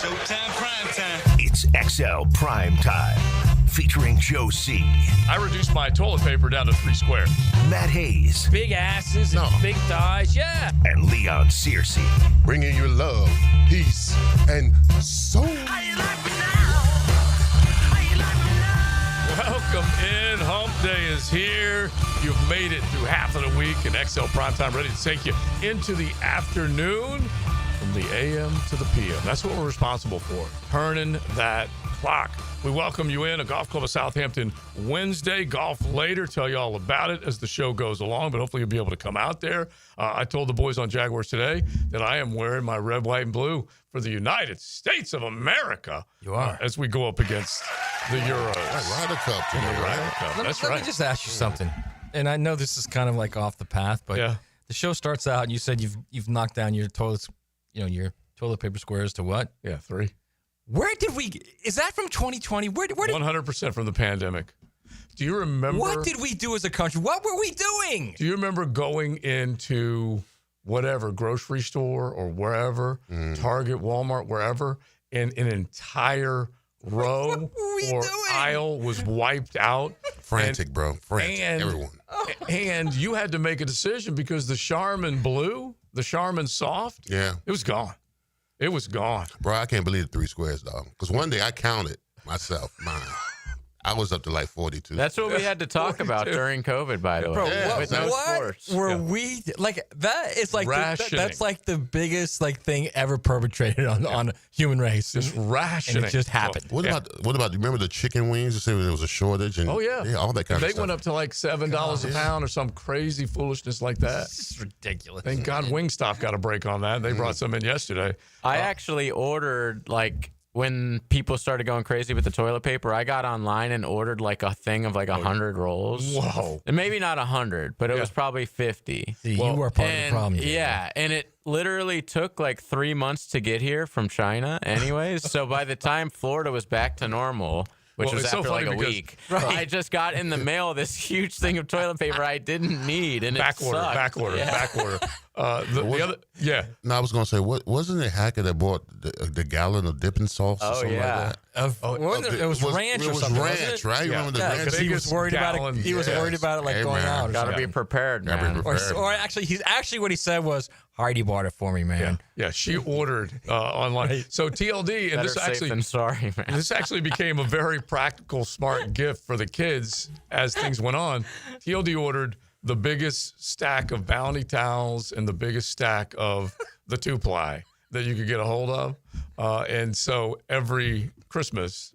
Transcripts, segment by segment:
Showtime Primetime. It's XL Primetime, featuring Joe C. I reduced my toilet paper down to 3 squares. Matt Hayes. Big asses and big thighs, yeah. And Leon Searcy. Bringing you love, peace, and soul. How you like me now? How you like me now? Welcome in. Hump Day is here. You've made it through half of the week, and XL Primetime ready to take you into the afternoon from the AM to the PM. That's what we're responsible for, turning that clock. We welcome you in a Golf Club of Southampton Wednesday. Golf later. Tell you all about it as the show goes along, but hopefully you'll be able to come out there. I told the boys on Jaguars today that I am wearing my red, white, and blue for the United States of America. You are. As we go up against the Euros. Ryder Cup today, right? That's Let right. me just ask you something. And I know this is kind of like off the path, but the show starts out and you said you've knocked down your toilets, your toilet paper squares to what? Yeah, 3. Where did we? Is that from 2020? Where did 100% from the pandemic. Do you remember? What did we do as a country? What were we doing? Do you remember going into whatever grocery store or wherever, Target, Walmart, wherever, and an entire row or aisle was wiped out? Frantic, bro. Frantic. Everyone. And you had to make a decision because the Charmin Blue, the Charmin Soft, it was gone. It was gone. Bro, I can't believe the 3 squares, dog. Because one day I counted myself, mine. I was up to like 42. That's what we had to talk about during COVID, by the way. Bro, With no sports. were we like? That is like Rationing. that's like the biggest thing ever perpetrated on human race. Just rationing. And it just happened. What about? You remember the chicken wings? You said there was a shortage, and Oh, yeah. all that kind of They stuff. went up to like $7 a pound or some crazy foolishness like that. It's ridiculous. Thank God Wingstop got a break on that. They brought some in yesterday. I actually ordered, when people started going crazy with the toilet paper, I got online and ordered a thing of 100 rolls. Whoa. And maybe not 100, but it was probably 50. See, you were part of the problem. Yeah, and it literally took 3 months to get here from China anyways. So by the time Florida was back to normal, which was it's so after funny a because- week, I just got in the mail this huge thing of toilet paper I didn't need, and Back it order, sucked. back order, Yeah. back order. The other, No, I was gonna say, wasn't it Hacker that bought the gallon of dipping sauce or something like that? It was ranch it or was something, ranch, wasn't it? right? You Yeah. remember the Yeah, ranch? because he was worried about gallon. it. He was Yes. worried about it Hey, going man. out. Or Gotta something. be prepared, Gotta be man. prepared. Or actually, what he said was, Heidi bought it for me, man. Yeah, she ordered online. So TLD, and Better this safe actually than sorry, man. this actually became a very practical, smart gift for the kids as things went on. TLD ordered the biggest stack of Bounty towels and the biggest stack of the 2-ply that you could get a hold of. And so every Christmas,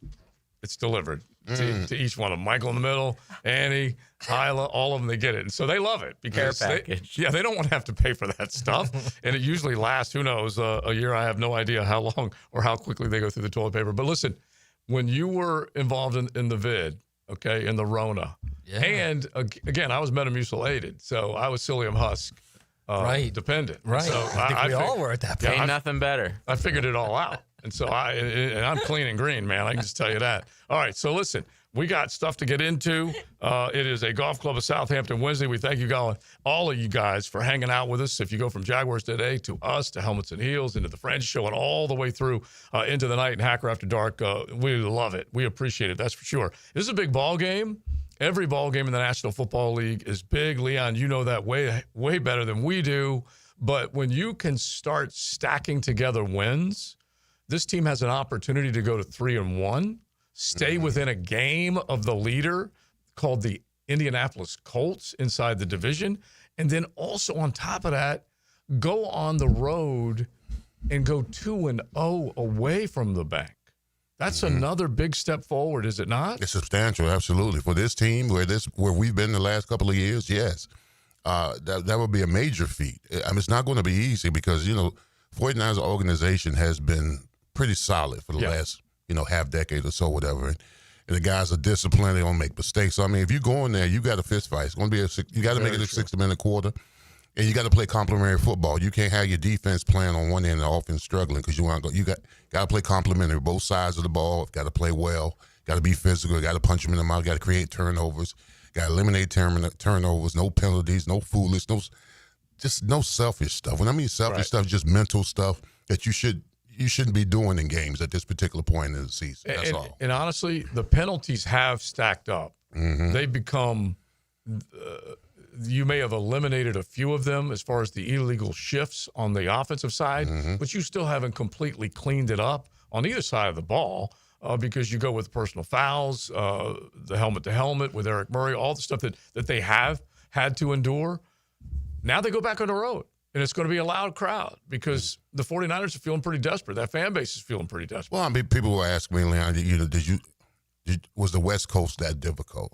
it's delivered to each one of them. Michael in the middle, Annie, Hyla, all of them, they get it. And so they love it because Care package. they don't want to have to pay for that stuff. And it usually lasts, who knows, a year. I have no idea how long or how quickly they go through the toilet paper. But listen, when you were involved in the vid, in the Rona, and again, I was Metamucil aided, so I was psyllium husk dependent. Right. So I think we all were at that point. Ain't nothing better. I figured it all out. And so I'm clean and green, man. I can just tell you that. All right. So listen, we got stuff to get into. It is a Golf Club of Southampton Wednesday. We thank you all of you guys for hanging out with us. If you go from Jaguars Today to us to Helmets and Heels into the Friends Show and all the way through into the night and Hacker After Dark, we love it. We appreciate it. That's for sure. This is a big ball game. Every ball game in the National Football League is big. Leon, you know that way better than we do. But when you can start stacking together wins, this team has an opportunity to go to 3-1, stay within a game of the leader called the Indianapolis Colts inside the division, and then also on top of that, go on the road and go 2-0 away from the bank. That's another big step forward, is it not? It's substantial, absolutely. For this team, where we've been the last couple of years, yes. That would be a major feat. I mean, it's not going to be easy because, 49ers organization has been pretty solid for the last, half decade or so, whatever. And the guys are disciplined. They don't make mistakes. So, I mean, if you go in there, you got a fist fight. It's going to be you got to make it a 60-minute quarter. And you got to play complementary football. You can't have your defense playing on one end and the offense struggling because you got to play complementary. Both sides of the ball got to play well. Got to be physical. Got to punch them in the mouth. Got to create turnovers. Got to eliminate turnovers. No penalties. No foolish. No selfish stuff. When I mean selfish stuff, just mental stuff that you should you shouldn't be doing in games at this particular point in the season. That's all. And honestly, the penalties have stacked up. They've become. You may have eliminated a few of them as far as the illegal shifts on the offensive side, but you still haven't completely cleaned it up on either side of the ball because you go with personal fouls, the helmet to helmet with Eric Murray, all the stuff that they have had to endure. Now they go back on the road, and it's going to be a loud crowd because the 49ers are feeling pretty desperate. That fan base is feeling pretty desperate. Well, I mean, people will ask me, Leon, was the West Coast that difficult?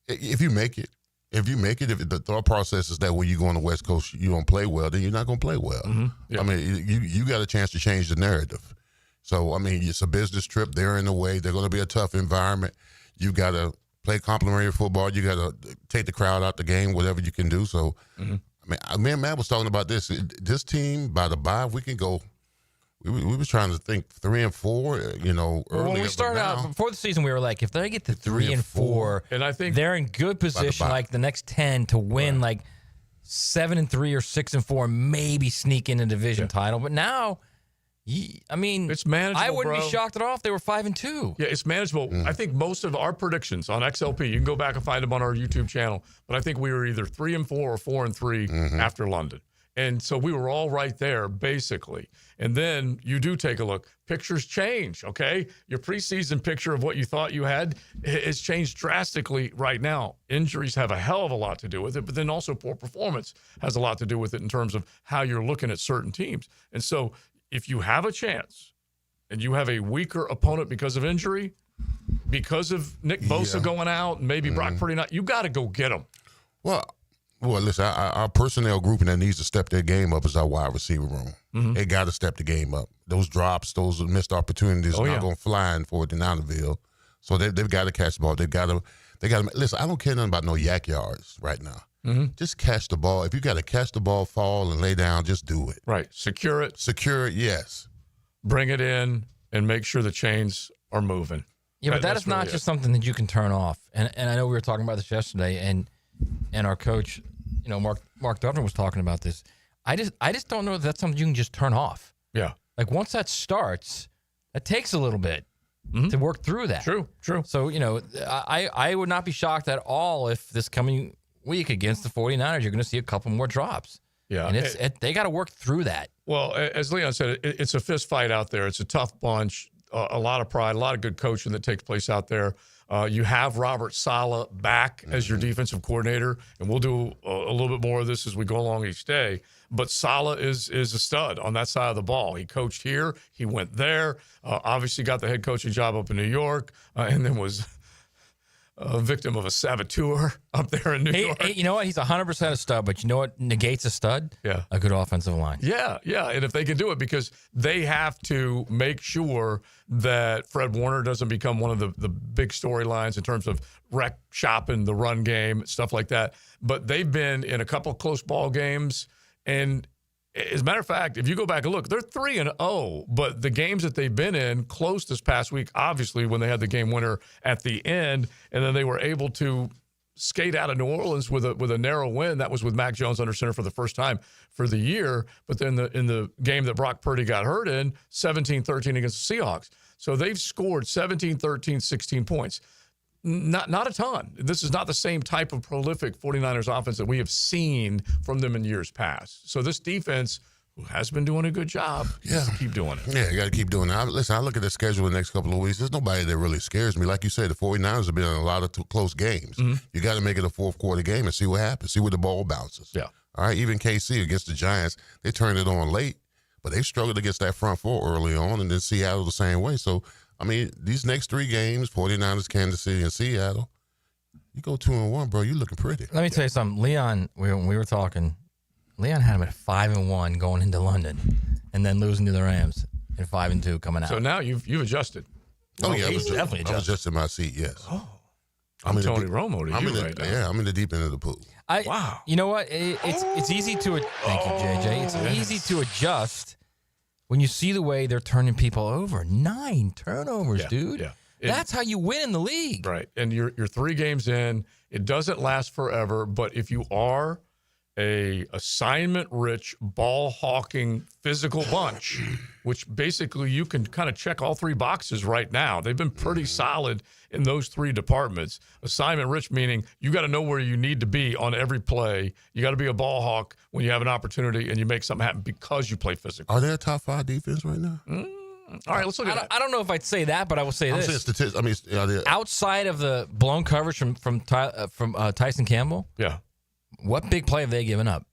If you make it, if the thought process is that when you go on the West Coast, you don't play well, then you're not going to play well. Yeah. I mean, you got a chance to change the narrative. So, I mean, it's a business trip. They're in the way. They're going to be a tough environment. You got to play complimentary football. You got to take the crowd out the game, whatever you can do. So, I mean, Matt was talking about this. This team, by the bye, we can go. We were trying to think 3-4, earlier. When we started out before the season, we were like, if they get to 3-4, and I think they're in good position, like the next 10 to win, like 7-3 or 6-4, maybe sneak in a division title. But now, I mean, it's manageable. I wouldn't bro. be shocked at all if they were 5-2. Yeah, it's manageable. I think most of our predictions on XLP, you can go back and find them on our YouTube channel, but I think we were either 3-4 or 4-3 after London. And so we were all right there, basically. And then you do take a look. Pictures change, okay? Your preseason picture of what you thought you had has changed drastically right now. Injuries have a hell of a lot to do with it, but then also poor performance has a lot to do with it in terms of how you're looking at certain teams. And so if you have a chance and you have a weaker opponent because of injury, because of Nick Bosa going out and maybe Brock Purdy not, you got to go get them. Well, listen, our personnel grouping that needs to step their game up is our wide receiver room. They got to step the game up. Those drops, those missed opportunities are not going to fly in for Denonville. So they've got to catch the ball. They got to. Listen, I don't care nothing about no yak yards right now. Just catch the ball. If you got to catch the ball, fall, and lay down, just do it. Right. Secure it. Secure it, yes. Bring it in and make sure the chains are moving. Yeah, but that is not just something that you can turn off. And I know we were talking about this yesterday, and our coach, Mark Duvner was talking about this. I just don't know if that's something you can just turn off. Yeah. Like once that starts, it takes a little bit to work through that. True. So, I would not be shocked at all if this coming week against the 49ers, you're going to see a couple more drops. Yeah. And they got to work through that. Well, as Leon said, it's a fist fight out there. It's a tough bunch, a lot of pride, a lot of good coaching that takes place out there. You have Robert Saleh back as your defensive coordinator, and we'll do a little bit more of this as we go along each day. But Saleh is a stud on that side of the ball. He coached here. He went there. Obviously got the head coaching job up in New York, and then was a victim of a saboteur up there in New York. Hey, you know what? He's 100% a stud, but you know what negates a stud? Yeah. A good offensive line. Yeah. And if they can do it, because they have to make sure that Fred Warner doesn't become one of the big storylines in terms of wreck shopping the run game, stuff like that. But they've been in a couple of close ball games. And as a matter of fact, if you go back and look, they're 3-0, but the games that they've been in close this past week, obviously when they had the game winner at the end, and then they were able to skate out of New Orleans with a narrow win. That was with Mac Jones under center for the first time for the year. But then in the game that Brock Purdy got hurt in, 17-13 against the Seahawks. So they've scored 17, 13, 16 points. Not a ton. This is not the same type of prolific 49ers offense that we have seen from them in years past. So this defense, who has been doing a good job, needs to keep doing it. Yeah, you got to keep doing it. Listen, I look at the schedule the next couple of weeks. There's nobody that really scares me. Like you said, the 49ers have been in a lot of close games. You got to make it a fourth quarter game and see what happens, see where the ball bounces. Yeah. All right, even KC against the Giants, they turned it on late, but they struggled against that front four early on, and then Seattle the same way. So, I mean, these next three games, 49ers, Kansas City, and Seattle, you go 2-1, bro, you're looking pretty. Let me tell you something. Leon, when we were talking, Leon had him at 5-1 going into London and then losing to the Rams and 5-2 coming out. So now you've adjusted. Oh, yeah, he's definitely I was adjusted. just in my seat, yes. Oh. I'm Tony Romo to you right now. Yeah, I'm in the deep end of the pool. Wow. You know what? It's easy to thank you, JJ. It's easy to adjust when you see the way they're turning people over. 9 turnovers, dude. Yeah. That's how you win in the league. Right. And you're 3 games in. It doesn't last forever, but if you are a assignment-rich, ball-hawking, physical bunch, which basically you can kind of check all three boxes right now. They've been pretty solid in those three departments. Assignment-rich meaning you got to know where you need to be on every play. You got to be a ball hawk when you have an opportunity and you make something happen because you play physical. Are they a top 5 defense right now? All right, let's look at that. I don't know if I'd say that, but I will say I'm this. saying statistics. I mean, are they, Outside of the blown coverage from Tyson Campbell, Yeah. what big play have they given up?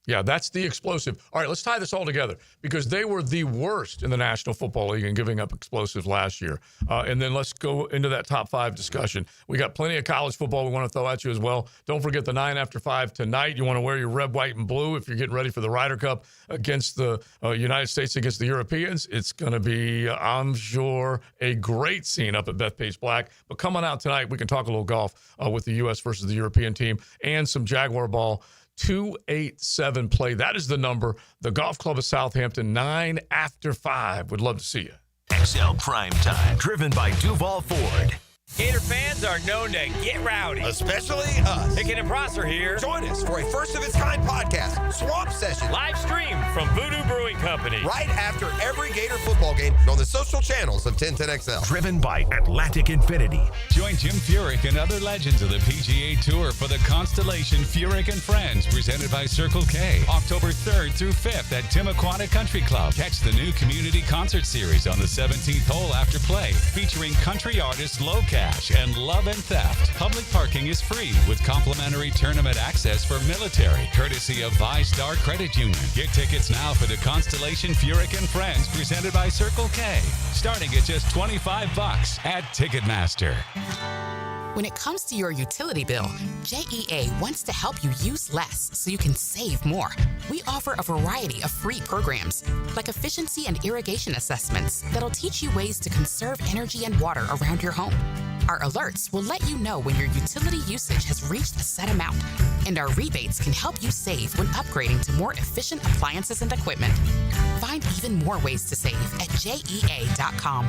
Yeah, that's the explosive. All right, let's tie this all together because they were the worst in the National Football League in giving up explosives last year. And then let's go into that top 5 discussion. We got plenty of college football we want to throw at you as well. Don't forget the 9 after 5 tonight. You want to wear your red, white, and blue if you're getting ready for the Ryder Cup against the United States against the Europeans. It's going to be, I'm sure, a great scene up at Bethpage Black. But coming out tonight, we can talk a little golf with the U.S. versus the European team and some Jaguar ball. 287 play. That is the number. The Golf Club of Southampton, 9 after 5. Would love to see you. XL Primetime, driven by Duval Ford. Gator fans are known to get rowdy. Especially us. Pickett and Prosser here. Join us for a first-of-its-kind podcast, Swamp Session, Live stream from Voodoo Brewing Company. right after every Gator football game on the social channels of 1010XL. Driven by Atlantic Infinity. Join Jim Furyk and other legends of the PGA Tour for the Constellation Furyk and Friends, presented by Circle K, October 3rd through 5th at Timaquana Country Club. Catch the new community concert series on the 17th hole after play, featuring country artists Low Cash and Love and Theft. Public parking is free with complimentary tournament access for military, courtesy of ViStar Credit Union. Get tickets now for the Constellation Furyk and Friends, presented by Circle K, starting at just $25 at Ticketmaster. When it comes to your utility bill, JEA wants to help you use less so you can save more. We offer a variety of free programs, like efficiency and irrigation assessments that'll teach you ways to conserve energy and water around your home. Our alerts will let you know when your utility usage has reached a set amount, and our rebates can help you save when upgrading to more efficient appliances and equipment. Find even more ways to save at JEA.com.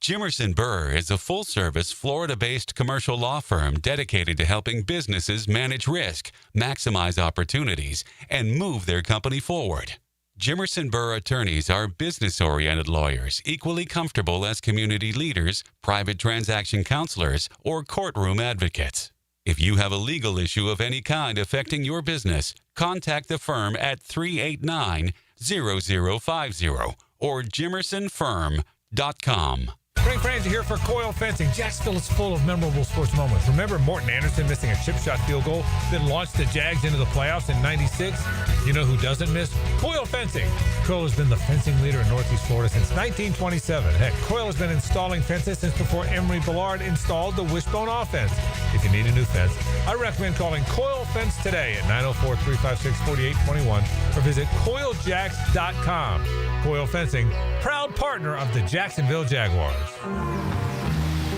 Jimerson Burr is a full-service, Florida-based commercial law firm dedicated to helping businesses manage risk, maximize opportunities, and move their company forward. Jimerson Burr attorneys are business-oriented lawyers, equally comfortable as community leaders, private transaction counselors, or courtroom advocates. If you have a legal issue of any kind affecting your business, contact the firm at 389-0050 or jimersonfirm.com. Spring Friends are here for Coil Fencing. Jacksonville is full of memorable sports moments. Remember Morton Anderson missing a chip shot field goal that launched the Jags into the playoffs in '96? You know who doesn't miss? Coil Fencing. Coil has been the fencing leader in Northeast Florida since 1927. Heck, Coil has been installing fences since before Emery Bellard installed the wishbone offense. If you need a new fence, I recommend calling Coil Fence today at 904-356-4821 or visit coiljacks.com. Coil Fencing, proud partner of the Jacksonville Jaguars.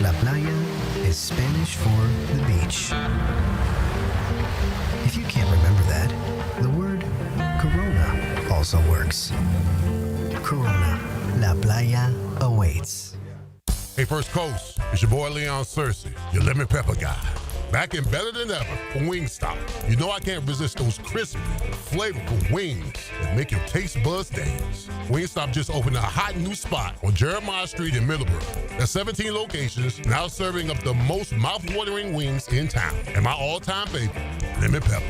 La playa is Spanish for the beach. If you can't remember that, the word Corona also works. Corona, La Playa awaits. Hey, First Coast, it's your boy Leon Cersei, your lemon pepper guy. Back and better than ever for Wingstop. You know I can't resist those crispy, flavorful wings that make your taste buds dance. Wingstop just opened a hot new spot on Jeremiah Street in Middleborough. There's 17 locations now serving up the most mouth-watering wings in town. And my all-time favorite, lemon pepper.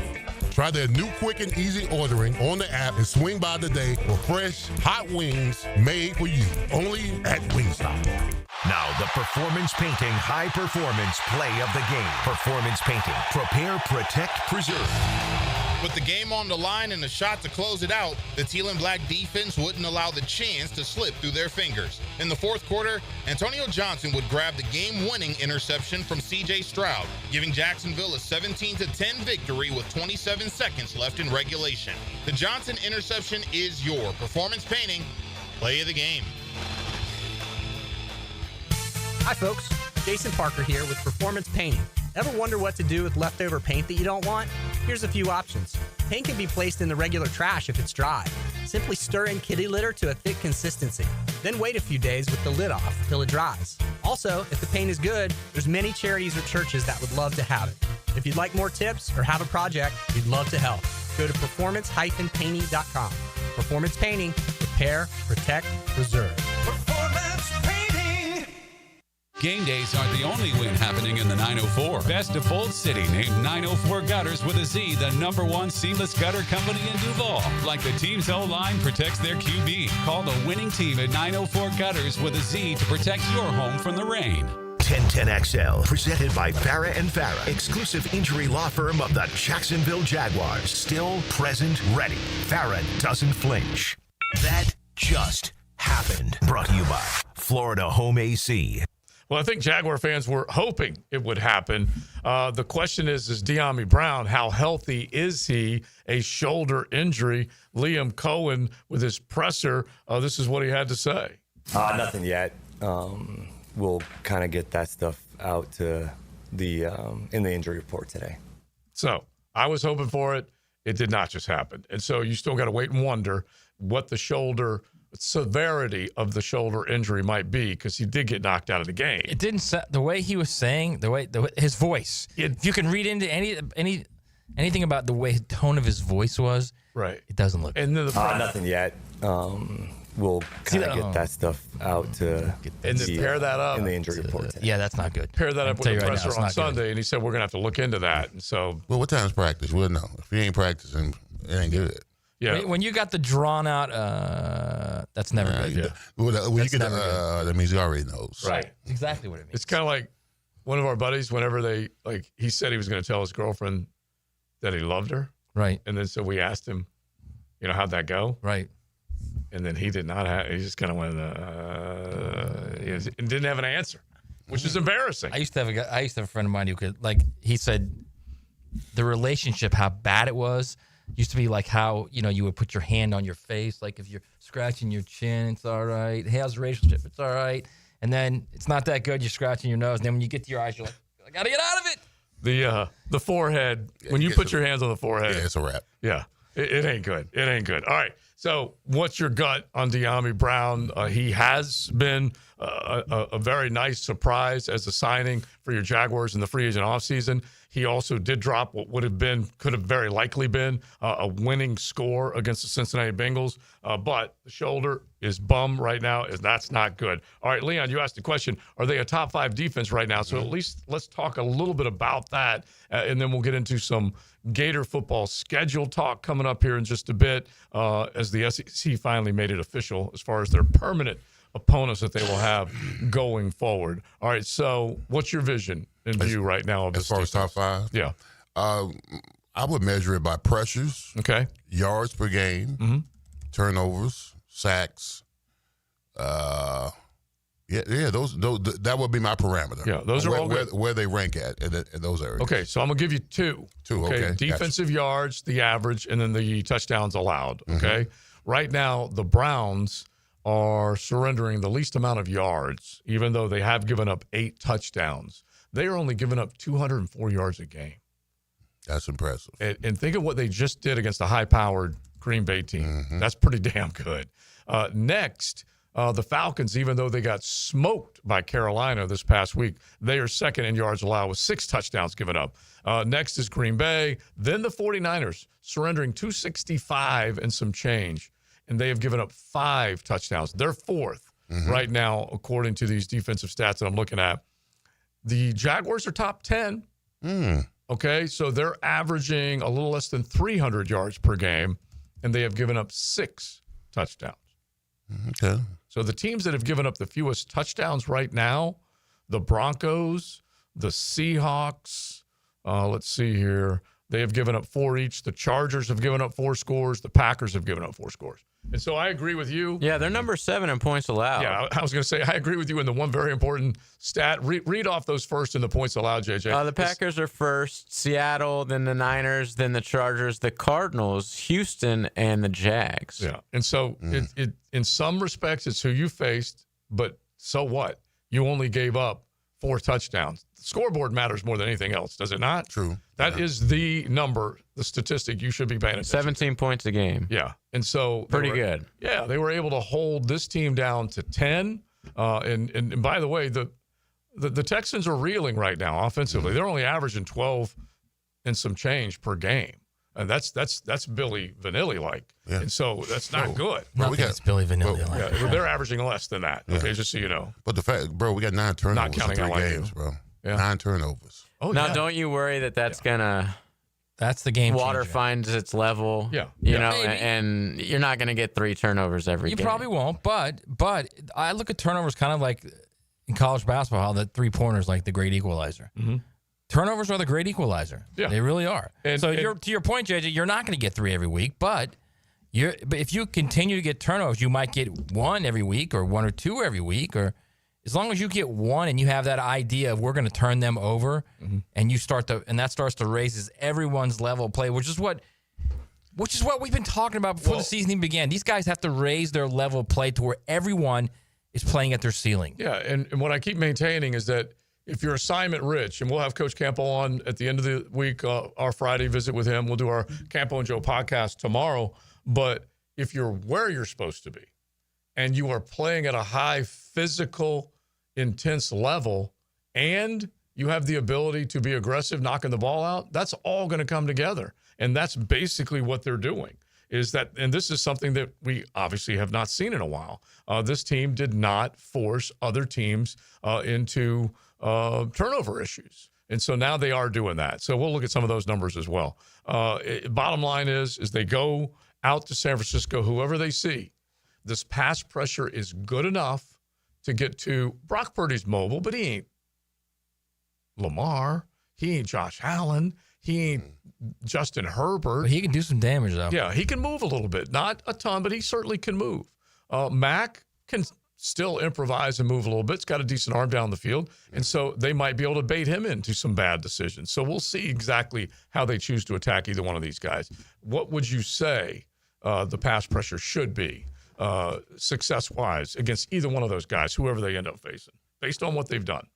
Try their new quick and easy ordering on the app and swing by today for fresh, hot wings made for you. Only at Wingstop. Now, the Performance Painting High Performance Play of the Game. Performance Painting. Prepare, protect, preserve. With the game on the line and a shot to close it out, the teal and black defense wouldn't allow the chance to slip through their fingers. In the fourth quarter, Antonio Johnson would grab the game-winning interception from C.J. Stroud, giving Jacksonville a 17-10 victory with 27 seconds left in regulation. The Johnson interception is your Performance Painting Play of the Game. Hi folks, Jason Parker here with Performance Painting. Ever wonder what to do with leftover paint that you don't want? Here's a few options. Paint can be placed in the regular trash if it's dry. Simply stir in kitty litter to a thick consistency. Then wait a few days with the lid off till it dries. Also, if the paint is good, there's many charities or churches that would love to have it. If you'd like more tips or have a project, we'd love to help. Go to performance-painting.com. Performance Painting. Repair, protect, preserve. Performance painting. Game days aren't the only win happening in the 904. Best of Bold City named 904 Gutters with a Z, the #1 seamless gutter company in Duval. Like the team's O-line protects their QB. Call the winning team at 904 Gutters with a Z to protect your home from the rain. 1010XL, presented by Farah and Farah, exclusive injury law firm of the Jacksonville Jaguars. Still, present, ready. Farah doesn't flinch. That just happened. Brought to you by Florida Home AC. Well, I think Jaguar fans were hoping it would happen. The question is De'Ami Brown, how healthy is he? A shoulder injury. Liam Cohen with his presser, this is what he had to say. Nothing yet. We'll kind of get that stuff out to the in the injury report today. So I was hoping for it. It did not just happen. And so you still got to wait and wonder what the shoulder severity of the shoulder injury might be, because he did get knocked out of the game. It didn't the way he was saying, the way his voice. If you can read into anything about the way the tone of his voice was, right? It doesn't look. And then nothing yet. We'll kind of get that stuff out to and then pair that up in the injury report today. Yeah, that's not good. Pair that up with the presser on Sunday, and he said we're gonna have to look into that. And so, well, what time's practice? We'll know. If he ain't practicing, it ain't good. Yeah. When you got the drawn out, that's never good. Yeah. That means he already knows. Right. That's exactly what it means. It's kind of like one of our buddies. Whenever he said he was going to tell his girlfriend that he loved her. Right. And then so we asked him, how'd that go? Right. And then he did not have. He just kind of went and didn't have an answer, which is embarrassing. I used to have a friend of mine who could, he said the relationship, how bad it was. Used to be like how, you would put your hand on your face. Like if you're scratching your chin, it's all right. Hey, how's the relationship? It's all right. And then it's not that good. You're scratching your nose. And then when you get to your eyes, you're like, I got to get out of it. The forehead, when you put your hands on the forehead. Yeah, it's a wrap. Yeah, it ain't good. It ain't good. All right. So what's your gut on De'Ami Brown? He has been a very nice surprise as a signing for your Jaguars in the free agent offseason. He also did drop what could have very likely been a winning score against the Cincinnati Bengals. But the shoulder is bum right now, and that's not good. All right, Leon, you asked the question, are they a top 5 defense right now? So at least let's talk a little bit about that, and then we'll get into some Gator football schedule talk coming up here in just a bit as the SEC finally made it official as far as their permanent opponents that they will have going forward. All right, so what's your vision and view right now of as far as top 5? Yeah. I would measure it by pressures, okay, yards per game, turnovers, sacks. Those that would be my parameter. Yeah, those are all good. Where they rank at those areas. Okay, so I'm gonna give you two. Okay. Defensive yards, the average, and then the touchdowns allowed. Okay. Right now, the Browns are surrendering the least amount of yards, even though they have given up 8 touchdowns. They are only giving up 204 yards a game. That's impressive. And think of what they just did against a high-powered Green Bay team. That's pretty damn good. Next, the Falcons, even though they got smoked by Carolina this past week, they are second in yards allowed with 6 touchdowns given up. Next is Green Bay. Then the 49ers, surrendering 265 and some change. And they have given up 5 touchdowns. They're 4th right now, according to these defensive stats that I'm looking at. The Jaguars are top 10. Okay, so they're averaging a little less than 300 yards per game, and they have given up 6 touchdowns. Okay. So the teams that have given up the fewest touchdowns right now, the Broncos, the Seahawks, let's see here. They have given up 4 each. The Chargers have given up 4 scores. The Packers have given up 4 scores. And so I agree with you. Yeah, they're number 7 in points allowed. Yeah, I was going to say, I agree with you in the one very important stat. Read off those first in the points allowed, JJ. The Packers are first, Seattle, then the Niners, then the Chargers, the Cardinals, Houston, and the Jags. Yeah, and so it in some respects, it's who you faced, but so what? You only gave up 4 touchdowns. The scoreboard matters more than anything else, does it not? True. That is the number, the statistic you should be paying attention 17 points a game. Yeah. And so pretty good. Yeah, they were able to hold this team down to 10. And by the way, the Texans are reeling right now offensively. They're only averaging 12 and some change per game. And that's Billy Vanilli like. Yeah. And so that's not good. Bro, we got Billy Vanilli. Yeah, they're averaging less than that. Yeah. Okay, just so you know. But the fact, bro, we got 9 turnovers in 3 games, bro. Yeah. 9 turnovers. Oh, now, yeah. don't you worry that that's gonna That's the game water changer. finds its level. Yeah. You Yeah. know, Maybe. and you're not gonna get 3 turnovers every You game. probably won't, but I look at turnovers kind of like in college basketball, how the 3-pointers like the great equalizer. Mm-hmm. Turnovers are the great equalizer. Yeah. They really are. And to your point, JJ, you're not going to get 3 every week, but if you continue to get turnovers, you might get 1 every week or 1 or 2 every week, or as long as you get 1 and you have that idea of we're going to turn them over, and that starts to raises everyone's level of play, which is what we've been talking about before the season even began. These guys have to raise their level of play to where everyone is playing at their ceiling. Yeah, and what I keep maintaining is that if you're assignment rich, and we'll have Coach Campo on at the end of the week, our Friday visit with him. We'll do our Campo and Joe podcast tomorrow. But if you're where you're supposed to be and you are playing at a high physical, intense level, and you have the ability to be aggressive, knocking the ball out, that's all going to come together. And that's basically what they're doing. And this is something that we obviously have not seen in a while. This team did not force other teams into turnover issues. And so now they are doing that. So we'll look at some of those numbers as well. Bottom line is they go out to San Francisco, whoever they see, this pass pressure is good enough to get to Brock Purdy's mobile, but he ain't Lamar. He ain't Josh Allen. He ain't Justin Herbert. But he can do some damage, though. Yeah, he can move a little bit. Not a ton, but he certainly can move. Mac can still improvise and move a little bit. He's got a decent arm down the field. And so they might be able to bait him into some bad decisions. So we'll see exactly how they choose to attack either one of these guys. What would you say the pass pressure should be success-wise against either one of those guys, whoever they end up facing, based on what they've done?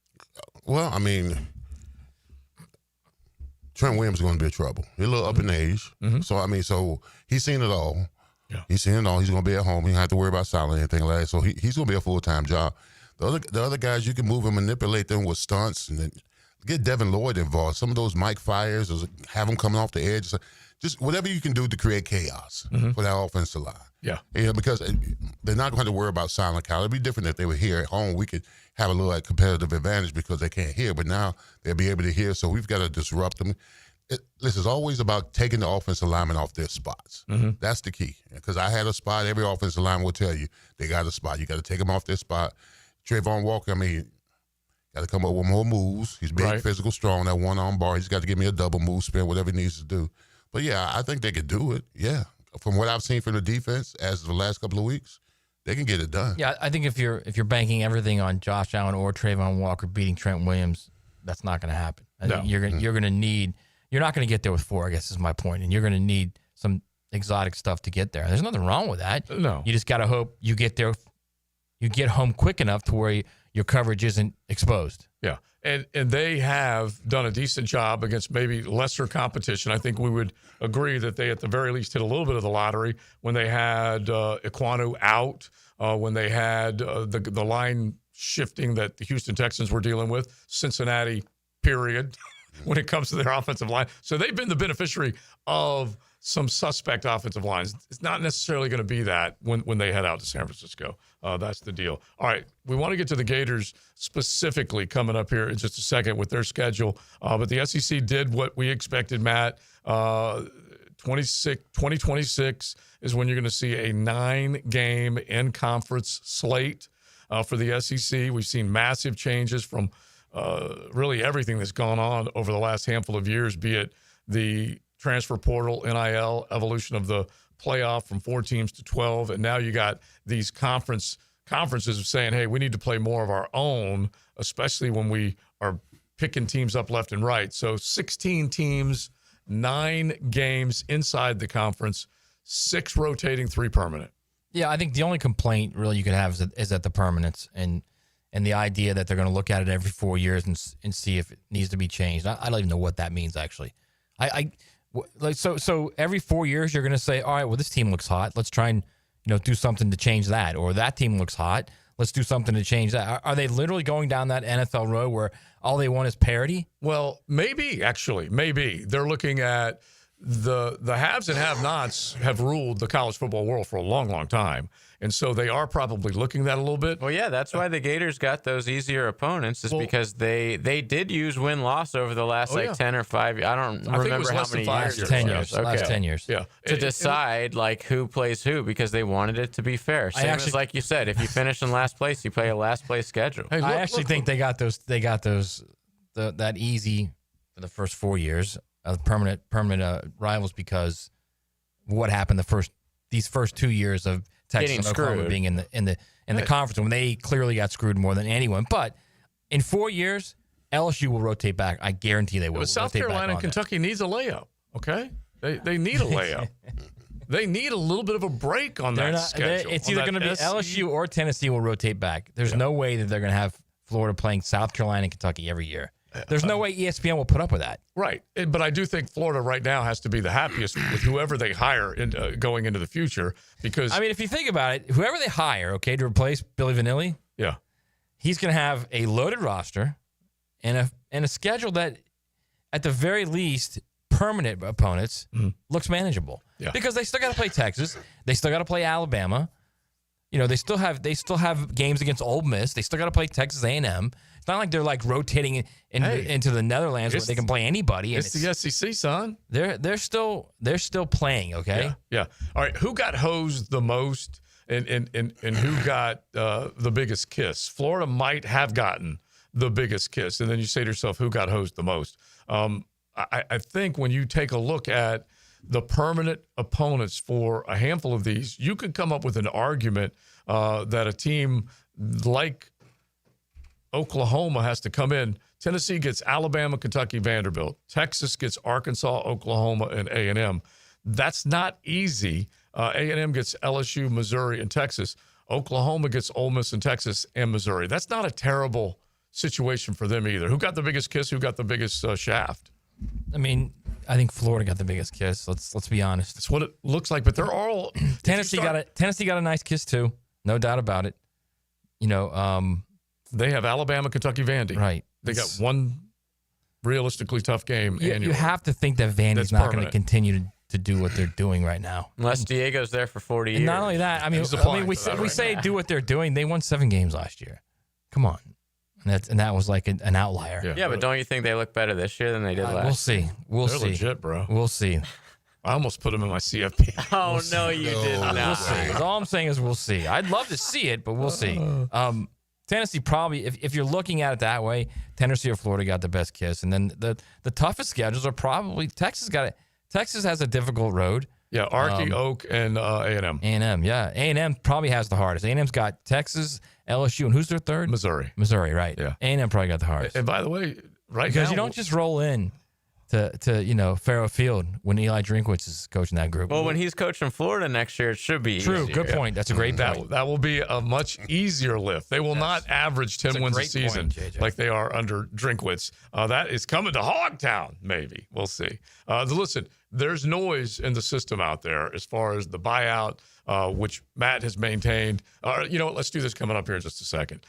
Well, I mean, Trent Williams is going to be in trouble. He's a little up in age. So he's seen it all. Yeah. He's seen it all. He's going to be at home. He don't have to worry about salary or anything like that. So he's going to be a full-time job. The other guys, you can move and manipulate them with stunts and then get Devin Lloyd involved. Some of those Mike Fires, have them coming off the edge. Just whatever you can do to create chaos for that offensive line. Yeah. Because they're not going to worry about silent Kyle. It'd be different if they were here at home. We could have a little competitive advantage because they can't hear, but now they'll be able to hear, so we've got to disrupt them. This is always about taking the offensive linemen off their spots. That's the key. Because I had a spot. Every offensive lineman will tell you they got a spot. You got to take them off their spot. Trayvon Walker, got to come up with more moves. He's big, physical, strong. That one-arm bar. He's got to give me a double move spin, whatever he needs to do. But, yeah, I think they could do it. Yeah. From what I've seen from the defense as of the last couple of weeks, they can get it done. Yeah, I think if you're banking everything on Josh Allen or Trayvon Walker beating Trent Williams, that's not going to happen. I think you're going to need. You're not going to get there with 4, I guess is my point, and you're going to need some exotic stuff to get there. There's nothing wrong with that. No, you just got to hope you get there. You get home quick enough to where your coverage isn't exposed. Yeah, and they have done a decent job against maybe lesser competition. I think we would agree that they at the very least hit a little bit of the lottery when they had Ekwonu out, when they had the line shifting that the Houston Texans were dealing with, Cincinnati, period, when it comes to their offensive line. So they've been the beneficiary of some suspect offensive lines. It's not necessarily going to be that when they head out to San Francisco. That's the deal. All right, we want to get to the Gators specifically coming up here in just a second with their schedule. But the SEC did what we expected, Matt. 2026 is when you're going to see a 9-game in-conference slate for the SEC. We've seen massive changes from really everything that's gone on over the last handful of years, be it the transfer portal, NIL, evolution of the playoff from 4 teams to 12, and now you got these conferences saying, hey, we need to play more of our own, especially when we are picking teams up left and right. So 16 teams, 9 games inside the conference, 6 rotating, 3 permanent. Yeah, I think the only complaint really you could have is at the permanence and the idea that they're going to look at it every 4 years and see if it needs to be changed. I don't even know what that means, actually. So every 4 years you're going to say, all right, well, this team looks hot. Let's try and do something to change that. Or that team looks hot. let's do something to change that. Are they literally going down that NFL road where all they want is parity? Well, maybe, actually. Maybe. They're looking at the haves and have-nots have ruled the college football world for a long, long time. And so they are probably looking at that a little bit. Well, yeah, that's why the Gators got those easier opponents is because they did use win-loss over the last 10 or 5 years. I don't remember how many years. 10 years. Okay. Last 10 years. Yeah. To decide who plays who because they wanted it to be fair. Same as like you said, if you finish in last place, you play a last place schedule. Hey, I actually think they got that easy for the first 4 years of permanent rivals because what happened these first 2 years of Texas and Oklahoma being in the conference when they clearly got screwed more than anyone. But in 4 years, LSU will rotate back. I guarantee they will. But South Carolina and Kentucky needs a layup. Okay, they need a layup. They need a little bit of a break on that schedule. It's either going to be LSU or Tennessee will rotate back. There's no way that they're going to have Florida playing South Carolina and Kentucky every year. There's no way ESPN will put up with that. Right. But I do think Florida right now has to be the happiest with whoever they hire going into the future because... I mean, if you think about it, whoever they hire, to replace Billy Vanilli, he's going to have a loaded roster and a schedule that, at the very least, permanent opponents looks manageable. Yeah. Because they still got to play Texas. They still got to play Alabama. They still have games against Ole Miss. They still got to play Texas A&M. It's not like they're rotating into the Netherlands where they can play anybody. It's the SEC, son. They're still playing. Okay. Yeah. All right. Who got hosed the most, and who got the biggest kiss? Florida might have gotten the biggest kiss, and then you say to yourself, who got hosed the most? I think when you take a look at the permanent opponents for a handful of these, you could come up with an argument that a team like Oklahoma has to come in. Tennessee gets Alabama, Kentucky, Vanderbilt. Texas gets Arkansas, Oklahoma, and A&M. That's not easy. A&M gets LSU, Missouri, and Texas. Oklahoma gets Ole Miss and Texas and Missouri. That's not a terrible situation for them either. Who got the biggest kiss? Who got the biggest shaft? I mean, I think Florida got the biggest kiss. Let's be honest. That's what it looks like. But they're all Tennessee got a nice kiss too, no doubt about it. They have Alabama, Kentucky, Vandy. Right. They got one realistically tough game. You have to think that Vandy's not going to continue to do what they're doing right now, unless Diego's there for 40 years. And not only that, we say do what they're doing. They won 7 games last year. Come on. And that was like an outlier. Yeah, but don't you think they look better this year than they did last year? We'll They're see. Legit, bro. We'll see. I almost put them in my CFP. Oh, no, you did not. We'll see. All I'm saying is we'll see. I'd love to see it, but we'll see. Tennessee probably, if you're looking at it that way, Tennessee or Florida got the best kiss. And then the toughest schedules are probably Texas got it. Texas has a difficult road. Yeah, Arky, Oak, and A&M. A&M, yeah. A&M probably has the hardest. A&M's got Texas, LSU, and who's their third? Missouri. Missouri, right. Yeah. A&M probably got the hardest. And by the way, because you don't just roll in to Farrow Field when Eli Drinkwitz is coaching that group. Well, when he's coaching Florida next year, it should be true. Easier. Good point. That's a great point. That will be a much easier lift. They will not average 10 wins a season like they are under Drinkwitz. That is coming to Hogtown, maybe. We'll see. Listen, there's noise in the system out there as far as the buyout, which Matt has maintained. You know what? Let's do this coming up here in just a second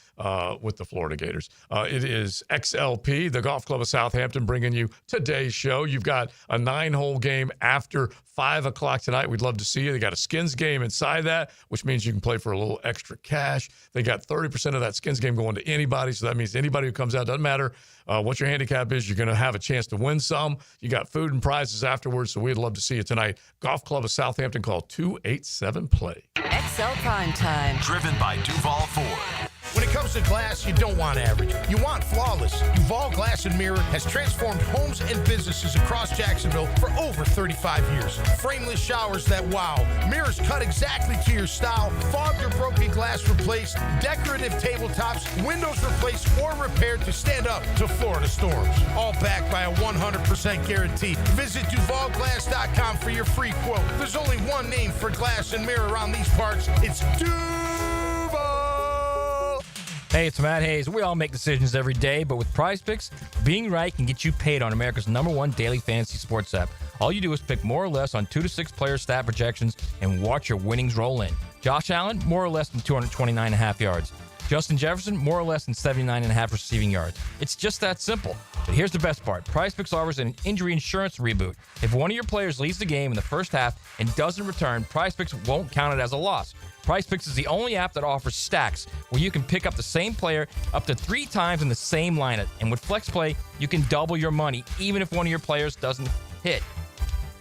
with the Florida Gators. It is XLP, the Golf Club of Southampton, bringing you today's show. You've got a 9-hole game after 5 o'clock tonight. We'd love to see you. They got a Skins game inside that, which means you can play for a little extra cash. They got 30% of that Skins game going to anybody, so that means anybody who comes out, doesn't matter what your handicap is, you're going to have a chance to win some. You got food and prizes afterwards, so we'd love to see you tonight. Golf Club of Southampton, call 287-PLAY. XL Primetime. Driven by Duval Ford. When it comes to glass, you don't want average. You want flawless. Duval Glass and Mirror has transformed homes and businesses across Jacksonville for over 35 years. Frameless showers that wow. Mirrors cut exactly to your style. Fogged or broken glass replaced. Decorative tabletops. Windows replaced or repaired to stand up to Florida storms. All backed by a 100% guarantee. Visit DuvalGlass.com for your free quote. There's only one name for glass and mirror around these parts. It's Duval. Hey, it's Matt Hayes. We all make decisions every day, but with PrizePicks, being right can get you paid on America's #1 daily fantasy sports app. All you do is pick more or less on 2 to 6 player stat projections and watch your winnings roll in. Josh Allen, more or less than 229.5 yards. Justin Jefferson, more or less than 79.5 receiving yards. It's just that simple. But here's the best part. PrizePicks offers an injury insurance reboot. If one of your players leaves the game in the first half and doesn't return, PrizePicks won't count it as a loss. PrizePicks is the only app that offers stacks where you can pick up the same player up to 3 times in the same lineup. And with FlexPlay, you can double your money even if one of your players doesn't hit.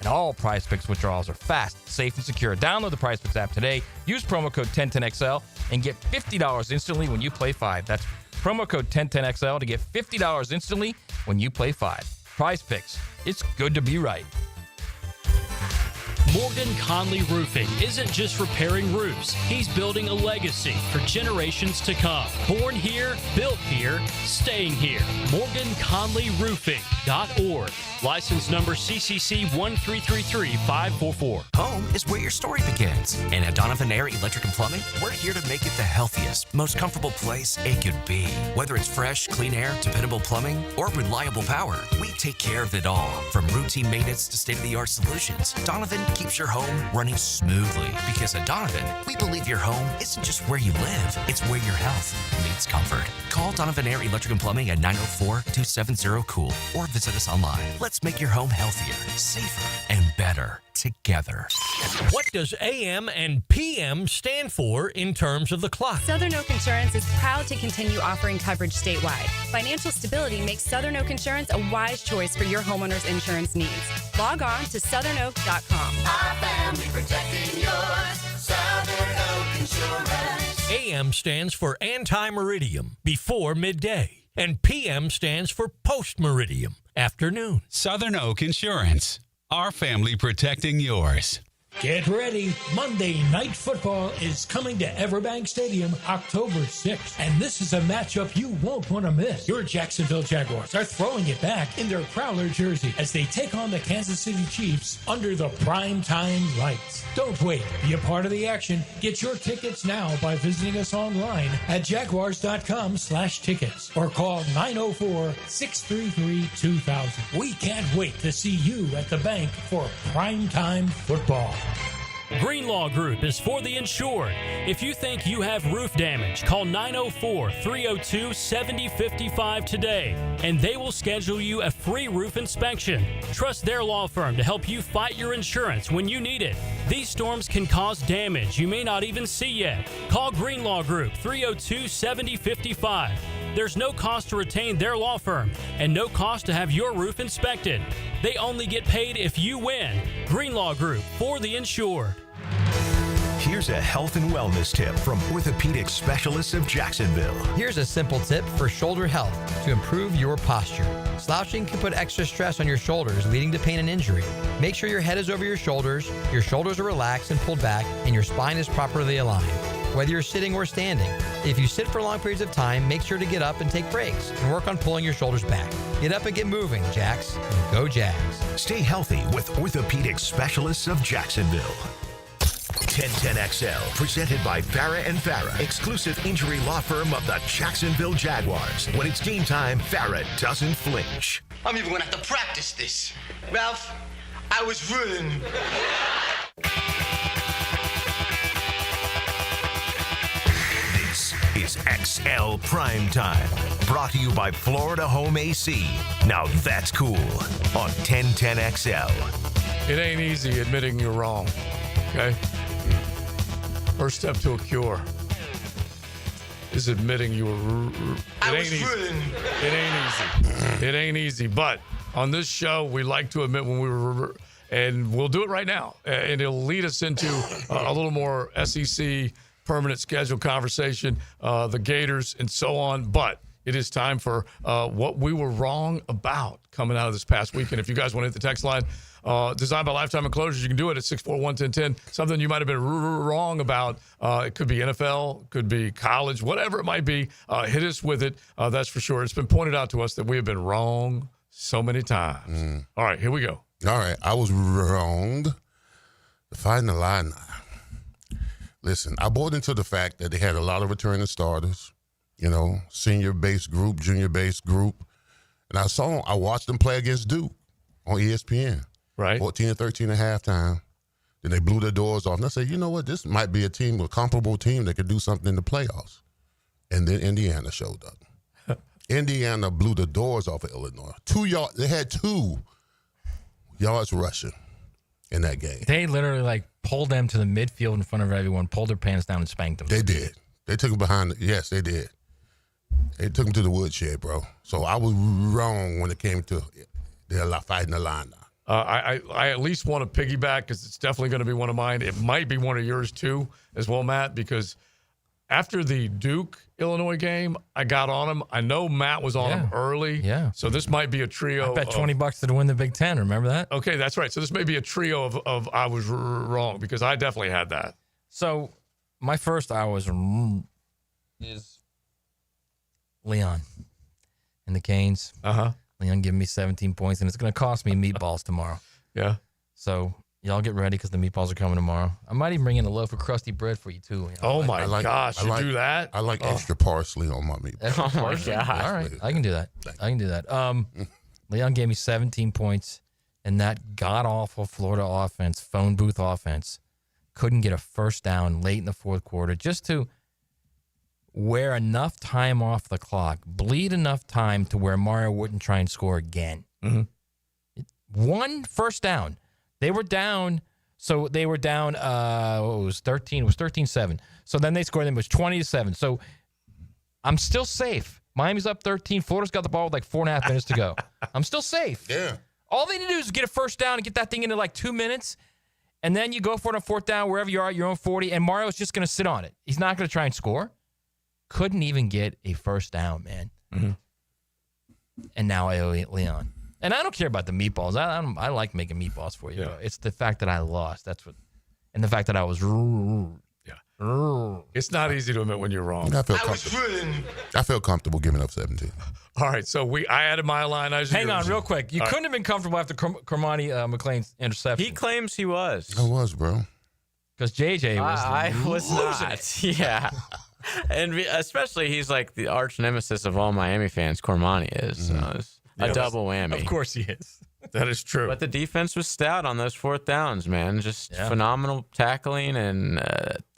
And all PrizePicks withdrawals are fast, safe, and secure. Download the PrizePicks app today. Use promo code 1010XL and get $50 instantly when you play 5. That's promo code 1010XL to get $50 instantly when you play 5. PrizePicks. It's good to be right. Morgan Conley Roofing isn't just repairing roofs. He's building a legacy for generations to come. Born here, built here, staying here. MorganConleyRoofing.org. License number CCC 1333544. Home is where your story begins. And at Donovan Air Electric and Plumbing, we're here to make it the healthiest, most comfortable place it could be. Whether it's fresh, clean air, dependable plumbing, or reliable power, we take care of it all. From routine maintenance to state-of-the-art solutions, Donovan keeps your home running smoothly. Because at Donovan, we believe your home isn't just where you live, it's where your health meets comfort. Call Donovan Air Electric and Plumbing at 904-270-COOL or visit us online. Let's make your home healthier, safer, and better together. What does AM and PM stand for in terms of the clock? Southern Oak Insurance is proud to continue offering coverage statewide. Financial stability makes Southern Oak Insurance a wise choice for your homeowner's insurance needs. Log on to southernoak.com. Our family protecting yours. Southern Oak Insurance. AM stands for anti-meridium, before midday, and PM stands for post-meridium, afternoon. Southern Oak Insurance. Our family protecting yours. Get ready. Monday Night Football is coming to Everbank Stadium October 6th. And this is a matchup you won't want to miss. Your Jacksonville Jaguars are throwing it back in their Prowler jersey as they take on the Kansas City Chiefs under the Primetime lights. Don't wait. Be a part of the action. Get your tickets now by visiting us online at jaguars.com/tickets or call 904-633-2000. We can't wait to see you at the bank for Primetime Football. Greenlaw Group is for the insured. If you think you have roof damage, call 904-302-7055 today, and they will schedule you a free roof inspection. Trust their law firm to help you fight your insurance when you need it. These storms can cause damage you may not even see yet. Call Greenlaw Group 302-7055. There's no cost to retain their law firm and no cost to have your roof inspected. They only get paid if you win. Greenlaw Group, for the insured. Here's a health and wellness tip from orthopedic specialists of Jacksonville. Here's a simple tip for shoulder health to improve your posture. Slouching can put extra stress on your shoulders, leading to pain and injury. Make sure your head is over your shoulders are relaxed and pulled back, and your spine is properly aligned. Whether you're sitting or standing, if you sit for long periods of time, make sure to get up and take breaks and work on pulling your shoulders back. Get up and get moving, Jacks. And go Jags. Stay healthy with orthopedic specialists of Jacksonville. 1010XL, presented by Farah & Farah, exclusive injury law firm of the Jacksonville Jaguars. When it's game time, Farah doesn't flinch. I'm even going to have to practice this. Ralph, I was running. This is XL Primetime, brought to you by Florida Home AC. Now that's cool on 1010XL. It ain't easy admitting you're wrong, okay? First step to a cure is admitting you were. It ain't easy. It ain't easy. It ain't easy. But on this show, we like to admit when we were, and we'll do it right now. And it'll lead us into a little more SEC permanent schedule conversation, the Gators, and so on. But it is time for what we were wrong about coming out of this past weekend. If you guys want to hit the text line, designed by Lifetime Enclosures, you can do it at 641-1010. Something you might have been wrong about. It could be NFL, could be college, whatever it might be. Hit us with it. That's for sure. It's been pointed out to us that we have been wrong so many times. All right, here we go. All right, I was wrong. Find the line. Listen, I bought into the fact that they had a lot of returning starters, senior base group, junior base group. And I watched them play against Duke on ESPN. Right. 14-13 at halftime. Then they blew their doors off. And I said, you know what? This might be a comparable team that could do something in the playoffs. And then Indiana showed up. Indiana blew the doors off of Illinois. They had 2 yards rushing in that game. They literally like pulled them to the midfield in front of everyone, pulled their pants down, and spanked them. They did. They took them behind. Yes, they did. They took them to the woodshed, bro. So I was wrong when it came to they're fighting the line now. I at least want to piggyback because it's definitely going to be one of mine. It might be one of yours too as well, Matt, because after the Duke-Illinois game, I got on him. I know Matt was on him early. Yeah. So this might be a trio. I bet $20 to win the Big Ten. Remember that? Okay, that's right. So this may be a trio of I was wrong because I definitely had that. So my first I was wrong is Leon and the Canes. Uh-huh. Leon giving me 17 points, and it's going to cost me meatballs tomorrow. Yeah. So y'all get ready because the meatballs are coming tomorrow. I might even bring in a loaf of crusty bread for you, too. Leon. Oh, my gosh. You do that? I like extra parsley on my meatballs. Extra parsley? All right. I can do that. Leon gave me 17 points, and that god-awful Florida offense, phone booth offense, couldn't get a first down late in the fourth quarter just to wear enough time off the clock, bleed enough time to where Mario wouldn't try and score again. Mm-hmm. One first down. They were down, so they were down, it was 13, it was 13-7. So then they scored, them, it was 20-7. So I'm still safe. Miami's up 13. Florida's got the ball with like 4.5 minutes to go. I'm still safe. Yeah. All they need to do is get a first down and get that thing into like 2 minutes, and then you go for it on fourth down wherever you are at your own 40, and Mario's just going to sit on it. He's not going to try and score. Couldn't even get a first down, man. Mm-hmm. And now I owe Leon. And I don't care about the meatballs. I like making meatballs for you. Yeah. Bro. It's the fact that I lost. That's what, and the fact that I was. Yeah. It's not easy to admit when you're wrong. I feel comfortable giving up 17. All right, so I added my line. Hang on, real quick. You couldn't have been comfortable after Cormani McLean's interception. He claims he was. I was, bro. Because JJ was. I was losing not. it. Yeah. And especially, he's like the arch nemesis of all Miami fans. Cormani is. So it's a double whammy. Of course he is. That is true. But the defense was stout on those fourth downs, man. Just phenomenal tackling, and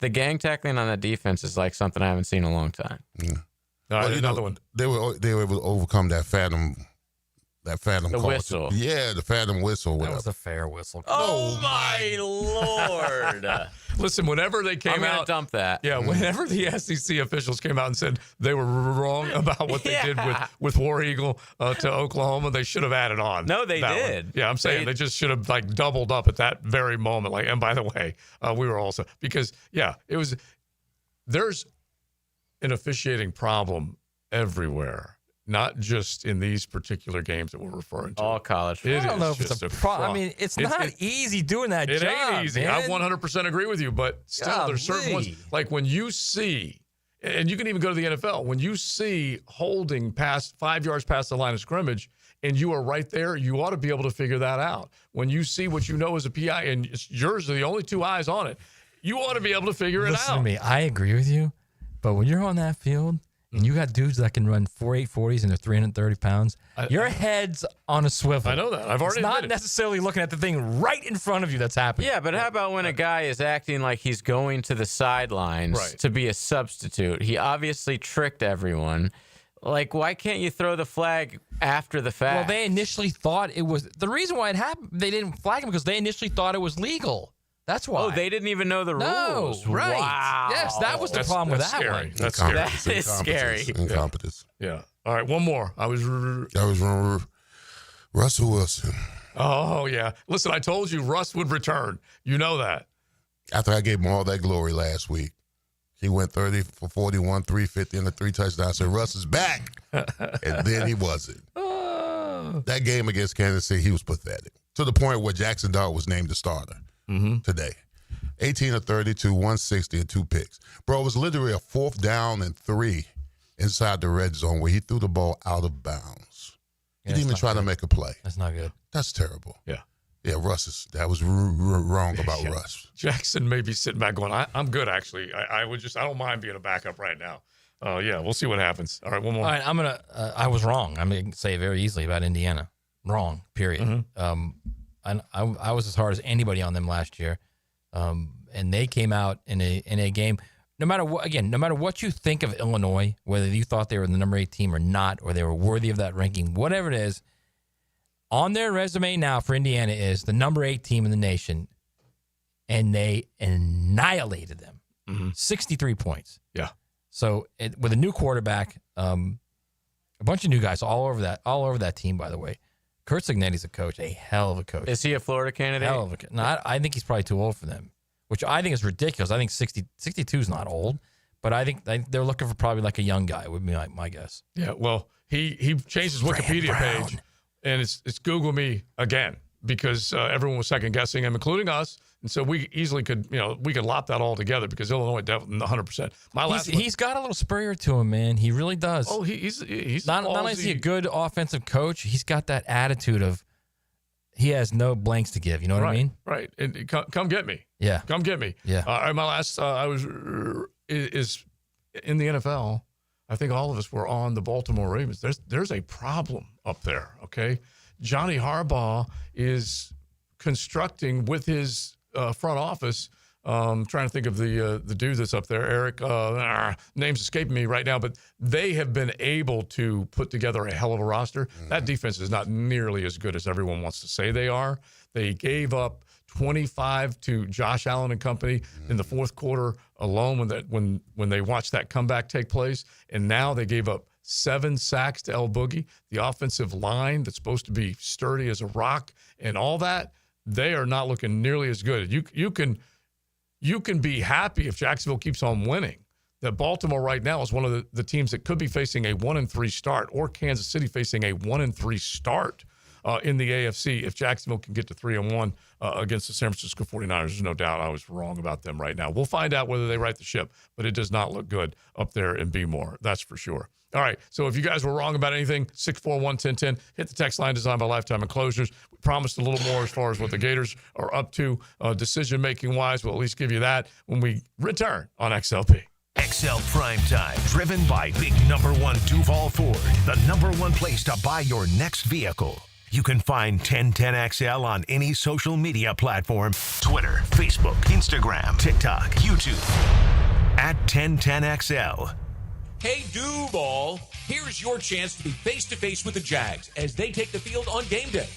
the gang tackling on that defense is like something I haven't seen in a long time. Yeah. Well, another one. They were able to overcome that phantom. The call. Whistle. Yeah, the phantom whistle. That was a fair whistle. Oh my Lord! Listen, whenever they came I'm gonna out, dump that. Yeah, whenever the SEC officials came out and said they were wrong about what they did with War Eagle to Oklahoma, they should have added on. No, they did. One. Yeah, I'm saying they just should have like doubled up at that very moment. Like, and by the way, we were also because it was. There's an officiating problem everywhere. Not just in these particular games that we're referring to. All college. I don't know if it's a problem. I mean, it's not easy doing that job. It ain't easy. Man. I 100% agree with you, but still, there's certain ones. Like when you see, and you can even go to the NFL, when you see holding past 5 yards past the line of scrimmage, and you are right there, you ought to be able to figure that out. When you see what you know as a PI, and yours are the only 2 eyes on it, you ought to be able to figure it out. Listen to me. I agree with you, but when you're on that field, and you got dudes that can run 4.840s and they're 330 pounds, your head's on a swivel. I know that. I've already It's not admitted. necessarily looking at the thing right in front of you that's happening. Yeah, but how about when a guy is acting like he's going to the sidelines to be a substitute? He obviously tricked everyone. Like, why can't you throw the flag after the fact? Well, they initially thought it was... The reason why it happened, they didn't flag him because they initially thought it was legal. That's why. Oh, they didn't even know the rules. No, right. Wow. Yes, that was the problem with that scary. one. That's scary. That is scary. Incompetence. Yeah. All right, one more. I was wrong. Russell Wilson. Oh, yeah. Listen, I told you Russ would return. You know that. After I gave him all that glory last week, he went 30 for 41, 350, and the 3 touchdowns. I said, Russ is back. And then he wasn't. That game against Kansas City, he was pathetic. To the point where Jackson Dart was named the starter today. 18 of 32, 160, and 2 picks. Bro, it was literally a 4th down and 3 inside the red zone where he threw the ball out of bounds. He didn't even try to make a play. That's not good. That's terrible. Yeah. Yeah, that was wrong about Russ. Jackson may be sitting back going, I'm good, actually. I don't mind being a backup right now. Yeah, we'll see what happens. All right, one more. All right, I'm going to, I was wrong. I'm going to say it very easily about Indiana. Wrong, period. I was as hard as anybody on them last year. And they came out in a game. no matter what you think of Illinois, whether you thought they were the number 8 team or not, or they were worthy of that ranking, whatever it is, on their resume now for Indiana is the number 8 team in the nation, and they annihilated them, 63 points. Yeah. So with a new quarterback, a bunch of new guys all over that team. By the way, Kurt Cignetti's a coach, a hell of a coach. Is he a Florida candidate? Hell of a, no, I think he's probably too old for them, which I think is ridiculous. I think 62 is not old, but I think they're looking for probably like a young guy would be my guess. Yeah, well, he changed his Wikipedia page, and it's Google me again because everyone was second guessing him, including us, and so we easily could lop that all together because Illinois definitely 100%. He's got a little Spurrier to him, man. He really does. Oh, he's not only is he a good offensive coach, he's got that attitude of he has no blanks to give. You know what I mean? Right. And come get me. Yeah. Come get me. Yeah. My last is in the NFL. I think all of us were on the Baltimore Ravens. There's a problem up there. Okay, Johnny Harbaugh is constructing with his front office. Trying to think of the dude that's up there, Eric. Name's escaping me right now, but they have been able to put together a hell of a roster. That defense is not nearly as good as everyone wants to say they are. They gave up 25 to Josh Allen and company in the fourth quarter alone when they watched that comeback take place, and now they gave up 7 sacks to El Boogie. The offensive line that's supposed to be sturdy as a rock and all that, they are not looking nearly as good. You can be happy if Jacksonville keeps on winning. That Baltimore right now is one of the teams that could be facing a 1-3 start, or Kansas City facing a 1-3 start in the AFC if Jacksonville can get to 3-1 against the San Francisco 49ers. There's no doubt I was wrong about them right now. We'll find out whether they right the ship, but it does not look good up there in B-More. That's for sure. All right, so if you guys were wrong about anything, 641-1010, hit the text line designed by Lifetime Enclosures. We promised a little more as far as what the Gators are up to decision-making wise. We'll at least give you that when we return on XLP. XL Primetime, driven by big number 1 Duval Ford, the number 1 place to buy your next vehicle. You can find 1010XL on any social media platform: Twitter, Facebook, Instagram, TikTok, YouTube. At 1010XL. Hey, Duval, here's your chance to be face-to-face with the Jags as they take the field on game day.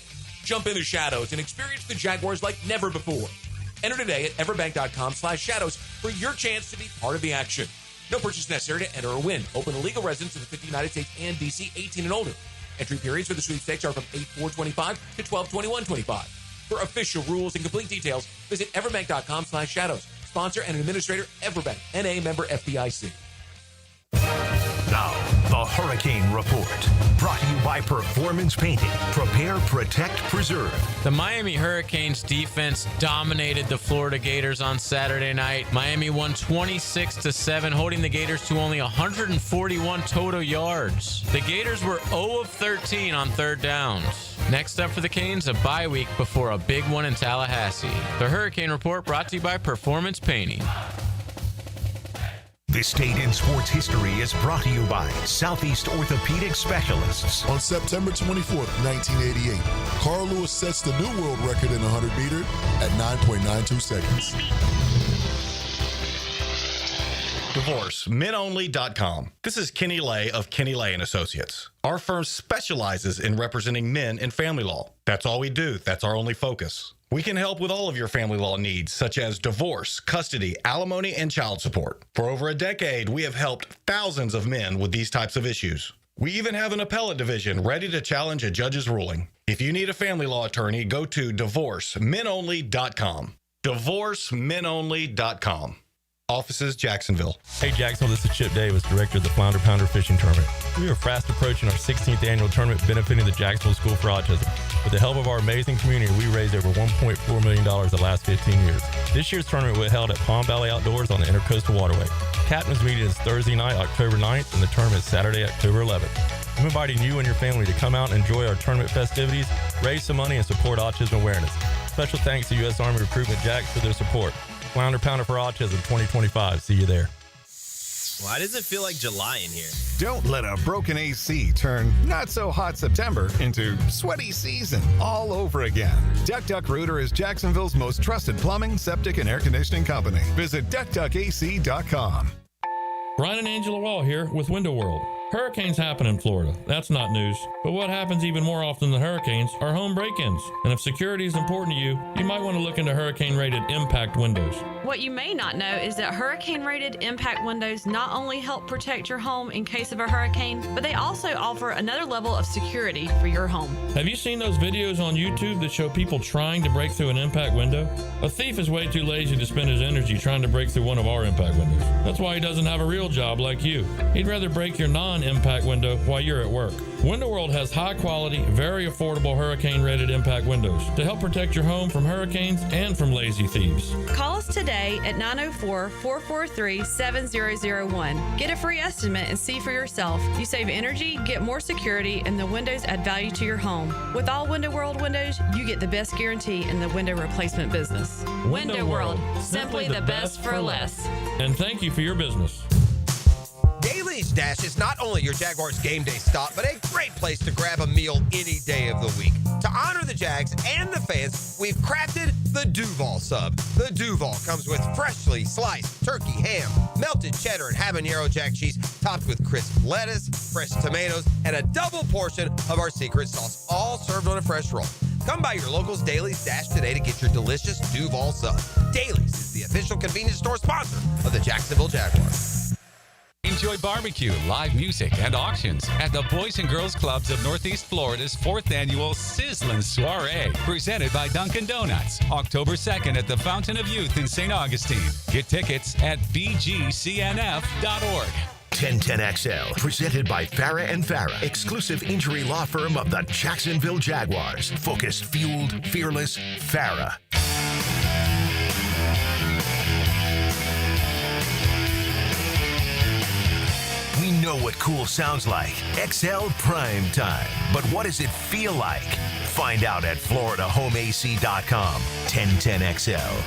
Jump in the shadows and experience the Jaguars like never before. Enter today at everbank.com/shadows for your chance to be part of the action. No purchase necessary to enter or win. Open to legal residents of the 50 United States and D.C., 18 and older. Entry periods for the sweepstakes are from 8/4/25 to 12/21/25. For official rules and complete details, visit everbank.com/shadows. Sponsor and administrator, Everbank, N.A. member FDIC. Now, the Hurricane Report, brought to you by Performance Painting. Prepare, protect, preserve. The Miami Hurricanes defense dominated the Florida Gators on Saturday night. Miami won 26-7, holding the Gators to only 141 total yards. The Gators were 0 of 13 on third downs. Next up for the Canes, a bye week before a big one in Tallahassee. The Hurricane Report brought to you by Performance Painting. This Date in Sports History is brought to you by Southeast Orthopedic Specialists. On September 24th, 1988, Carl Lewis sets the new world record in the 100-meter at 9.92 seconds. DivorceMenOnly.com. This is Kenny Lay of Kenny Lay & Associates. Our firm specializes in representing men in family law. That's all we do. That's our only focus. We can help with all of your family law needs, such as divorce, custody, alimony, and child support. For over a decade, we have helped thousands of men with these types of issues. We even have an appellate division ready to challenge a judge's ruling. If you need a family law attorney, go to DivorceMenOnly.com. DivorceMenOnly.com. Offices, Jacksonville. Hey, Jacksonville, this is Chip Davis, director of the Flounder Pounder Fishing Tournament. We are fast approaching our 16th annual tournament benefiting the Jacksonville School for Autism. With the help of our amazing community, we raised over $1.4 million the last 15 years. This year's tournament will be held at Palm Valley Outdoors on the Intercoastal Waterway. Captain's meeting is Thursday night, October 9th, and the tournament is Saturday, October 11th. I'm inviting you and your family to come out and enjoy our tournament festivities, raise some money, and support autism awareness. Special thanks to U.S. Army Recruitment Jacks for their support. Flounder Pounder for Autism 2025. See you there. Why does it feel like July in here? Don't let a broken AC turn not so hot September into sweaty season all over again. Duck Rooter is Jacksonville's most trusted plumbing, septic, and air conditioning company. Visit duckduckac.com. Brian and Angela Wall here with Window World. Hurricanes happen in Florida. That's not news. But what happens even more often than hurricanes are home break-ins. And if security is important to you, you might want to look into hurricane-rated impact windows. What you may not know is that hurricane-rated impact windows not only help protect your home in case of a hurricane, but they also offer another level of security for your home. Have you seen those videos on YouTube that show people trying to break through an impact window? A thief is way too lazy to spend his energy trying to break through one of our impact windows. That's why he doesn't have a real job like you. He'd rather break your non-impact window while you're at work. Window World has high-quality, very affordable hurricane-rated impact windows to help protect your home from hurricanes and from lazy thieves. Call us today at 904-443-7001. Get a free estimate and see for yourself. You save energy, get more security, and the windows add value to your home. With all Window World windows, you get the best guarantee in the window replacement business. Window World, simply the best for less. And thank you for your business. Daly's Dash is not only your Jaguars game day stop, but a great place to grab a meal any day of the week. To honor the Jags and the fans, we've crafted the Duval sub. The Duval comes with freshly sliced turkey ham, melted cheddar and habanero jack cheese, topped with crisp lettuce, fresh tomatoes, and a double portion of our secret sauce, all served on a fresh roll. Come by your local's Daly's Dash today to get your delicious Duval sub. Daly's is the official convenience store sponsor of the Jacksonville Jaguars. Enjoy barbecue, live music, and auctions at the Boys and Girls Clubs of Northeast Florida's 4th annual Sizzlin' Soiree, presented by Dunkin' Donuts, October 2nd at the Fountain of Youth in St. Augustine. Get tickets at bgcnf.org. 1010XL, presented by Farah and Farah, exclusive injury law firm of the Jacksonville Jaguars. Focused, fueled, fearless, Farah. We know what cool sounds like. XL Primetime. But what does it feel like? Find out at FloridaHomeAC.com. 1010XL.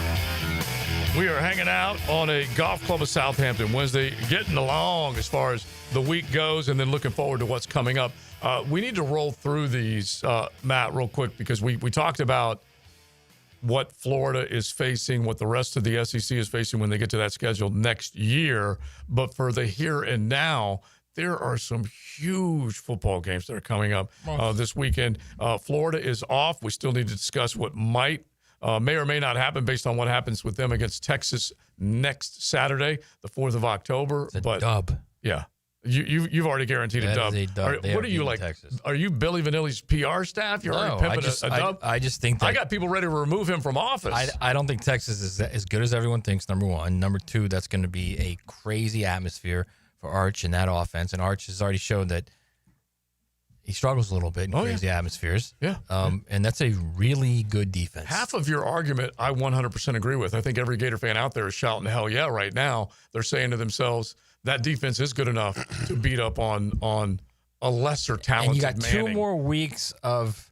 We are hanging out on a golf club of Southampton Wednesday, getting along as far as the week goes, and then looking forward to what's coming up. We need to roll through these, Matt, real quick, because we talked about what Florida is facing, what the rest of the SEC is facing when they get to that schedule next year. But for the here and now, there are some huge football games that are coming up this weekend. Florida is off. We still need to discuss what may or may not happen based on what happens with them against Texas next Saturday, the 4th of October. It's a dub. Yeah. You've already guaranteed a dub. What are you like? Texas. Are you Billy Vanilli's PR staff? You're already pimping a dub? I just think that I got people ready to remove him from office. I don't think Texas is as good as everyone thinks, number one. Number two, that's going to be a crazy atmosphere for Arch and that offense. And Arch has already shown that he struggles a little bit in crazy atmospheres. Yeah. And that's a really good defense. Half of your argument, I 100% agree with. I think every Gator fan out there is shouting hell yeah right now. They're saying to themselves, that defense is good enough to beat up on a lesser talented And you got Manning. 2 more weeks of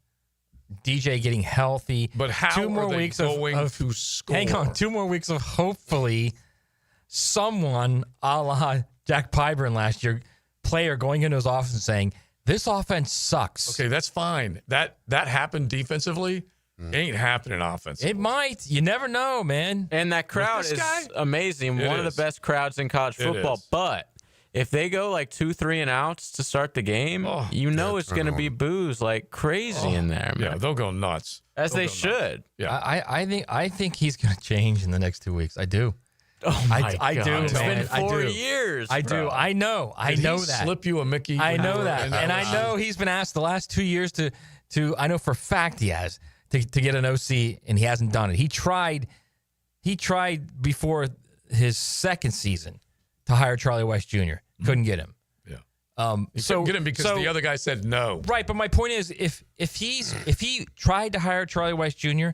DJ getting healthy. But how 2 more are they weeks going of to score? Hang on, 2 more weeks of hopefully someone a la Jack Pyburn last year, player going into his office and saying, this offense sucks. Okay, that's fine. That happened defensively. Ain't happening offensively. It might. You never know, man. And that crowd is amazing. One of the best crowds in college football. But if they go like 2-3 and outs to start the game, you know it's going to be boos like crazy in there, man. Yeah, they'll go nuts. They should. Nuts. Yeah, I think he's going to change in the next 2 weeks. I do. Oh my I God. do. It's man. been 4 years. I do. I know. I Did know he that. Slip you a Mickey. I know that, and I know he's been asked the last 2 years to. I know for a fact he has to get an OC, and he hasn't done it. He tried before his second season to hire Charlie Weiss Jr. Couldn't get him. Yeah. He couldn't get him because the other guy said no. Right, but my point is, if he tried to hire Charlie Weiss Jr.,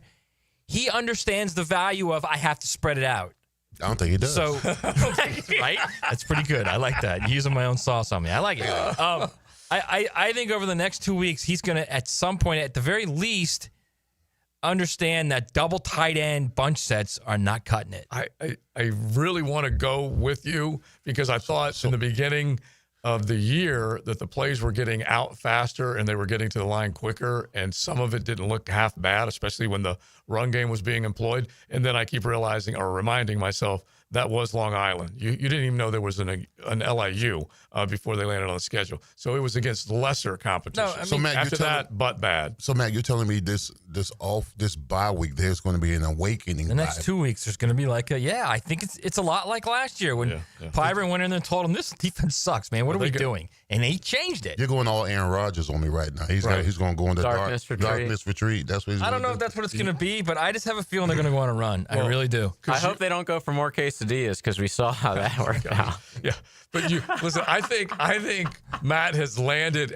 he understands the value of I have to spread it out. I don't think he does. So, right? That's pretty good. I like that. Using my own sauce on me. I like it. I think over the next 2 weeks, he's going to, at some point, at the very least, understand that double tight end bunch sets are not cutting it. I really want to go with you because I thought in the beginning of the year that the plays were getting out faster and they were getting to the line quicker, and some of it didn't look half bad, especially when the run game was being employed. And then I keep realizing or reminding myself that was Long Island. You didn't even know there was an LIU before they landed on the schedule. So it was against lesser competition. No, I mean, so Matt, after that, but bad. So Matt, you're telling me this bye week there's going to be an awakening. The next 2 weeks there's going to be like I think it's a lot like last year when Pyron went in there and told him this defense sucks, man. What are we doing? And he changed it. You're going all Aaron Rodgers on me right now. He's going to go into darkness retreat. That's what he's I don't know if that's what it's going to be, but I just have a feeling they're going to go on a run. I really do. I hope they don't go for more quesadillas because we saw how that worked out. Yeah, but you listen. I think Matt has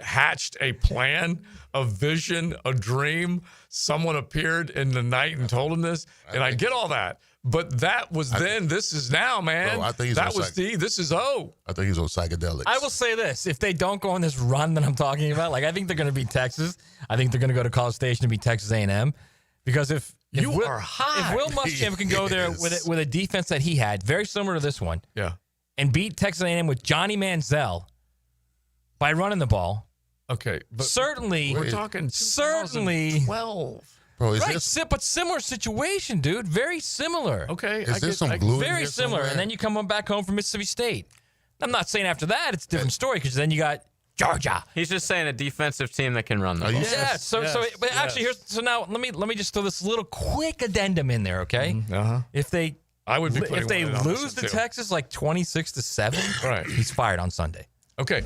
hatched a plan, a vision, a dream. Someone appeared in the night and told him this, and I get all that. But that was then. This is now, man. Bro, I think This is O. I think he's on psychedelics. I will say this: if they don't go on this run that I'm talking about, like I think they're going to beat Texas. I think they're going to go to College Station and beat Texas A&M, because if Will Muschamp can go there with a defense that he had, very similar to this one, and beat Texas A&M with Johnny Manziel by running the ball. Okay, but certainly we're talking 2012. Bro, but similar situation, dude. Very similar. Okay, is there some glue? Very similar, and then you come back home from Mississippi State. I'm not saying after that it's a different story, because then you got Georgia. He's just saying a defensive team that can run the ball. Actually, now let me just throw this little quick addendum in there, okay? If they lose to Texas like 26-7, right, he's fired on Sunday. Okay,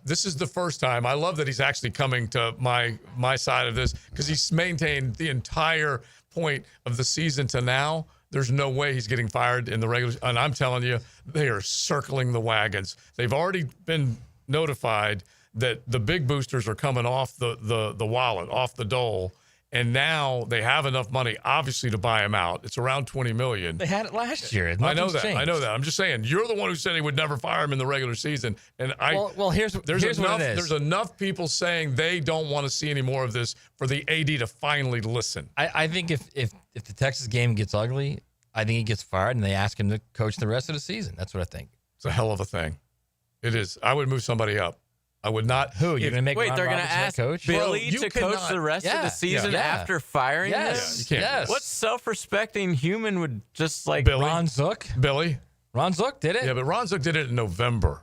this is the first time. I love that he's actually coming to my side of this, because he's maintained the entire point of the season to now. There's no way he's getting fired in the regular. And I'm telling you, they are circling the wagons. They've already been notified that the big boosters are coming off the wallet, off the dole. And now they have enough money, obviously, to buy him out. It's around $20 million. They had it last year. I know that. I'm just saying, you're the one who said he would never fire him in the regular season. And here's what it is. There's enough people saying they don't want to see any more of this for the AD to finally listen. I think if the Texas game gets ugly, I think he gets fired and they ask him to coach the rest of the season. That's what I think. It's a hell of a thing. It is. I would move somebody up. I would not. Who? You're going to make They're going to ask coach? Billy to coach the rest of the season after firing him? Yes. You can't. Yes. What self-respecting human would just like... Ron Zook? Ron Zook did it? Yeah, but Ron Zook did it in November.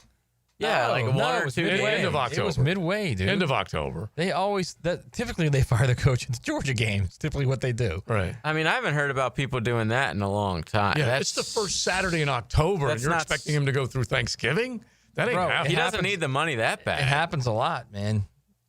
Yeah, like 1 or 2 days. End of October. It was midway, dude. End of October. Typically they fire the coach at the Georgia game. It's typically what they do. Right. I mean, I haven't heard about people doing that in a long time. Yeah, it's the first Saturday in October, and you're expecting him to go through Thanksgiving? That ain't happening. He doesn't need the money that bad. It happens a lot, man.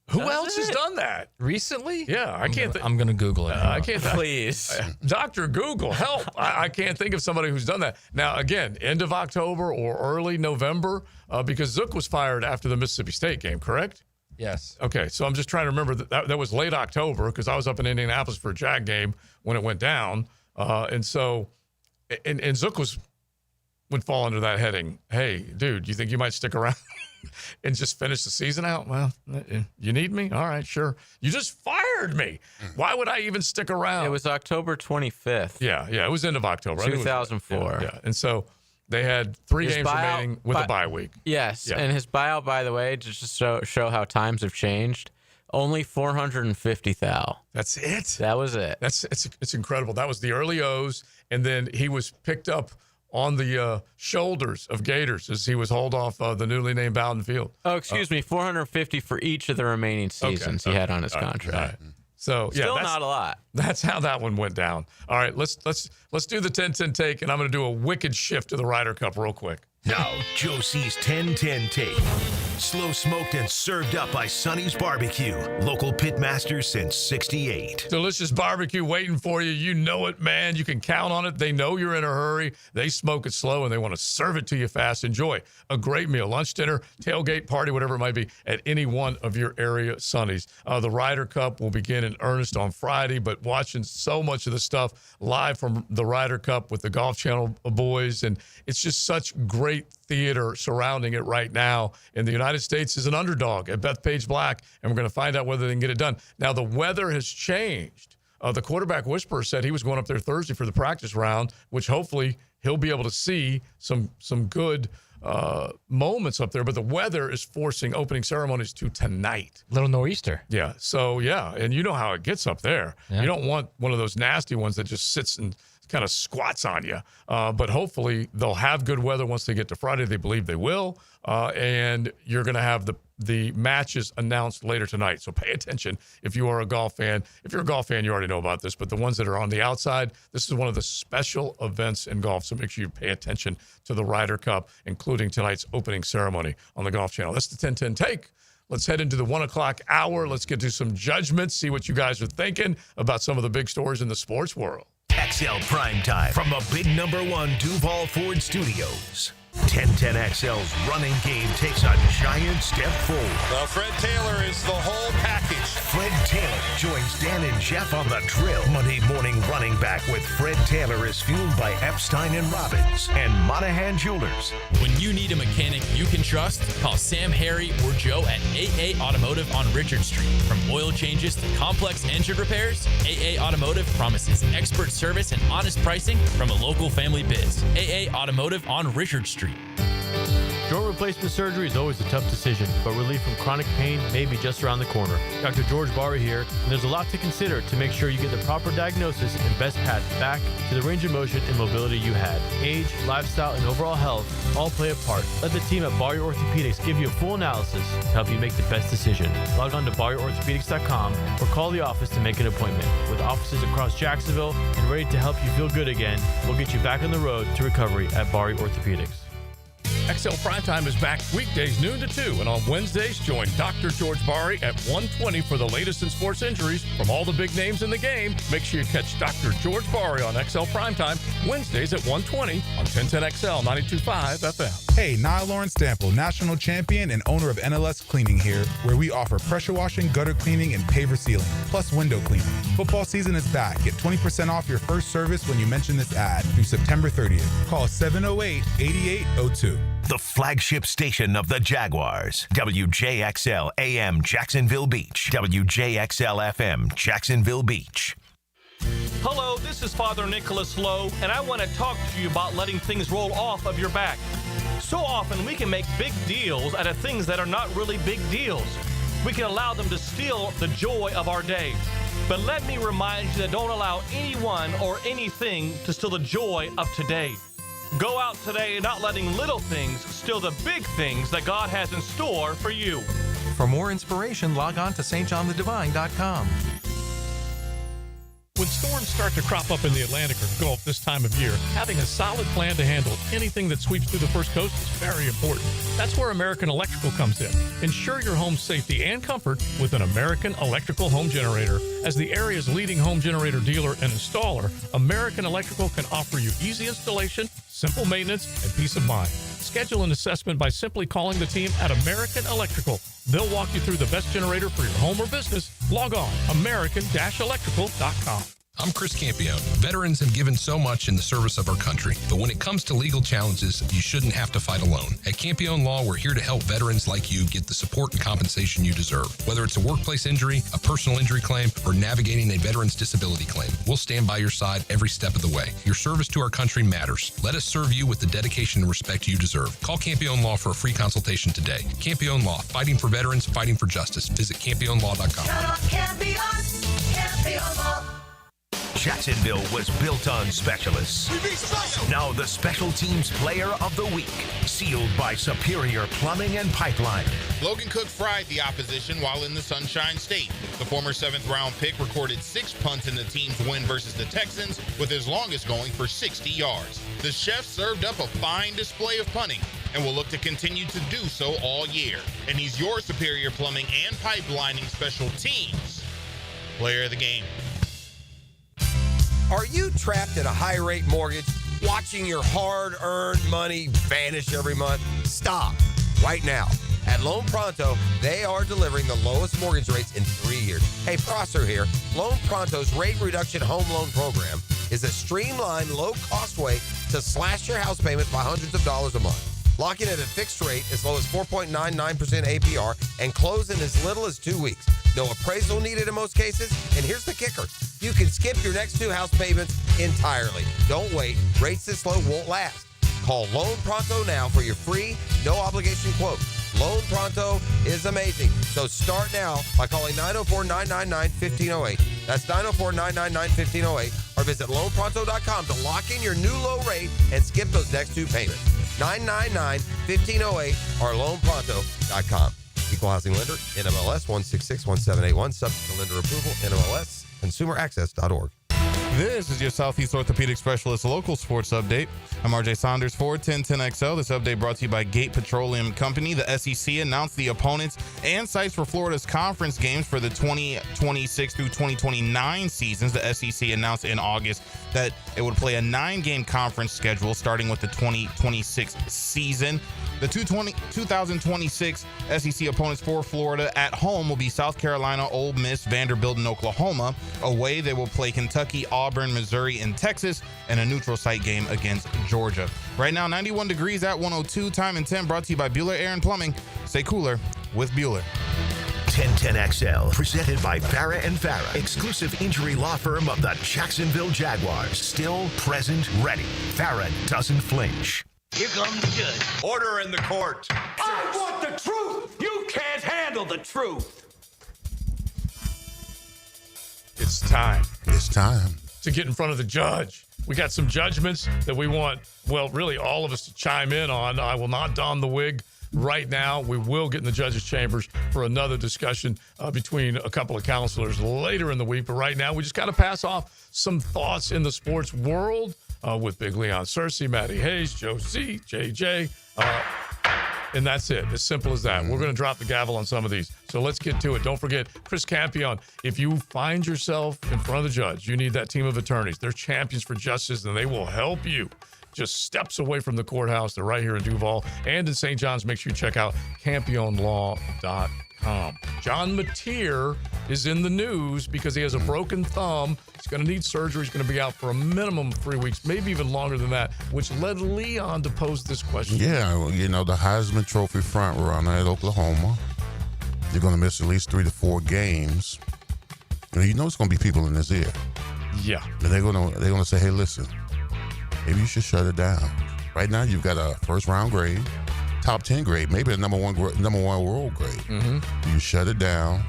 Who else has done that recently? Yeah, I can't. I'm gonna Google it. I can't. Please, Dr. Google, help! I can't think of somebody who's done that. Now, again, end of October or early November, because Zook was fired after the Mississippi State game, correct? Yes. Okay, so I'm just trying to remember that was late October, because I was up in Indianapolis for a Jag game when it went down, and so Zook would fall under that heading. Hey, dude, you think you might stick around and just finish the season out? Well, you need me? All right, sure. You just fired me. Why would I even stick around? It was October 25th. Yeah, it was end of October. 2004. Yeah, and so they had 3 games remaining with a bye week. Yes, and his buyout, by the way, just to show how times have changed, only 450 thou. That's it? That was it. It's incredible. That was the early O's, and then he was picked up on the shoulders of Gators as he was hauled off the newly named Bowden Field. Oh, excuse me, 450 for each of the remaining seasons he had on his contract. Right. So still not a lot. That's how that one went down. All right, let's do the 10-10 take, and I'm going to do a wicked shift to the Ryder Cup real quick. Now, Josie's 10-10 take. Slow smoked and served up by Sonny's Barbecue. Local pitmaster since 68. Delicious barbecue waiting for you. You know it, man. You can count on it. They know you're in a hurry. They smoke it slow, and they want to serve it to you fast. Enjoy a great meal, lunch, dinner, tailgate, party, whatever it might be, at any one of your area Sonny's. The Ryder Cup will begin in earnest on Friday, but watching so much of the stuff live from the Ryder Cup with the Golf Channel boys, and it's just such great theater surrounding it right now. And the United States is an underdog at Bethpage Black, and we're going to find out whether they can get it done. Now, the weather has changed The quarterback whisperer said he was going up there Thursday for the practice round, which hopefully he'll be able to see some good moments up there. But the weather is forcing opening ceremonies to tonight. Little nor'easter. Yeah. So, yeah. And you know how it gets up there. Yeah. You don't want one of those nasty ones that just sits and kind of squats on you. But hopefully they'll have good weather once they get to Friday. They believe they will. And you're going to have the matches announced later tonight. So pay attention if you are a golf fan. If you're a golf fan, you already know about this. But the ones that are on the outside, this is one of the special events in golf. So make sure you pay attention to the Ryder Cup, including tonight's opening ceremony on the Golf Channel. That's the 10-10 Take. Let's head into the 1 o'clock hour. Let's get to some judgments, see what you guys are thinking about some of the big stories in the sports world. XL Primetime from the big #1 Duval Ford Studios. 1010XL's running game takes a giant step forward. Well, Fred Taylor is the whole package. Fred Taylor joins Dan and Jeff on the drill. Monday morning running back with Fred Taylor is fueled by Epstein and Robbins and Monahan Jewelers. When you need a mechanic you can trust, call Sam, Harry, or Joe at AA Automotive on Richard Street. From oil changes to complex engine repairs, AA Automotive promises expert service and honest pricing from a local family biz. AA Automotive on Richard Street. Joint replacement surgery is always a tough decision, but relief from chronic pain may be just around the corner. Dr. George Bari here, and there's a lot to consider to make sure you get the proper diagnosis and best path back to the range of motion and mobility you had. Age, lifestyle, and overall health all play a part. Let the team at Bari Orthopedics give you a full analysis to help you make the best decision. Log on to BariOrthopedics.com or call the office to make an appointment. With offices across Jacksonville and ready to help you feel good again, we'll get you back on the road to recovery at Bari Orthopedics. XL Primetime is back weekdays noon to 2, and on Wednesdays, join Dr. George Bari at 1:20 for the latest in sports injuries from all the big names in the game. Make sure you catch Dr. George Bari on XL Primetime Wednesdays at 1:20 on 1010XL 92.5 FM. Hey, Niall Lawrence Stample, national champion and owner of NLS Cleaning here, where we offer pressure washing, gutter cleaning, and paver sealing, plus window cleaning. Football season is back. Get 20% off your first service when you mention this ad through September 30th. Call 708-8802. The flagship station of the Jaguars. WJXL AM Jacksonville Beach. WJXL FM Jacksonville Beach. Hello, this is Father Nicholas Lowe, and I want to talk to you about letting things roll off of your back. So often we can make big deals out of things that are not really big deals. We can allow them to steal the joy of our day. But let me remind you that don't allow anyone or anything to steal the joy of today. Go out today not letting little things steal the big things that God has in store for you. For more inspiration, log on to stjohnthedivine.com. When storms start to crop up in the Atlantic or Gulf this time of year, having a solid plan to handle anything that sweeps through the First Coast is very important. That's where American Electrical comes in. Ensure your home's safety and comfort with an American Electrical home generator. As the area's leading home generator dealer and installer, American Electrical can offer you easy installation, simple maintenance, and peace of mind. Schedule an assessment by simply calling the team at American Electrical. They'll walk you through the best generator for your home or business. Log on, american-electrical.com. I'm Chris Campione. Veterans have given so much in the service of our country, but when it comes to legal challenges, you shouldn't have to fight alone. At Campione Law, we're here to help veterans like you get the support and compensation you deserve. Whether it's a workplace injury, a personal injury claim, or navigating a veteran's disability claim, we'll stand by your side every step of the way. Your service to our country matters. Let us serve you with the dedication and respect you deserve. Call Campione Law for a free consultation today. Campione Law, fighting for veterans, fighting for justice. Visit CampioneLaw.com. Campione Law. Jacksonville was built on specialists. Now the Special Teams Player of the Week, sealed by Superior Plumbing and Pipeline. Logan Cook fried the opposition while in the Sunshine State. The former 7th-round pick recorded 6 punts in the team's win versus the Texans, with his longest going for 60 yards. The Chef served up a fine display of punting and will look to continue to do so all year. And he's your Superior Plumbing and Pipelining Special Teams Player of the Game. Are you trapped in a high-rate mortgage, watching your hard-earned money vanish every month? Stop right now. At Loan Pronto, they are delivering the lowest mortgage rates in 3 years. Hey, Prosser here. Loan Pronto's rate reduction home loan program is a streamlined, low-cost way to slash your house payments by hundreds of dollars a month. Lock in at a fixed rate as low as 4.99% APR and close in as little as 2 weeks. No appraisal needed in most cases. And here's the kicker. you can skip your next 2 house payments entirely. Don't wait. Rates this low won't last. Call Loan Pronto now for your free, no obligation quote. Loan Pronto is amazing. So start now by calling 904-999-1508. That's 904-999-1508. Or visit loanpronto.com to lock in your new low rate and skip those next 2 payments. 999-1508 or loanpronto.com. Equal housing lender, NMLS 1661781. Subject to lender approval, NMLS, consumeraccess.org. This is your Southeast Orthopedic Specialist local sports update. I'm RJ Saunders for 1010XL. This update brought to you by Gate Petroleum Company. The SEC announced the opponents and sites for Florida's conference games for the 2026 through 2029 seasons. The SEC announced in August that it would play a 9-game conference schedule starting with the 2026 season. The 2026 SEC opponents for Florida at home will be South Carolina, Ole Miss, Vanderbilt, and Oklahoma. Away, they will play Kentucky, Auburn, Missouri, and Texas, and a neutral site game against Georgia. Right now, 91 degrees at 102. Time and 10 brought to you by Bueller Air and Plumbing. Stay cooler with Bueller. 1010XL, presented by Farah and Farah, exclusive injury law firm of the Jacksonville Jaguars. Still, present, ready. Farah doesn't flinch. Here comes the judge. Order in the court. I want the truth. You can't handle the truth. It's time. It's time to get in front of the judge. We got some judgments that we want, well, really all of us to chime in on. I will not don the wig right now. We will get in the judges' chambers for another discussion between a couple of counselors later in the week. But right now, we just got to pass off some thoughts in the sports world with Big Leon Searcy, Matty Hayes, Joe C, JJ. And that's it. As simple as that. We're going to drop the gavel on some of these. So let's get to it. Don't forget, Chris Campion, if you find yourself in front of the judge, you need that team of attorneys. They're champions for justice, and they will help you. Just steps away from the courthouse. They're right here in Duval and in St. John's. Make sure you check out campionlaw.com. John Matir is in the news because he has a broken thumb. He's going to need surgery. He's going to be out for a minimum of 3 weeks, maybe even longer than that, which led Leon to pose this question. Yeah, you know, the Heisman Trophy front runner at Oklahoma. You're going to miss at least 3 to 4 games. And you know it's going to be people in his ear. Yeah. And they're going to say, hey, listen, maybe you should shut it down. Right now, you've got a first-round grade, top 10 grade, maybe a number one world grade. Mm-hmm. You shut it down,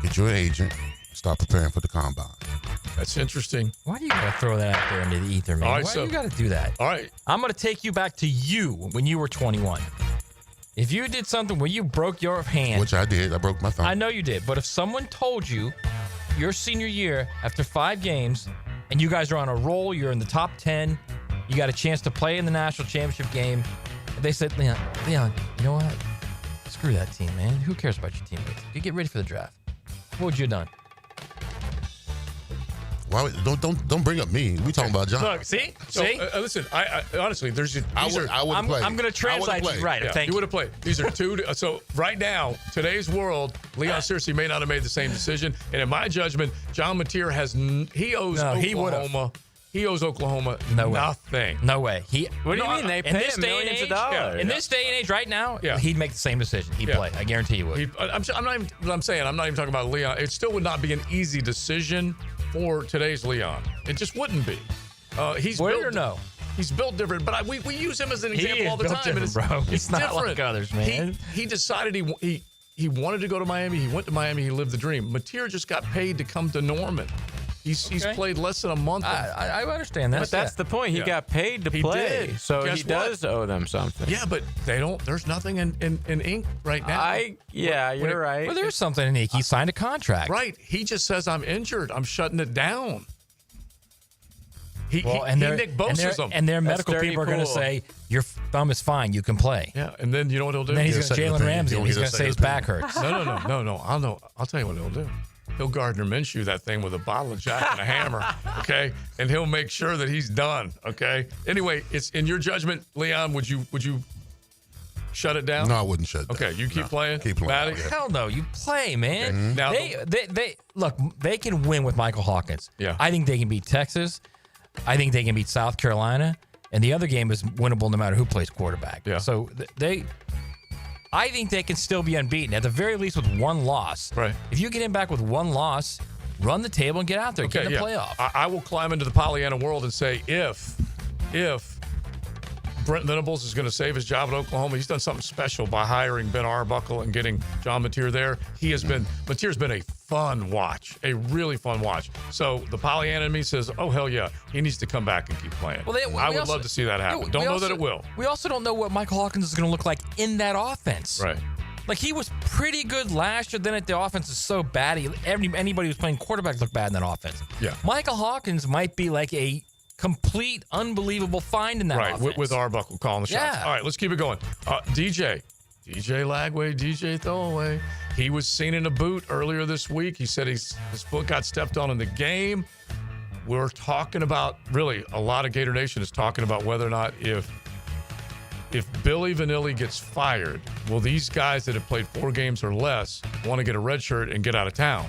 get you an agent, start preparing for the combine. That's interesting. Why do you got to throw that out there into the ether, man? All right, Why so, do you got to do that? All right. I'm going to take you back to you when you were 21. If you did something where you broke your hand. Which I did. I broke my thumb. I know you did. But if someone told you your senior year, after 5 games, and you guys are on a roll, you're in the top 10, you got a chance to play in the national championship game, they said, Leon, you know what? Screw that team, man. Who cares about your teammates? You get ready for the draft. What would you have done? Why? Don't bring up me. We talking about John. Look, see? Listen, I honestly, I wouldn't play. I'm going to translate you. Right, yeah, thank you. You would have played. These are two. So right now, today's world, Leon Searcy may not have made the same decision. And in my judgment, John Matir owes Oklahoma. He owes Oklahoma nothing. No way. What do you mean? They pay him millions of dollars. In this day and age, right now, he'd make the same decision. He'd play. I guarantee he would. I'm not even talking about Leon. It still would not be an easy decision for today's Leon. It just wouldn't be. He's Would built, or no? He's built different, but we use him as an example all the time. Bro. He's not different. like others, man. He decided he wanted to go to Miami. He went to Miami. He lived the dream. Matir just got paid to come to Norman. He's played less than a month. I understand that. But that's the point. He got paid to play. Did. So Guess he does owe them something. Yeah, but they don't. There's nothing in ink right now. You're right. Well, there's something in ink. He signed a contract. Right. He just says, I'm injured. I'm shutting it down. He Nick Bosa's them. And their medical people are going to say, your thumb is fine. You can play. Yeah, and then you know what he'll do? And then he's going to Jalen Ramsey. He's going to say his back hurts. No. I'll tell you what he'll do. He'll Gardner Minshew that thing with a bottle of Jack and a hammer, okay? And he'll make sure that he's done, okay? Anyway, it's in your judgment, Leon. Would you shut it down? No, I wouldn't shut it down. Okay, you keep playing. Keep playing. Yeah. Hell no, you play, man. Okay. Now they look. They can win with Michael Hawkins. Yeah, I think they can beat Texas. I think they can beat South Carolina, and the other game is winnable no matter who plays quarterback. Yeah. So I think they can still be unbeaten, at the very least with one loss. Right. If you get him back with one loss, run the table and get out there, get in the playoff. I will climb into the Pollyanna world and say if Brent Venables is going to save his job at Oklahoma, he's done something special by hiring Ben Arbuckle and getting John Matir there. Matir's been a fun watch, a really fun watch. So the Pollyanna in me says, oh, hell yeah, he needs to come back and keep playing. I would love to see that happen. Don't know that it will. We also don't know what Michael Hawkins is going to look like in that offense. Right. Like, he was pretty good last year. Then the offense is so bad. Anybody who's playing quarterback looked bad in that offense. Yeah. Michael Hawkins might be like a complete, unbelievable find in that offense. Right, with Arbuckle calling the shots. Yeah. All right, let's keep it going. DJ Lagway, DJ Throwaway. He was seen in a boot earlier this week. He said his foot got stepped on in the game. We're talking about, really, a lot of Gator Nation is talking about whether or not if Billy Vanilli gets fired, will these guys that have played 4 games or less want to get a red shirt and get out of town?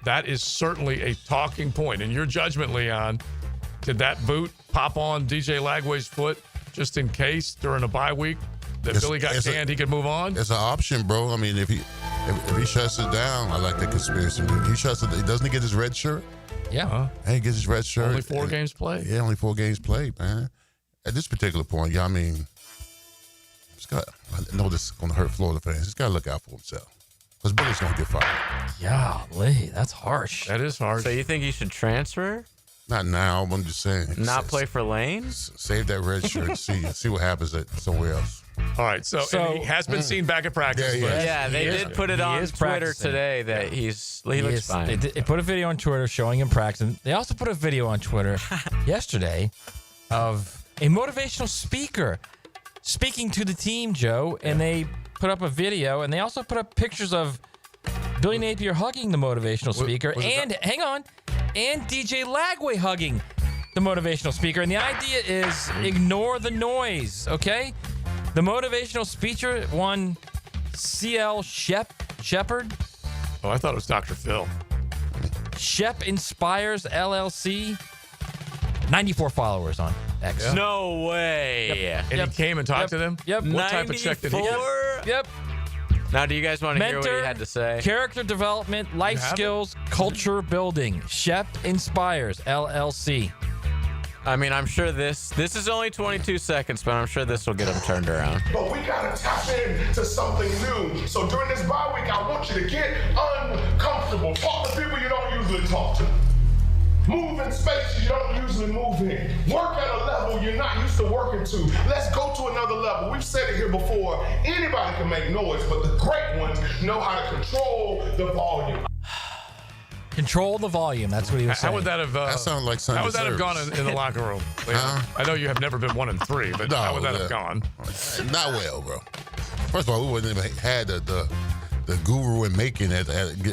That is certainly a talking point. In your judgment, Leon, did that boot pop on DJ Lagway's foot just in case during a bye week that Billy got canned, he could move on? It's an option, bro. I mean, if he shuts it down, I like the conspiracy. He shuts it. Doesn't he get his red shirt? Yeah. He gets his red shirt. Only 4 games played. Yeah, only 4 games played, man. At this particular point, I mean, I know this is going to hurt Florida fans. He's got to look out for himself. Because Billy's going to get fired. Golly, that's harsh. That is harsh. So you think he should transfer? Not now. I'm just saying. Not play for Lane? Save that red shirt and see what happens at somewhere else. All right. So and he has been seen back at practice. Yeah, they did put it on Twitter today that he looks fine. They put a video on Twitter showing him practicing. They also put a video on Twitter yesterday of a motivational speaker speaking to the team, Joe, and they put up a video, and they also put up pictures of Billy Napier hugging the motivational speaker, and DJ Lagway hugging the motivational speaker. And the idea is ignore the noise, okay? The motivational speaker, one CL Shepard. Oh, I thought it was Dr. Phil. Shep Inspires LLC. 94 followers on X. Yeah. No way. Yep. And he came and talked to them? Yep. What type of check did he get? Yep. Now, do you guys want to hear what he had to say? Character development, life skills, culture building. Shep Inspires LLC. I mean, I'm sure this is only 22 seconds, but I'm sure this will get him turned around. But we got to tap into something new. So during this bye week, I want you to get uncomfortable. Talk to people you don't usually talk to. Move in spaces you don't usually move in. Work at a level you're not used to working to. Let's go to another level. We've said it here before. Anybody can make noise, but the great ones know how to control the volume. Control the volume. That's what he was saying. How would that have? That sounds like Sunday How would that have gone in the locker room? I know you have never been 1-3, but how would that have gone? Not well, bro. First of all, we wouldn't have had the guru in making it,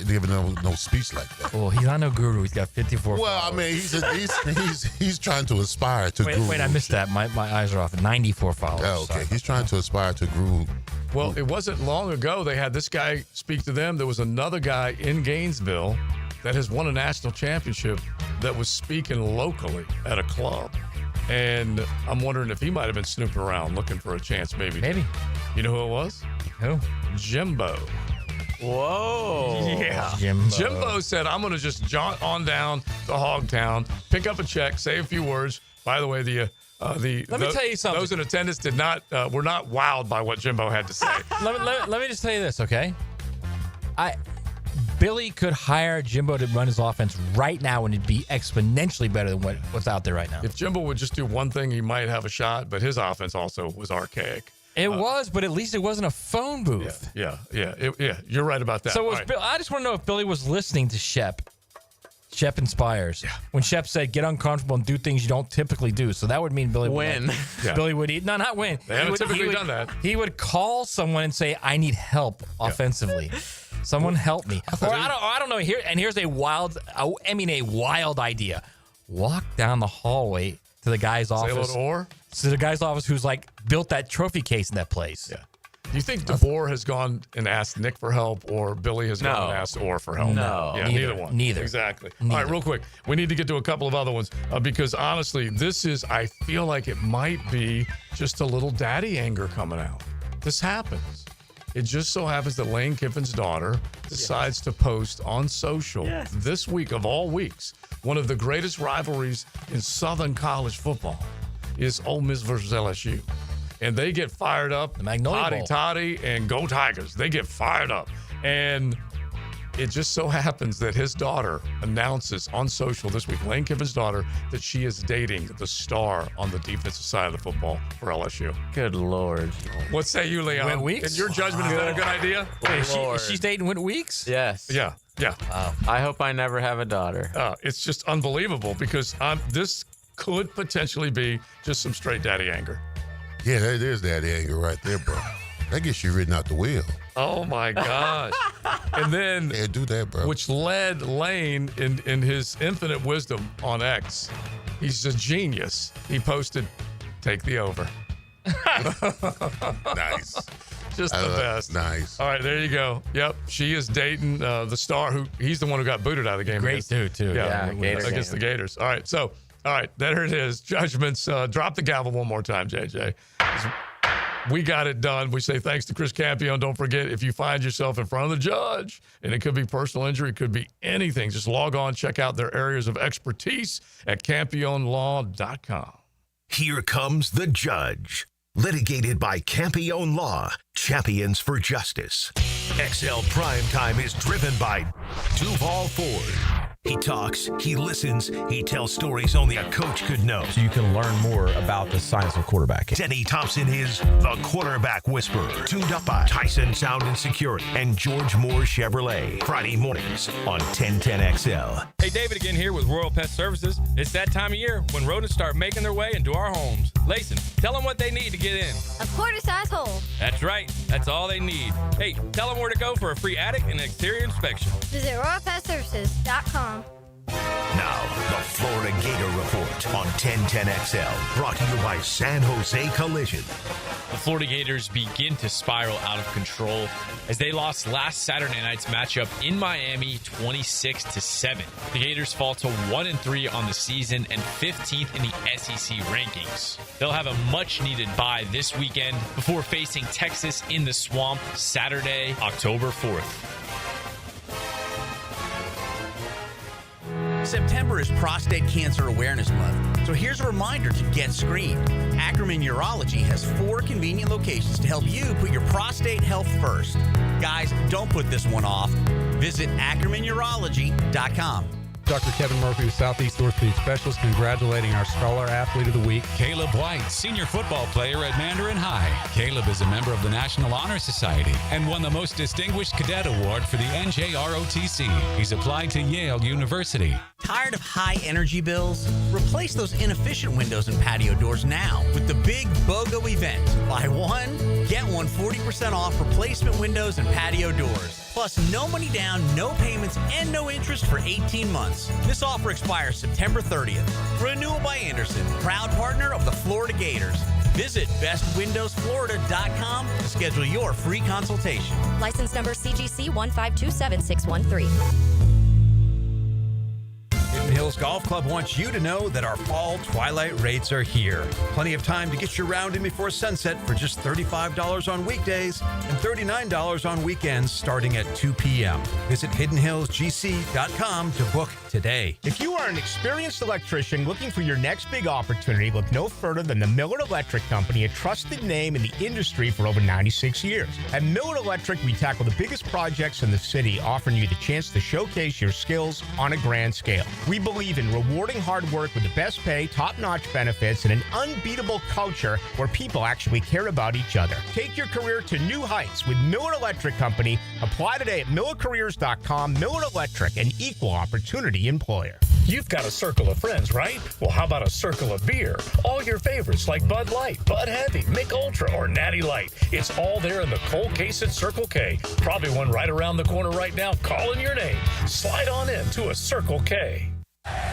giving no speech like that. Well, he's not no guru. He's got 54. Well, I mean, he's trying to aspire to guru. Wait, I missed that. My eyes are off. 94 followers. Oh, okay. He's trying to aspire to guru. Well, it wasn't long ago they had this guy speak to them. There was another guy in Gainesville that has won a national championship that was speaking locally at a club. And I'm wondering if he might have been snooping around looking for a chance, maybe. Maybe. You know who it was? Who? Jimbo. Whoa. Yeah. Jimbo said, I'm going to just jaunt on down to Hogtown, pick up a check, say a few words. By the way, let me tell you something. Those in attendance were not wowed by what Jimbo had to say. let me just tell you this, okay? Billy could hire Jimbo to run his offense right now, and it'd be exponentially better than what's out there right now. If Jimbo would just do one thing, he might have a shot, but his offense also was archaic. It was, but at least it wasn't a phone booth. Yeah. You're right about that. So I just want to know if Billy was listening to Shep. Shep Inspires. Yeah. When Shep said, get uncomfortable and do things you don't typically do. So that would mean Billy would win. Billy would not win. They haven't typically done that. He would call someone and say, I need help offensively. Someone help me. Or I don't know. Here's a wild idea. Walk down the hallway to the guy's office. To the guy's office who's built that trophy case in that place. Yeah. Do you think DeBoer has gone and asked Nick for help, or Billy has gone and asked Orr for help? No. Yeah, neither one. Neither. Exactly. All right, real quick. We need to get to a couple of other ones because honestly, I feel like it might be just a little daddy anger coming out. This happens. It just so happens that Lane Kiffin's daughter decides to post on social this week of all weeks. One of the greatest rivalries in Southern college football is Ole Miss versus LSU. And they get fired up. The Magnolia Bowl. Toddy, and go Tigers. They get fired up. And it just so happens that his daughter announces on social this week, Lane Kiffin's daughter, that she is dating the star on the defensive side of the football for LSU. Good Lord. What say you, Leon? Went Weeks? In your judgment, is that a good idea? Wait, she's dating Went Weeks? Yes. Yeah. Wow. I hope I never have a daughter. It's just unbelievable because this could potentially be just some straight daddy anger. Yeah, there's daddy anger right there, bro. That gets you ridden out the wheel. Oh my gosh. And then do that, bro. Which led Lane in his infinite wisdom on X. He's a genius. He posted, "Take the over." Nice. Just the best. Nice. All right, there you go. Yep. She is dating the star he's the one who got booted out of the game. Great dude, too. Yeah, against the Gators. All right, there it is. Judgments. Drop the gavel one more time, JJ. We got it done. We say thanks to Chris Campione. Don't forget, if you find yourself in front of the judge, and it could be personal injury, it could be anything, just log on, check out their areas of expertise at CampioneLaw.com. Here comes the judge. Litigated by Campione Law, champions for justice. XL Primetime is driven by Duval Ford. He talks, he listens, he tells stories only a coach could know. So you can learn more about the science of quarterbacking. Denny Thompson is the quarterback whisperer, tuned up by Tyson Sound and Security and George Moore Chevrolet. Friday mornings on 1010XL. Hey, David again here with Royal Pet Services. It's that time of year when rodents start making their way into our homes. Layson, tell them what they need to get in. A quarter-size hole. That's right. That's all they need. Hey, tell them where to go for a free attic and exterior inspection. Visit RoyalPetServices.com. Now, the Florida Gator Report on 1010XL, brought to you by San Jose Collision. The Florida Gators begin to spiral out of control as they lost last Saturday night's matchup in Miami 26-7. The Gators fall to 1-3 on the season and 15th in the SEC rankings. They'll have a much-needed bye this weekend before facing Texas in the Swamp Saturday, October 4th. September is Prostate Cancer Awareness Month, so here's a reminder to get screened. Ackerman Urology has 4 convenient locations to help you put your prostate health first. Guys, don't put this one off. Visit AckermanUrology.com. Dr. Kevin Murphy with Southeast Orthopedic Specialist congratulating our Scholar Athlete of the Week. Caleb White, senior football player at Mandarin High. Caleb is a member of the National Honor Society and won the Most Distinguished Cadet Award for the NJROTC. He's applied to Yale University. Tired of high energy bills? Replace those inefficient windows and patio doors now with the big BOGO event. Buy one, get one 40% off replacement windows and patio doors. Plus, no money down, no payments, and no interest for 18 months. This offer expires September 30th. Renewal by Anderson, proud partner of the Florida Gators. Visit bestwindowsflorida.com to schedule your free consultation. License number CGC 1527613. Hidden Hills Golf Club wants you to know that our fall twilight rates are here. Plenty of time to get your round in before sunset for just $35 on weekdays and $39 on weekends starting at 2 p.m. Visit hiddenhillsgc.com to book today. If you are an experienced electrician looking for your next big opportunity, look no further than the Millard Electric Company, a trusted name in the industry for over 96 years. At Millard Electric, we tackle the biggest projects in the city, offering you the chance to showcase your skills on a grand scale. We believe in rewarding hard work with the best pay, top-notch benefits, and an unbeatable culture where people actually care about each other. Take your career to new heights with Millard Electric Company. Apply today at millercareers.com. Millard Electric, an equal opportunity employer. You've got a circle of friends, right? Well, how about a circle of beer? All your favorites like Bud Light, Bud Heavy, Mick Ultra, or Natty Light. It's all there in the cold case at Circle K. Probably one right around the corner right now calling your name. Slide on in to a Circle K.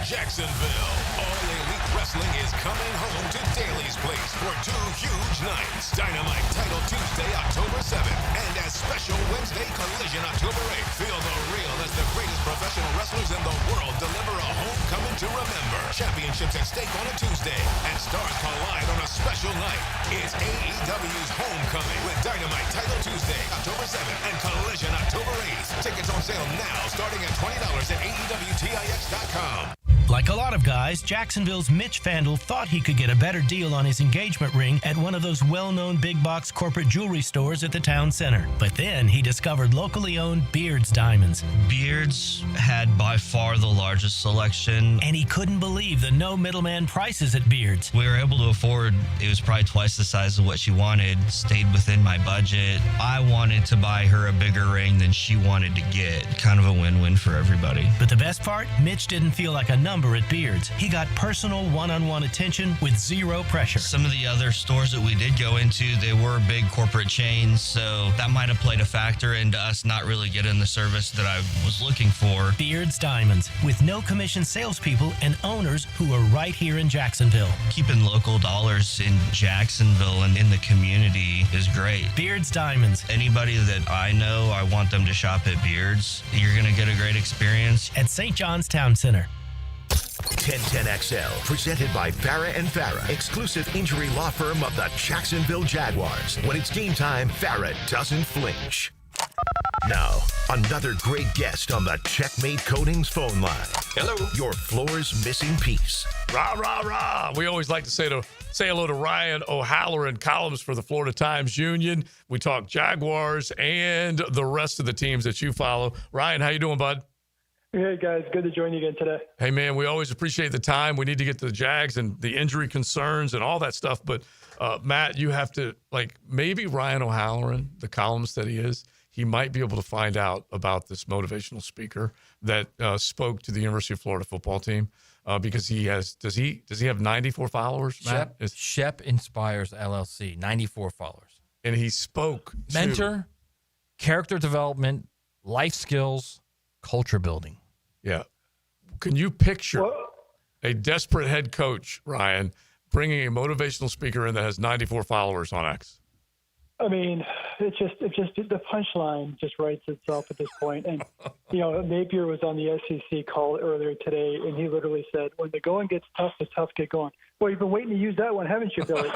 Jacksonville, All Elite Wrestling is coming home to Daly's Place for 2 huge nights. Dynamite Title Tuesday, October 7th, and a special Wednesday Collision, October 8th. Feel the real as the greatest professional wrestlers in the world deliver a homecoming to remember. Championships at stake on a Tuesday, and stars collide on a special night. It's AEW's Homecoming with Dynamite Dynamite Title Tuesday, October 7th, and Collision October 8th. Tickets on sale now, starting at $20 at AEWTIX.com. Like a lot of guys, Jacksonville's Mitch Fandle thought he could get a better deal on his engagement ring at one of those well-known big-box corporate jewelry stores at the town center. But then he discovered locally owned Beard's Diamonds. Beard's had by far the largest selection. And he couldn't believe the no middleman prices at Beard's. We were able to afford, it was probably twice the size of what she wanted, stayed within my budget. I wanted to buy her a bigger ring than she wanted to get. Kind of a win-win for everybody. But the best part, Mitch didn't feel like a number at Beard's. He got personal one-on-one attention with zero pressure. Some of the other stores that we did go into, they were big corporate chains, so that might have played a factor into us not really getting the service that I was looking for. Beard's Diamonds, with no commission salespeople and owners who are right here in Jacksonville. Keeping local dollars in Jacksonville and in the community is great. Beard's Diamonds. Anybody that I know, I want them to shop at Beard's. You're going to get a great experience. At St. John's Town Center. 1010XL, presented by Farah and Farah, exclusive injury law firm of the Jacksonville Jaguars. When it's game time, Farah doesn't flinch. Now, another great guest on the Checkmate Coatings phone line. Hello. Your floor's missing piece. Rah, rah, rah. We always like to say hello to Ryan O'Halloran, columns for the Florida Times Union. We talk Jaguars and the rest of the teams that you follow. Ryan, how you doing, bud? Hey, guys. Good to join you again today. Hey, man, we always appreciate the time. We need to get to the Jags and the injury concerns and all that stuff. But, Matt, you have to, maybe Ryan O'Halloran, the columnist that he is, he might be able to find out about this motivational speaker that spoke to the University of Florida football team because he has, does he have 94 followers, Matt? Shep Inspires LLC, 94 followers. And he spoke Mentor, character development, life skills, culture building. Yeah. Can you picture a desperate head coach, Ryan, bringing a motivational speaker in that has 94 followers on X? I mean, it's just the punchline just writes itself at this point. And, Napier was on the SEC call earlier today, and he literally said, when the going gets tough, the tough get going. Well, you've been waiting to use that one, haven't you, Billy?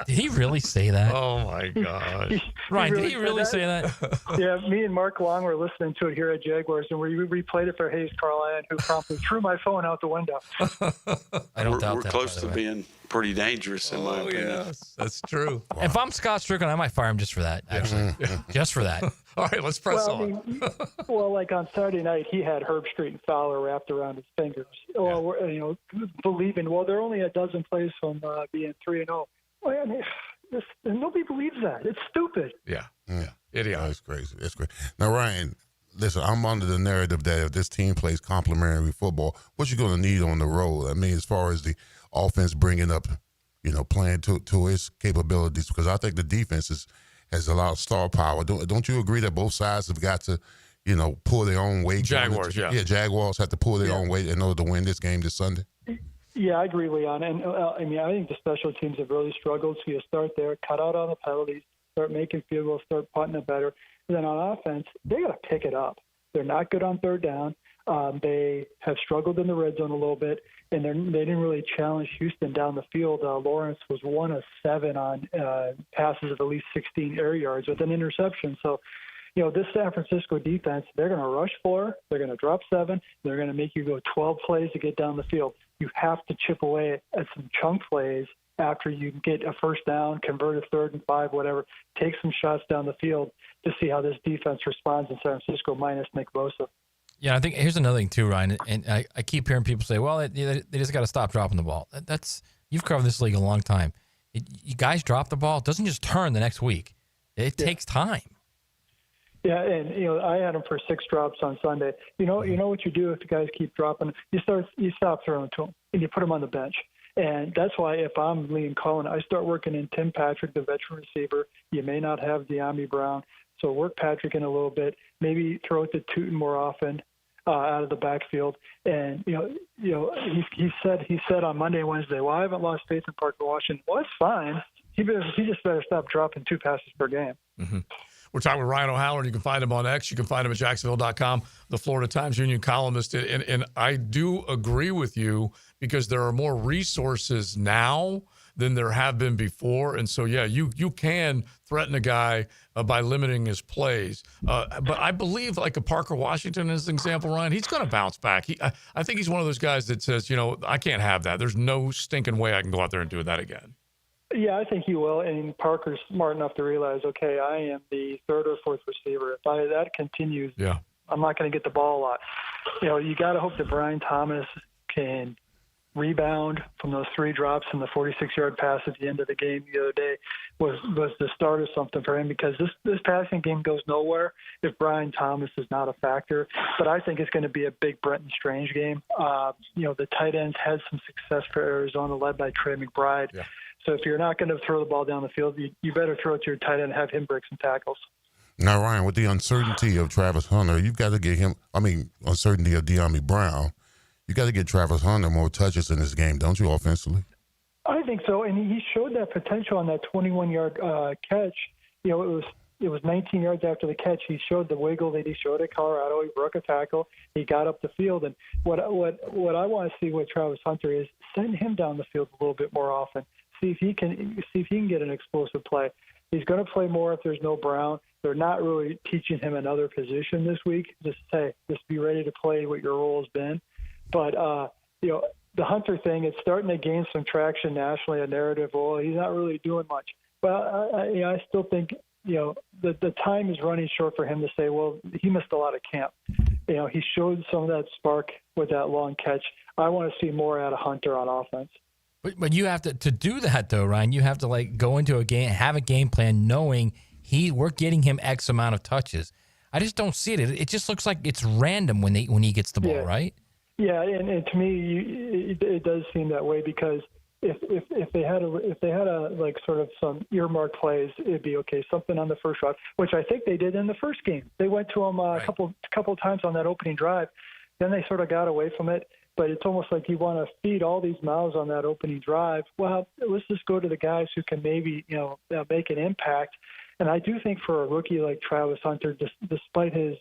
Did he really say that? Oh, my gosh. Ryan, did he really say that? Yeah, me and Mark Long were listening to it here at Jaguars, and we replayed it for Hayes Carlyon, who promptly threw my phone out the window. I don't doubt we're that. Close to being pretty dangerous, in my opinion. Yes, that's true. If I'm Scott Strickland, I might fire him just for that, actually. Just for that. All right, let's press on. Like on Saturday night, he had Herb Street and Fowler wrapped around his fingers. Believing, they're only a dozen plays from being 3-0. Well, I mean, nobody believes that. It's stupid. Yeah. Idiot. That's crazy. That's great. Now, Ryan, listen, I'm under the narrative that if this team plays complementary football, what you going to need on the road? I mean, as far as the offense bringing up, playing to its capabilities, because I think the defense has a lot of star power. Don't you agree that both sides have got to, pull their own weight? Jaguars, yeah. Yeah, Jaguars have to pull their own weight in order to win this game this Sunday. Yeah, I agree, Leon. And, I think the special teams have really struggled. So you start there, cut out on the penalties, start making field goals, start punting it better. And then on offense, they got to pick it up. They're not good on third down. They have struggled in the red zone a little bit, and they didn't really challenge Houston down the field. Lawrence was 1 of 7 on passes of at least 16 air yards with an interception. So, this San Francisco defense, they're going to rush 4, they're going to drop 7, they're going to make you go 12 plays to get down the field. You have to chip away at some chunk plays after you get a first down, convert a 3rd and 5, whatever. Take some shots down the field to see how this defense responds in San Francisco minus Nick Bosa. Yeah, I think here's another thing too, Ryan. And I keep hearing people say, well, they just got to stop dropping the ball. You've covered this league a long time. You guys drop the ball, it doesn't just turn the next week. It takes time. Yeah, and I had him for 6 drops on Sunday. You know what you do if the guys keep dropping? You stop throwing to them, and you put them on the bench. And that's why if I'm Liam Cohen, I start working in Tim Patrick, the veteran receiver. You may not have De'Ami Brown, so work Patrick in a little bit. Maybe throw it to Tootin more often out of the backfield. And he said on Monday and Wednesday, well, I haven't lost faith in Parker Washington. Well, that's fine. He just better stop dropping 2 passes per game. Mm-hmm. We're talking with Ryan O'Halloran. You can find him on X. You can find him at Jacksonville.com, the Florida Times Union columnist. And I do agree with you because there are more resources now than there have been before. And so, yeah, you can threaten a guy by limiting his plays. But I believe like a Parker Washington as an example, Ryan, he's going to bounce back. I think he's one of those guys that says, I can't have that. There's no stinking way I can go out there and do that again. Yeah, I think he will. And Parker's smart enough to realize, okay, I am the third or fourth receiver. If that continues, I'm not going to get the ball a lot. You got to hope that Brian Thomas can rebound from those 3 drops and the 46-yard pass at the end of the game the other day was the start of something for him, because this passing game goes nowhere if Brian Thomas is not a factor. But I think it's going to be a big Brenton Strange game. The tight ends had some success for Arizona, led by Trey McBride. Yeah. So if you're not going to throw the ball down the field, you better throw it to your tight end and have him break some tackles. Now, Ryan, with the uncertainty of Travis Hunter, you've got to get him – uncertainty of De'Ami Brown, you got to get Travis Hunter more touches in this game, don't you, offensively? I think so, and he showed that potential on that 21-yard catch. It was 19 yards after the catch. He showed the wiggle that he showed at Colorado. He broke a tackle. He got up the field, and what I want to see with Travis Hunter is send him down the field a little bit more often. See if he can get an explosive play. He's going to play more if there's no Brown. They're not really teaching him another position this week. Just be ready to play what your role has been. But, the Hunter thing, it's starting to gain some traction nationally, a narrative, he's not really doing much. But I still think, the time is running short for him to say, well, he missed a lot of camp. He showed some of that spark with that long catch. I want to see more out of Hunter on offense. But you have to do that, though, Ryan. You have to, go into a game, have a game plan knowing we're getting him X amount of touches. I just don't see it. It just looks like it's random when he gets the ball, right? Yeah, and to me, it does seem that way, because if they had sort of some earmarked plays, it'd be okay. Something on the first drive, which I think they did in the first game. They went to him a couple of times on that opening drive. Then they sort of got away from it. But it's almost like you want to feed all these mouths on that opening drive. Well, let's just go to the guys who can maybe make an impact. And I do think for a rookie like Travis Hunter, despite his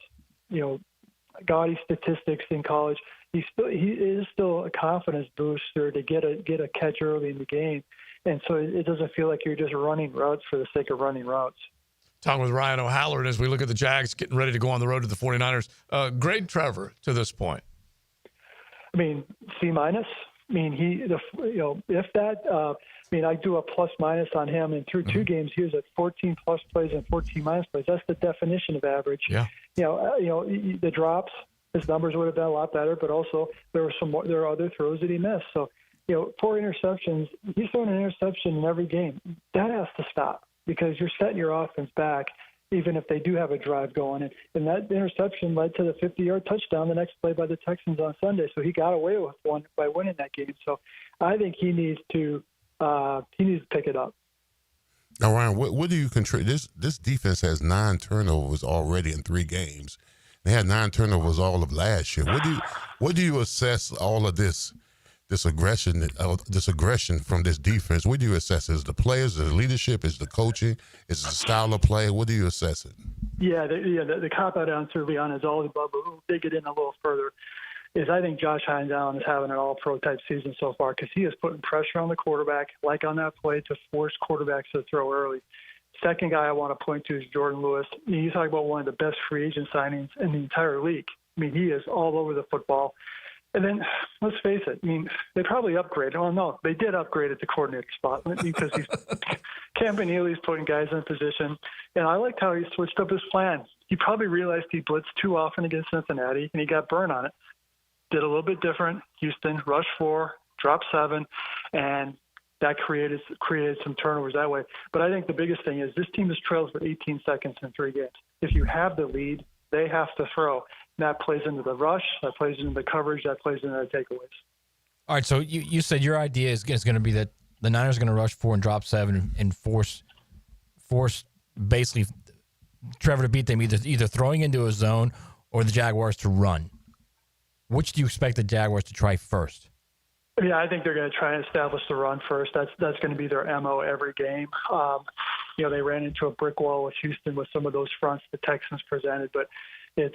gaudy statistics in college, he is still a confidence booster to get a catch early in the game. And so it doesn't feel like you're just running routes for the sake of running routes. Talking with Ryan O'Halloran as we look at the Jags getting ready to go on the road to the 49ers. Grade Trevor to this point. C-. I do a plus minus on him, and through 2 games he was at 14 plus plays and 14 minus plays. That's the definition of average. Yeah. The drops, his numbers would have been a lot better, but also there are other throws that he missed. So, 4 interceptions. He's throwing an interception in every game. That has to stop, because you're setting your offense back, even if they do have a drive going. And that interception led to the 50-yard touchdown the next play by the Texans on Sunday. So he got away with one by winning that game. So I think he needs to pick it up. Now, Ryan, what do you contribute? This defense has 9 turnovers already in 3 games. They had 9 turnovers all of last year. What do you assess all of this aggression from this defense? What do you assess? Is the players, is the leadership, is the coaching, is the style of play? What do you assess it? Yeah, the cop-out answer, Leon, is all the above. But we'll dig it in a little further. I think Josh Hines Allen is having an all-pro type season so far, because he is putting pressure on the quarterback, like on that play, to force quarterbacks to throw early. Second guy I want to point to is Jordan Lewis. You talk about one of the best free agent signings in the entire league. He is all over the football. And then, let's face it, they probably upgraded. Well, no, they did upgrade at the coordinator spot, because Campanelli's putting guys in position. And I liked how he switched up his plan. He probably realized he blitzed too often against Cincinnati, and he got burned on it. Did a little bit different. Houston, rush 4, drop 7, and that created some turnovers that way. But I think the biggest thing is this team has trailed for 18 seconds in 3 games. If you have the lead, they have to throw. That plays into the rush, that plays into the coverage, that plays into the takeaways. All right, so you said your idea is going to be that the Niners are going to rush 4 and drop 7 and force basically Trevor to beat them, either throwing into a zone or the Jaguars to run. Which do you expect the Jaguars to try first? Yeah, I think they're going to try and establish the run first. That's going to be their MO every game. They ran into a brick wall with Houston with some of those fronts the Texans presented, but it's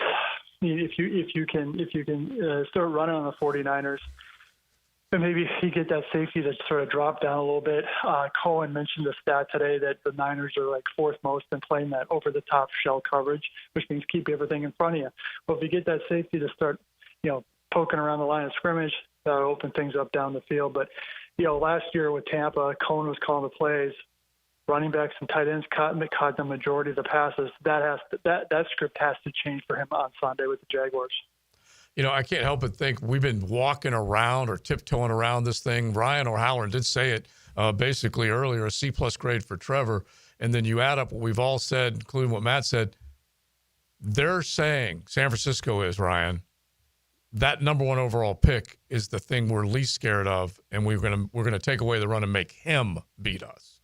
if you can start running on the 49ers, But maybe he get that safety to sort of drop down a little bit. Cohen mentioned the stat today that the Niners are like fourth most in playing that over-the-top shell coverage, which means keep everything in front of you. But if you get that safety to start, poking around the line of scrimmage, that'll open things up down the field. But, last year with Tampa, Cohen was calling the plays. Running backs and tight ends caught the majority of the passes. That script has to change for him on Sunday with the Jaguars. I can't help but think we've been walking around or tiptoeing around this thing. Ryan O'Halloran did say it basically earlier, a C-plus grade for Trevor. And then you add up what we've all said, including what Matt said. They're saying, San Francisco is, Ryan, that number one overall pick is the thing we're least scared of, and we're gonna take away the run and make him beat us.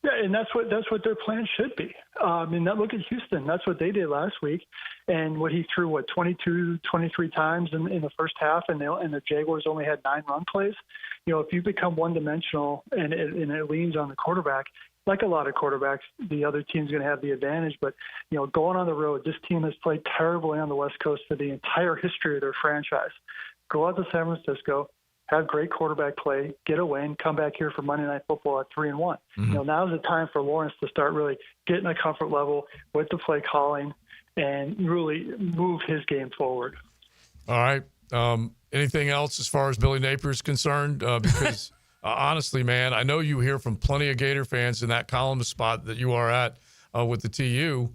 Yeah, and that's what their plan should be. Look at Houston. That's what they did last week. And what he threw, 22, 23 times in the first half, and the Jaguars only had 9 run plays. If you become one-dimensional and it leans on the quarterback, like a lot of quarterbacks, the other team's going to have the advantage. But, going on the road, this team has played terribly on the West Coast for the entire history of their franchise. Go out to San Francisco, have great quarterback play, get a win, come back here for Monday Night Football at 3-1. Mm-hmm. Now's the time for Lawrence to start really getting a comfort level with the play calling and really move his game forward. All right. Anything else as far as Billy Napier is concerned? Because honestly, man, I know you hear from plenty of Gator fans in that columnist spot that you are at with the TU.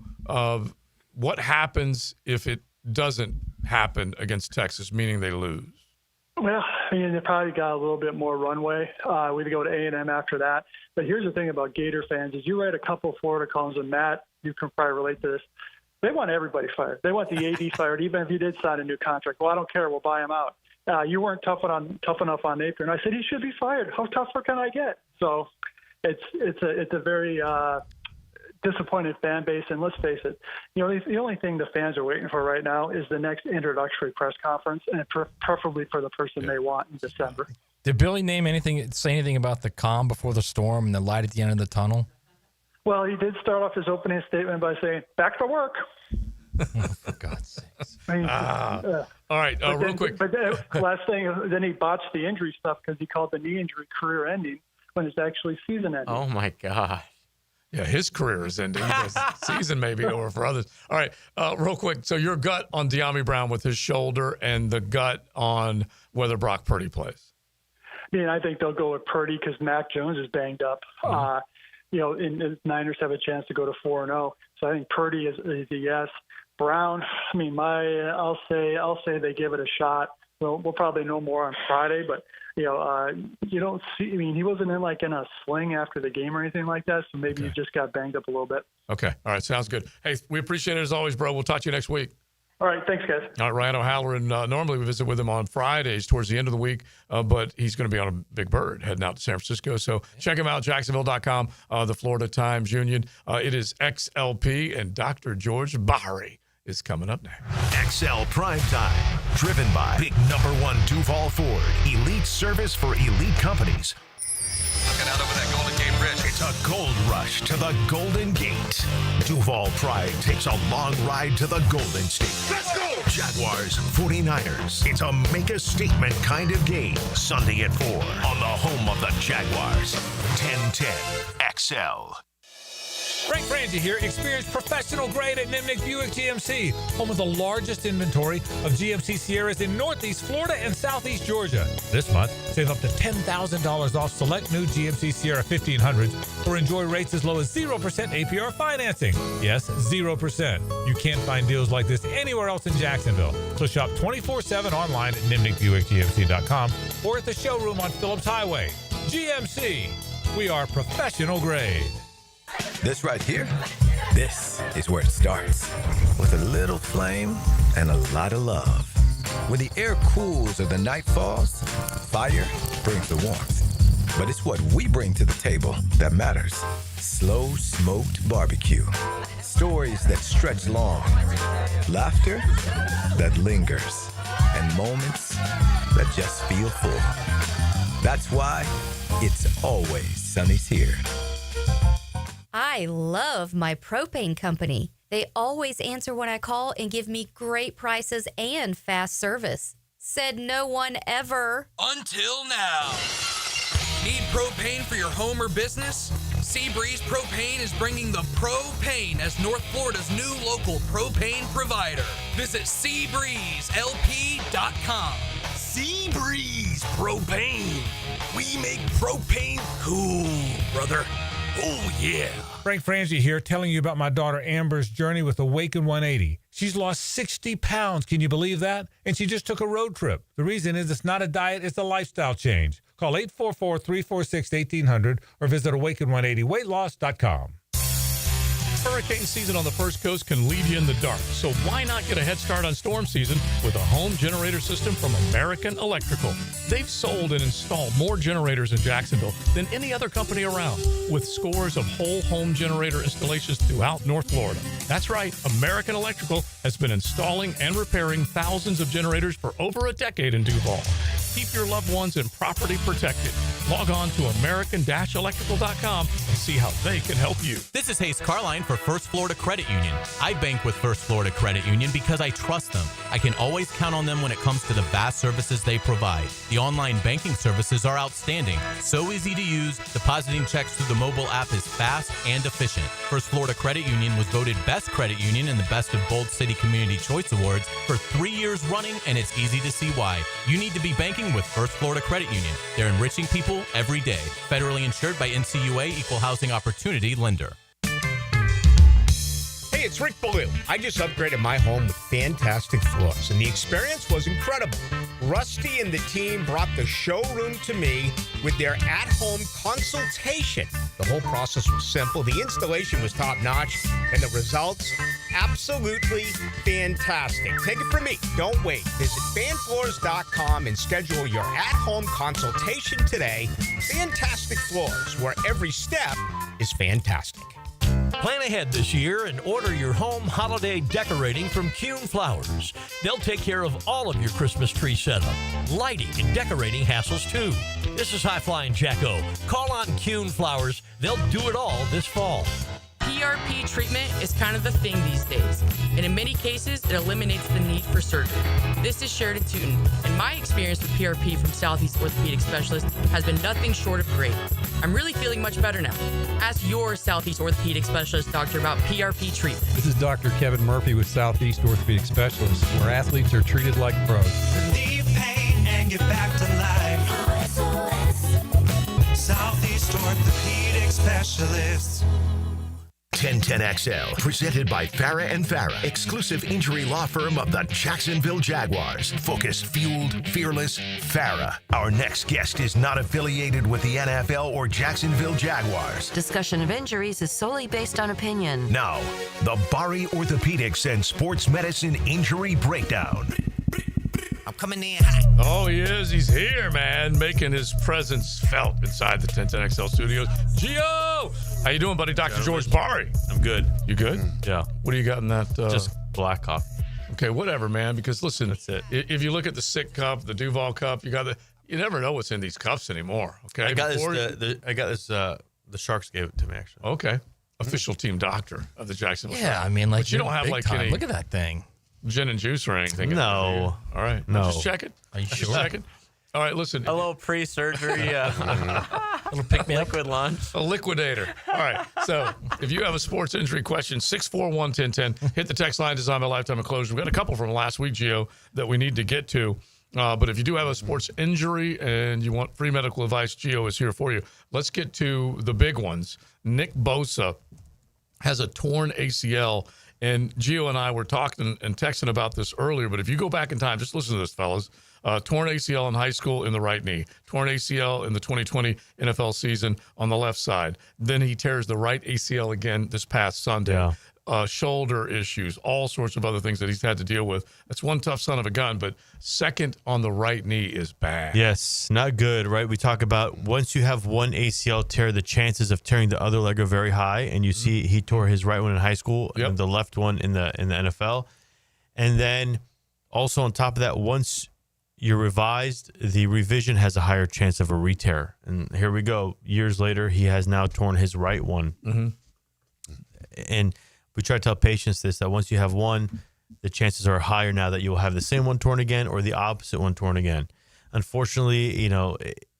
What happens if it doesn't happen against Texas, meaning they lose? Well, they probably got a little bit more runway. We'd go to A&M after that. But here's the thing about Gator fans is you write a couple of Florida columns, and Matt, you can probably relate to this. They want everybody fired. They want the AD fired, even if he did sign a new contract. Well, I don't care. We'll buy him out. You weren't tough enough on Napier. And I said, he should be fired. How tougher can I get? So it's a very disappointed fan base. And let's face it, the only thing the fans are waiting for right now is the next introductory press conference, and preferably for the person they want in December. Did Billy say anything about the calm before the storm and the light at the end of the tunnel? Well, he did start off his opening statement by saying, back to work. For God's sakes. All right, real quick. But then, last thing, then he botched the injury stuff because he called the knee injury career ending when it's actually season ending. Oh, my God. Yeah, his career is ending. His season may be over for others. All right, real quick. So your gut on De'Ami Brown with his shoulder and the gut on whether Brock Purdy plays? I think they'll go with Purdy because Mac Jones is banged up. And the Niners have a chance to go to 4-0. So I think Purdy is a yes. Brown, I'll say they give it a shot. We'll probably know more on Friday, but you don't see. He wasn't in a sling after the game or anything like that, so maybe he just got banged up a little bit. Okay, all right, sounds good. Hey, we appreciate it as always, bro. We'll talk to you next week. All right, thanks, guys. All right, Ryan O'Halloran. Normally we visit with him on Fridays towards the end of the week, but he's going to be on a big bird heading out to San Francisco. So check him out, Jacksonville.com, the Florida Times Union. It is XLP, and Dr. George Bari is coming up next. XL Primetime, driven by Big Number 1 Duval Ford, elite service for elite companies. Looking out over that Golden Gate Bridge. It's a gold rush to the Golden Gate. Duval Pride takes a long ride to the Golden State. Let's go! Jaguars, 49ers. It's a make-a-statement kind of game. Sunday at 4 on the home of the Jaguars. 1010 XL. Frank Frangie here. Experience professional grade at Nimnick Buick GMC, home of the largest inventory of GMC Sierras in Northeast Florida and Southeast Georgia. This month, save up to $10,000 off select new GMC Sierra 1500s or enjoy rates as low as 0% APR financing. Yes, 0%. You can't find deals like this anywhere else in Jacksonville. So shop 24/7 online at NimnickBuickGMC.com or at the showroom on Phillips Highway. GMC, we are professional grade. This right here, this is where it starts. With a little flame and a lot of love. When the air cools or the night falls, fire brings the warmth. But it's what we bring to the table that matters. Slow smoked barbecue. Stories that stretch long. Laughter that lingers. And moments that just feel full. That's why it's always Sonny's here. I love my propane company. They always answer when I call and give me great prices and fast service. Said no one ever. Until now. Need propane for your home or business? Seabreeze Propane is bringing the propane as North Florida's new local propane provider. Visit SeabreezeLP.com. Seabreeze Propane. We make propane cool, brother. Oh, yeah. Frank Frangie here, telling you about my daughter Amber's journey with Awaken 180. She's lost 60 pounds. Can you believe that? And she just took a road trip. The reason is it's not a diet, it's a lifestyle change. Call 844-346-1800 or visit awaken180weightloss.com. Hurricane season on the First Coast can leave you in the dark, so why not get a head start on storm season with a home generator system from American Electrical? They've sold and installed more generators in Jacksonville than any other company around, with scores of whole home generator installations throughout North Florida. That's right, American Electrical has been installing and repairing thousands of generators for over a decade in Duval. Keep your loved ones and property protected. Log on to American-Electrical.com and see how they can help you. This is Hayes Carline for First Florida Credit Union. I bank with First Florida Credit Union because I trust them. I can always count on them when it comes to the vast services they provide. The online banking services are outstanding, so easy to use. Depositing checks through the mobile app is fast and efficient. First Florida Credit Union was voted Best Credit Union in the Best of Bold City Community Choice Awards for 3 years running, and it's easy to see why. You need to be banking with First Florida Credit Union. They're enriching people every day. Federally insured by NCUA, Equal Housing Opportunity Lender. Hey, it's Rick Ballou. I just upgraded my home with fantastic floors, and the experience was incredible. Rusty and the team brought the showroom to me with their at-home consultation. The whole process was simple, the installation was top-notch, and the results, absolutely fantastic. Take it from me. Don't wait. Visit fanfloors.com and schedule your at-home consultation today. Fantastic Floors, where every step is fantastic. Plan ahead this year and order your home holiday decorating from Kuhn Flowers. They'll take care of all of your Christmas tree setup, lighting, and decorating hassles too. This is High Flying Jacko. Call on Kuhn Flowers. They'll do it all this fall. PRP treatment is kind of the thing these days, and in many cases, it eliminates the need for surgery. This is Sheridan Tootin, and my experience with PRP from Southeast Orthopedic Specialist has been nothing short of great. I'm really feeling much better now. Ask your Southeast Orthopedic Specialist doctor about PRP treatment. This is Dr. Kevin Murphy with Southeast Orthopedic Specialists, where athletes are treated like pros. Relieve pain and get back to life. Southeast Orthopedic Specialists. 1010XL, presented by Farah and Farah, exclusive injury law firm of the Jacksonville Jaguars. Focus, fueled, fearless, Farah. Our next guest is not affiliated with the NFL or Jacksonville Jaguars. Discussion of injuries is solely based on opinion. Now, the Bari Orthopedics and Sports Medicine Injury Breakdown. I'm coming in hot. Oh, he is. He's here, man, making his presence felt inside the 1010XL studios. Gio! How you doing, buddy? Dr. George Bari. I'm good. You good? Yeah. What do you got in that? Just black coffee. Okay, whatever, man, because listen, that's it. If you look at the Sick Cup, the Duval Cup, you never know what's in these cups anymore, okay? I got this, the Sharks gave it to me, actually. Okay. Official team doctor of the Jacksonville Yeah, Sharks. I mean, like, but you don't have like time. any Look at that thing. gin and juice or anything. No. All right. No. Just check it. Are you Just sure? check it. All right, listen. A little pre-surgery Little pick me up. liquid lunch. A liquidator. All right. So if you have a sports injury question, 641-1010. Hit the text line designed by Lifetime Enclosures. We've got a couple from last week, Gio, that we need to get to. But if you do have a sports injury and you want free medical advice, Gio is here for you. Let's get to the big ones. Nick Bosa has a torn ACL. And Gio and I were talking and texting about this earlier. But if you go back in time, just listen to this, fellas. Torn ACL in high school in the right knee. Torn ACL in the 2020 NFL season on the left side. Then he tears the right ACL again this past Sunday. Yeah. Shoulder issues, all sorts of other things that he's had to deal with. That's one tough son of a gun, but second on the right knee is bad. Yes, not good, right? We talk about once you have one ACL tear, the chances of tearing the other leg are very high. And you see he tore his right one in high school and the left one in the NFL. And then also on top of that, once you're revised, the revision has a higher chance of a re-tear. And here we go. Years later, he has now torn his right one. Mm-hmm. And we try to tell patients this, that once you have one, the chances are higher now that you'll have the same one torn again or the opposite one torn again. Unfortunately,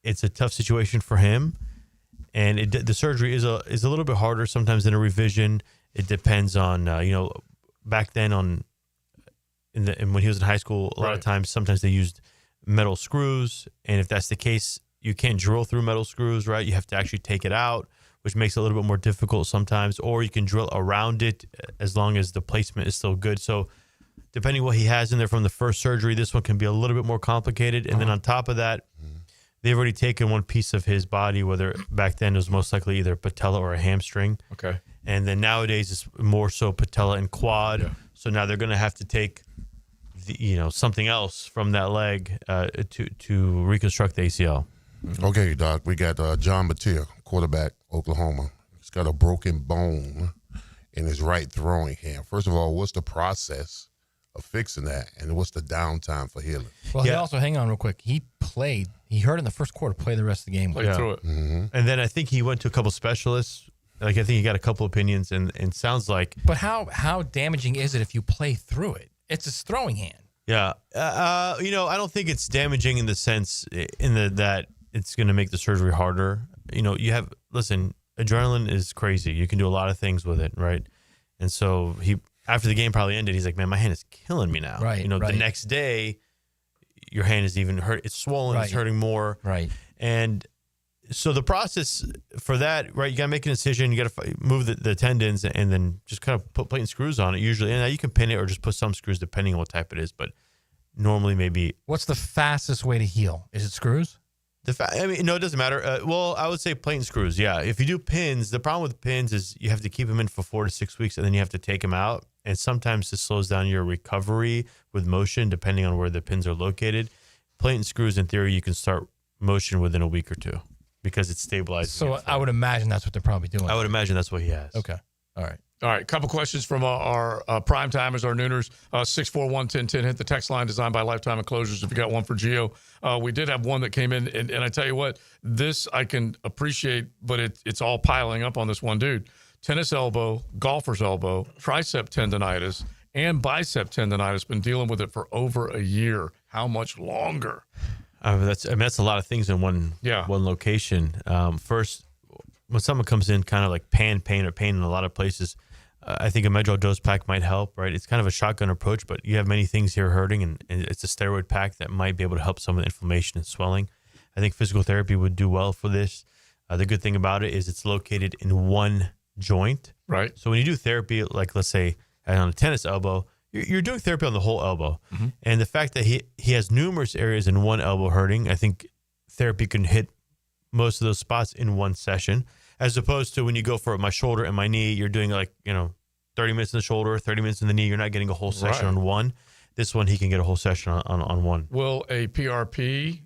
it's a tough situation for him, and the surgery is a little bit harder sometimes than a revision. It depends on back then and when he was in high school, a lot of times sometimes they used metal screws, and if that's the case, you can't drill through metal screws, right? You have to actually take it out, which makes it a little bit more difficult sometimes, or you can drill around it as long as the placement is still good. So depending what he has in there from the first surgery, this one can be a little bit more complicated. And then on top of that, they've already taken one piece of his body, whether back then it was most likely either patella or a hamstring. Okay. And then nowadays it's more so patella and quad. Yeah. So now they're going to have to take something else from that leg to reconstruct the ACL. Okay, Doc, we got John Matir, quarterback, Oklahoma. He's got a broken bone in his right throwing hand. First of all, what's the process of fixing that, and what's the downtime for healing? Well, he also, hang on real quick, he hurt in the first quarter, played the rest of the game. Played through it. Mm-hmm. And then I think he went to a couple specialists. Like, I think he got a couple opinions, and sounds like. But how damaging is it if you play through it? It's his throwing hand. Yeah. I don't think it's damaging in the sense that it's going to make the surgery harder. Adrenaline is crazy. You can do a lot of things with it, right? And so after the game probably ended, he's like, man, my hand is killing me now. Right. The next day, your hand is even hurt. It's swollen. It's hurting more. Right. And so the process for that, right, you got to make an incision. You got to move the tendons and then just kind of put plate and screws on it usually. And now you can pin it or just put some screws depending on what type it is. But normally maybe. What's the fastest way to heal? Is it screws? No, it doesn't matter. I would say plate and screws. Yeah. If you do pins, the problem with pins is you have to keep them in for 4 to 6 weeks and then you have to take them out. And sometimes this slows down your recovery with motion, depending on where the pins are located. Plate and screws, in theory, you can start motion within a week or two because it's stabilized. So I would imagine that's what they're probably doing. I would imagine that's what he has. Okay. All right. All right, a couple questions from our prime timers, our nooners. 641-1010. Hit the text line, designed by Lifetime Enclosures. If you got one for Gio, we did have one that came in, and I tell you what, this I can appreciate, but it's all piling up on this one dude. Tennis elbow, golfer's elbow, tricep tendonitis, and bicep tendonitis. Been dealing with it for over a year. How much longer? That's a lot of things in one location. First, when someone comes in kind of like pain in a lot of places, I think a Medrol dose pack might help, right? It's kind of a shotgun approach, but you have many things here hurting, and it's a steroid pack that might be able to help some of the inflammation and swelling. I think physical therapy would do well for this. The good thing about it is it's located in one joint. Right. So when you do therapy, like let's say on a tennis elbow, you're doing therapy on the whole elbow. Mm-hmm. And the fact that he has numerous areas in one elbow hurting, I think therapy can hit most of those spots in one session, as opposed to when you go for my shoulder and my knee, you're doing 30 minutes in the shoulder, 30 minutes in the knee. You're not getting a whole session on one. This one, he can get a whole session on one. Will a PRP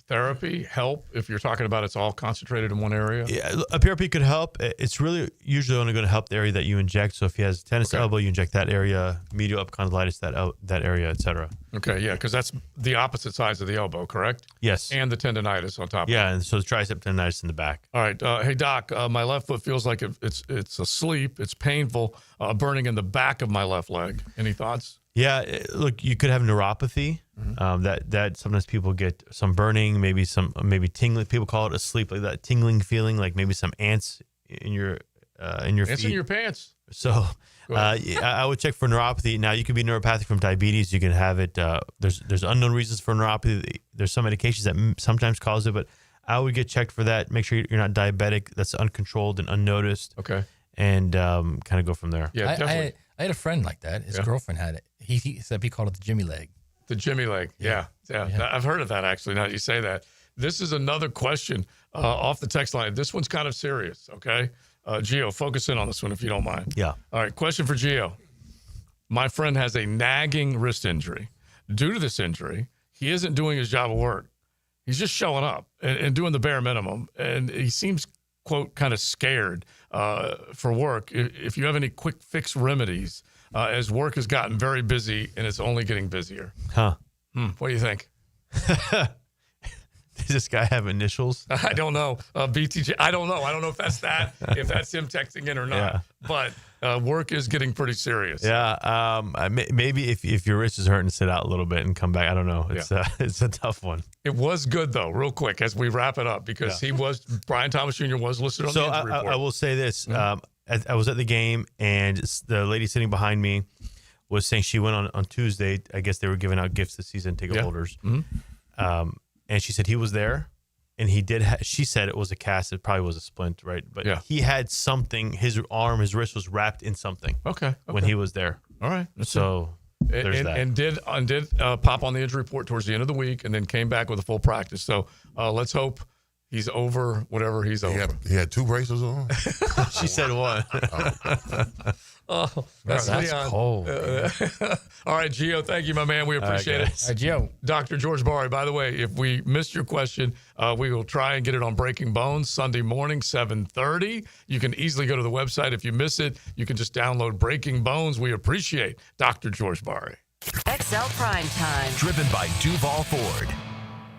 therapy help if you're talking about it's all concentrated in one area? Yeah, a PRP could help. It's really usually only going to help the area that you inject. So if he has tennis elbow, you inject that area, medial epicondylitis, that area, et cetera. Okay, yeah, because that's the opposite sides of the elbow, correct? Yes. And the tendonitis on top of it. Yeah, and so the tricep tendonitis in the back. All right. Hey, Doc, my left foot feels like it's asleep. It's painful, burning in the back of my left leg. Any thoughts? Yeah, look, you could have neuropathy. That sometimes people get some burning, maybe tingling. People call it asleep, like that tingling feeling, like maybe some ants in your feet. Ants in your pants. So I would check for neuropathy. Now, you could be neuropathic from diabetes. You can have it. There's unknown reasons for neuropathy. There's some medications that sometimes cause it, but I would get checked for that. Make sure you're not diabetic. That's uncontrolled and unnoticed. Okay. And kind of go from there. Yeah, definitely. I had a friend like that. His girlfriend had it. He said he called it the Jimmy leg. The Jimmy leg. Yeah. I've heard of that, actually, now that you say that. This is another question off the text line. This one's kind of serious, okay? Gio, focus in on this one if you don't mind. Yeah. All right, question for Gio. My friend has a nagging wrist injury. Due to this injury, he isn't doing his job of work. He's just showing up and doing the bare minimum. And he seems, quote, kind of scared for work. If you have any quick fix remedies, as work has gotten very busy and it's only getting busier. Huh. What do you think? Does this guy have initials? I don't know. BTJ. I don't know. I don't know if that's that. If that's him texting in or not. But work is getting pretty serious. Yeah. Maybe if your wrist is hurting, sit out a little bit and come back. I don't know. It's a tough one. It was good though. Real quick as we wrap it up because Brian Thomas Jr. was listed on the injury report. I will say this. I was at the game and the lady sitting behind me was saying she went on Tuesday. I guess they were giving out gifts to season ticket holders. And she said he was there, and he did. She said it was a cast. It probably was a splint, right? But he had something. His wrist was wrapped in something. Okay. When he was there. All right. So there's that. And did pop on the injury report towards the end of the week, and then came back with a full practice. So let's hope he's over whatever he's over. He had 2 braces on. She said one. Oh, that's cold. All right, Gio, thank you, my man. We appreciate it. Gio. Dr. George Bari, by the way, if we missed your question, we will try and get it on Breaking Bones Sunday morning, 7:30. You can easily go to the website. If you miss it, you can just download Breaking Bones. We appreciate Dr. George Bari. XL Primetime. Driven by Duval Ford.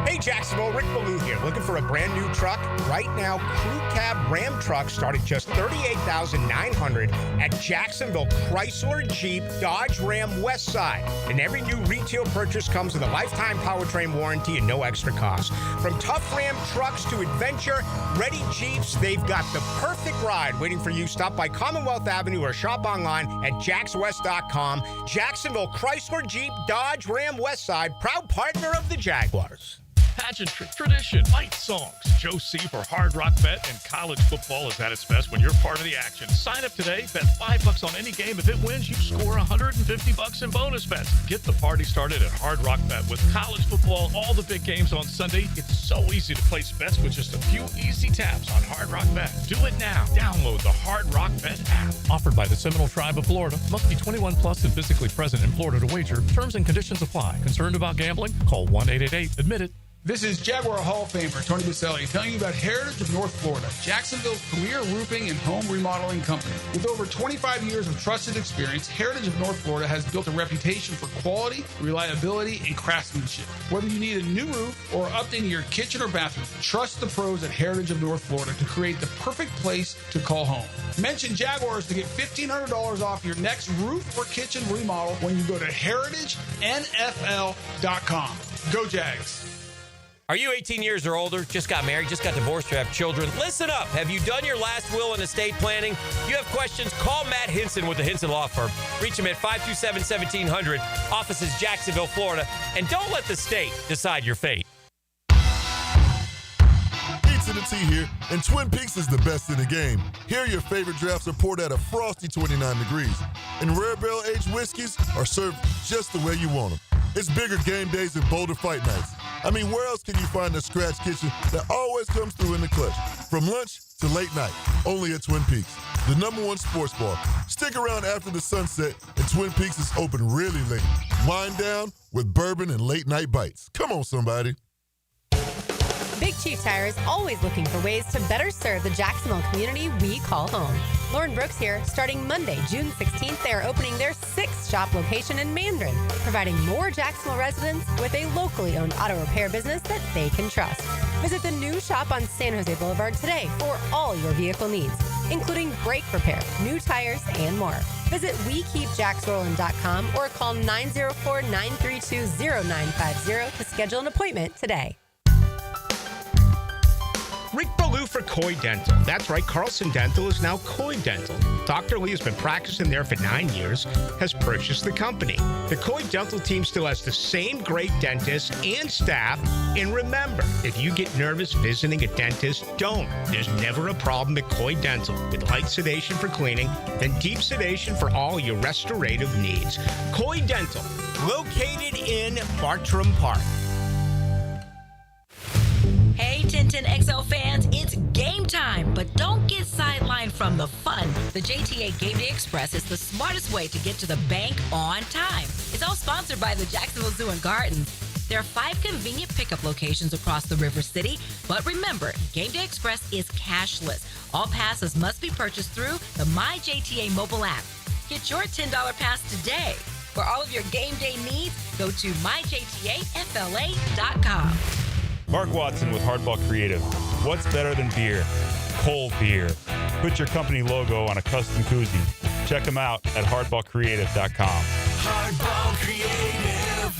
Hey Jacksonville, Rick Ballou here. Looking for a brand new truck? Right now, Crew Cab Ram trucks start at just $38,900 at Jacksonville Chrysler Jeep Dodge Ram West Side. And every new retail purchase comes with a lifetime powertrain warranty and no extra cost. From tough Ram trucks to adventure-ready Jeeps, they've got the perfect ride waiting for you. Stop by Commonwealth Avenue or shop online at jackswest.com. Jacksonville Chrysler Jeep Dodge Ram West Side, proud partner of the Jaguars. Pageantry, tradition, fight songs. Joe C. for Hard Rock Bet, and college football is at its best when you're part of the action. Sign up today, bet $5 on any game. If it wins, you score $150 in bonus bets. Get the party started at Hard Rock Bet. With college football, all the big games on Sunday, it's so easy to place bets with just a few easy taps on Hard Rock Bet. Do it now. Download the Hard Rock Bet app. Offered by the Seminole Tribe of Florida. Must be 21 plus and physically present in Florida to wager. Terms and conditions apply. Concerned about gambling? Call 1-888-ADMIT-IT. This is Jaguar Hall of Famer Tony Baselli telling you about Heritage of North Florida, Jacksonville's premier roofing and home remodeling company. With over 25 years of trusted experience, Heritage of North Florida has built a reputation for quality, reliability, and craftsmanship. Whether you need a new roof or updating your kitchen or bathroom, trust the pros at Heritage of North Florida to create the perfect place to call home. Mention Jaguars to get $1,500 off your next roof or kitchen remodel when you go to heritagenfl.com. Go Jags! Are you 18 years or older, just got married, just got divorced, or have children? Listen up. Have you done your last will and estate planning? If you have questions, call Matt Hinson with the Hinson Law Firm. Reach him at 527-1700. Office is Jacksonville, Florida. And don't let the state decide your fate. To the T here, and Twin Peaks is the best in the game. Here, your favorite drafts are poured at a frosty 29 degrees, and rare barrel-aged whiskeys are served just the way you want them. It's bigger game days and bolder fight nights. I mean, where else can you find a scratch kitchen that always comes through in the clutch? From lunch to late night, only at Twin Peaks, the #1 sports bar. Stick around after the sunset, and Twin Peaks is open really late. Wind down with bourbon and late-night bites. Come on, somebody. Big Chief Tire is always looking for ways to better serve the Jacksonville community we call home. Lauren Brooks here. Starting Monday, June 16th, they are opening their 6th shop location in Mandarin, providing more Jacksonville residents with a locally owned auto repair business that they can trust. Visit the new shop on San Jose Boulevard today for all your vehicle needs, including brake repair, new tires, and more. Visit WeKeepJacksRollin.com or call 904-932-0950 to schedule an appointment today. Rick Ballou for Coy Dental. That's right, Carlson Dental is now Coy Dental. Dr. Lee has been practicing there for 9 years, has purchased the company. The Coy Dental team still has the same great dentist and staff. And remember, if you get nervous visiting a dentist, don't. There's never a problem at Coy Dental. With light sedation for cleaning, then deep sedation for all your restorative needs. Coy Dental, located in Bartram Park. Hey, Tintin XL fans, it's game time, but don't get sidelined from the fun. The JTA Game Day Express is the smartest way to get to the bank on time. It's all sponsored by the Jacksonville Zoo and Gardens. There are 5 convenient pickup locations across the River City, but remember, Game Day Express is cashless. All passes must be purchased through the MyJTA mobile app. Get your $10 pass today. For all of your game day needs, go to myjtafla.com. Mark Watson with Hardball Creative. What's better than beer? Cold beer. Put your company logo on a custom koozie. Check them out at hardballcreative.com. Hardball Creative.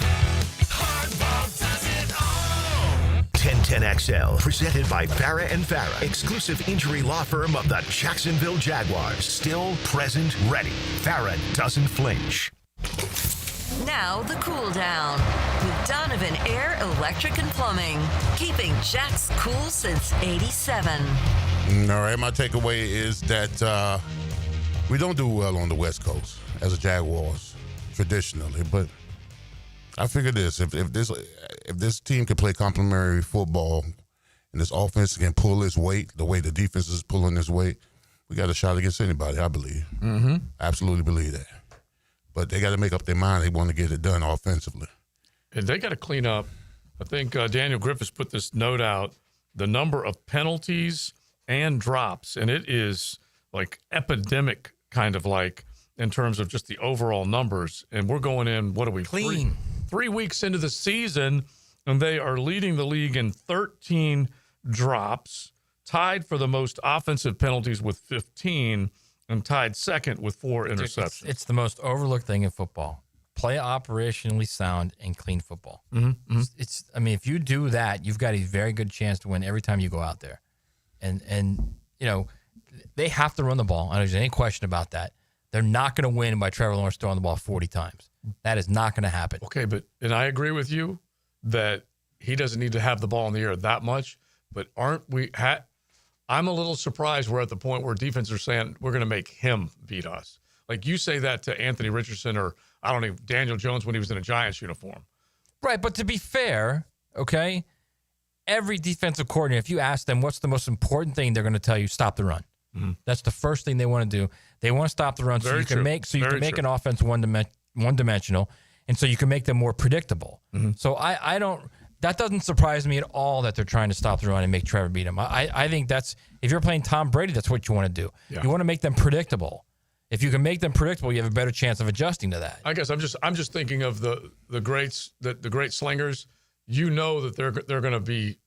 Hardball does it all. 1010XL, presented by Farah and Farah, exclusive injury law firm of the Jacksonville Jaguars. Still, present, ready. Farah doesn't flinch. Now the cool down with Donovan Air, Electric and Plumbing, keeping Jack's cool since '87. All right, my takeaway is that we don't do well on the West Coast as a Jaguars traditionally, but I figure this: if this team can play complementary football and this offense can pull its weight the way the defense is pulling its weight, we got a shot against anybody. I believe, absolutely believe that. But they got to make up their mind they want to get it done offensively. And they got to clean up. I think Daniel Griffiths put this note out, the number of penalties and drops, and it is like epidemic kind of like in terms of just the overall numbers. And we're going in, what are we? Clean. Three weeks into the season, and they are leading the league in 13 drops, tied for the most offensive penalties with 15, and tied second with 4 interceptions. It's the most overlooked thing in football. Play operationally sound and clean football. It's I mean, if you do that, you've got a very good chance to win every time you go out there. And you know, they have to run the ball. I don't think there's any question about that. They're not going to win by Trevor Lawrence throwing the ball 40 times. That is not going to happen. Okay, and I agree with you that he doesn't need to have the ball in the air that much, but aren't we I'm a little surprised we're at the point where defenses are saying we're going to make him beat us. Like you say that to Anthony Richardson or, I don't know, Daniel Jones when he was in a Giants uniform. Right, but to be fair, okay, every defensive coordinator, if you ask them what's the most important thing, they're going to tell you stop the run. That's the first thing they want to do. They want to stop the run so you can make an offense one-dimensional, and so you can make them more predictable. So I don't. That doesn't surprise me at all that they're trying to stop the run and make Trevor beat him. I think that's, if you're playing Tom Brady, that's what you want to do. Yeah. You want to make them predictable. If you can make them predictable, you have a better chance of adjusting to that. I guess I'm just thinking of the greats, the great slingers. You know that they're going to be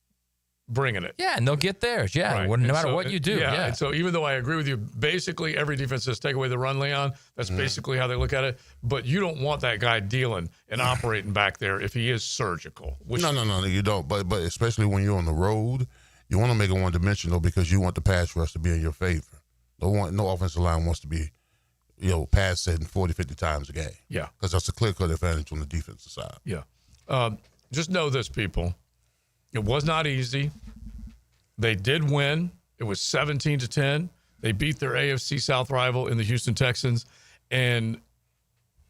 bringing it. Yeah, and they'll get theirs. Yeah, right. No matter what you do. Yeah. And so even though I agree with you, basically every defense says take away the run, Leon. That's basically how they look at it. But you don't want that guy dealing and operating back there if he is surgical. No, you don't. But especially when you're on the road, you want to make it one-dimensional because you want the pass rush to be in your favor. No offensive line wants to be, pass setting 40, 50 times a game. Yeah. Because that's a clear-cut advantage on the defensive side. Yeah. Just know this, people. It was not easy. They did win. It was 17-10. They beat their AFC South rival in the Houston Texans. And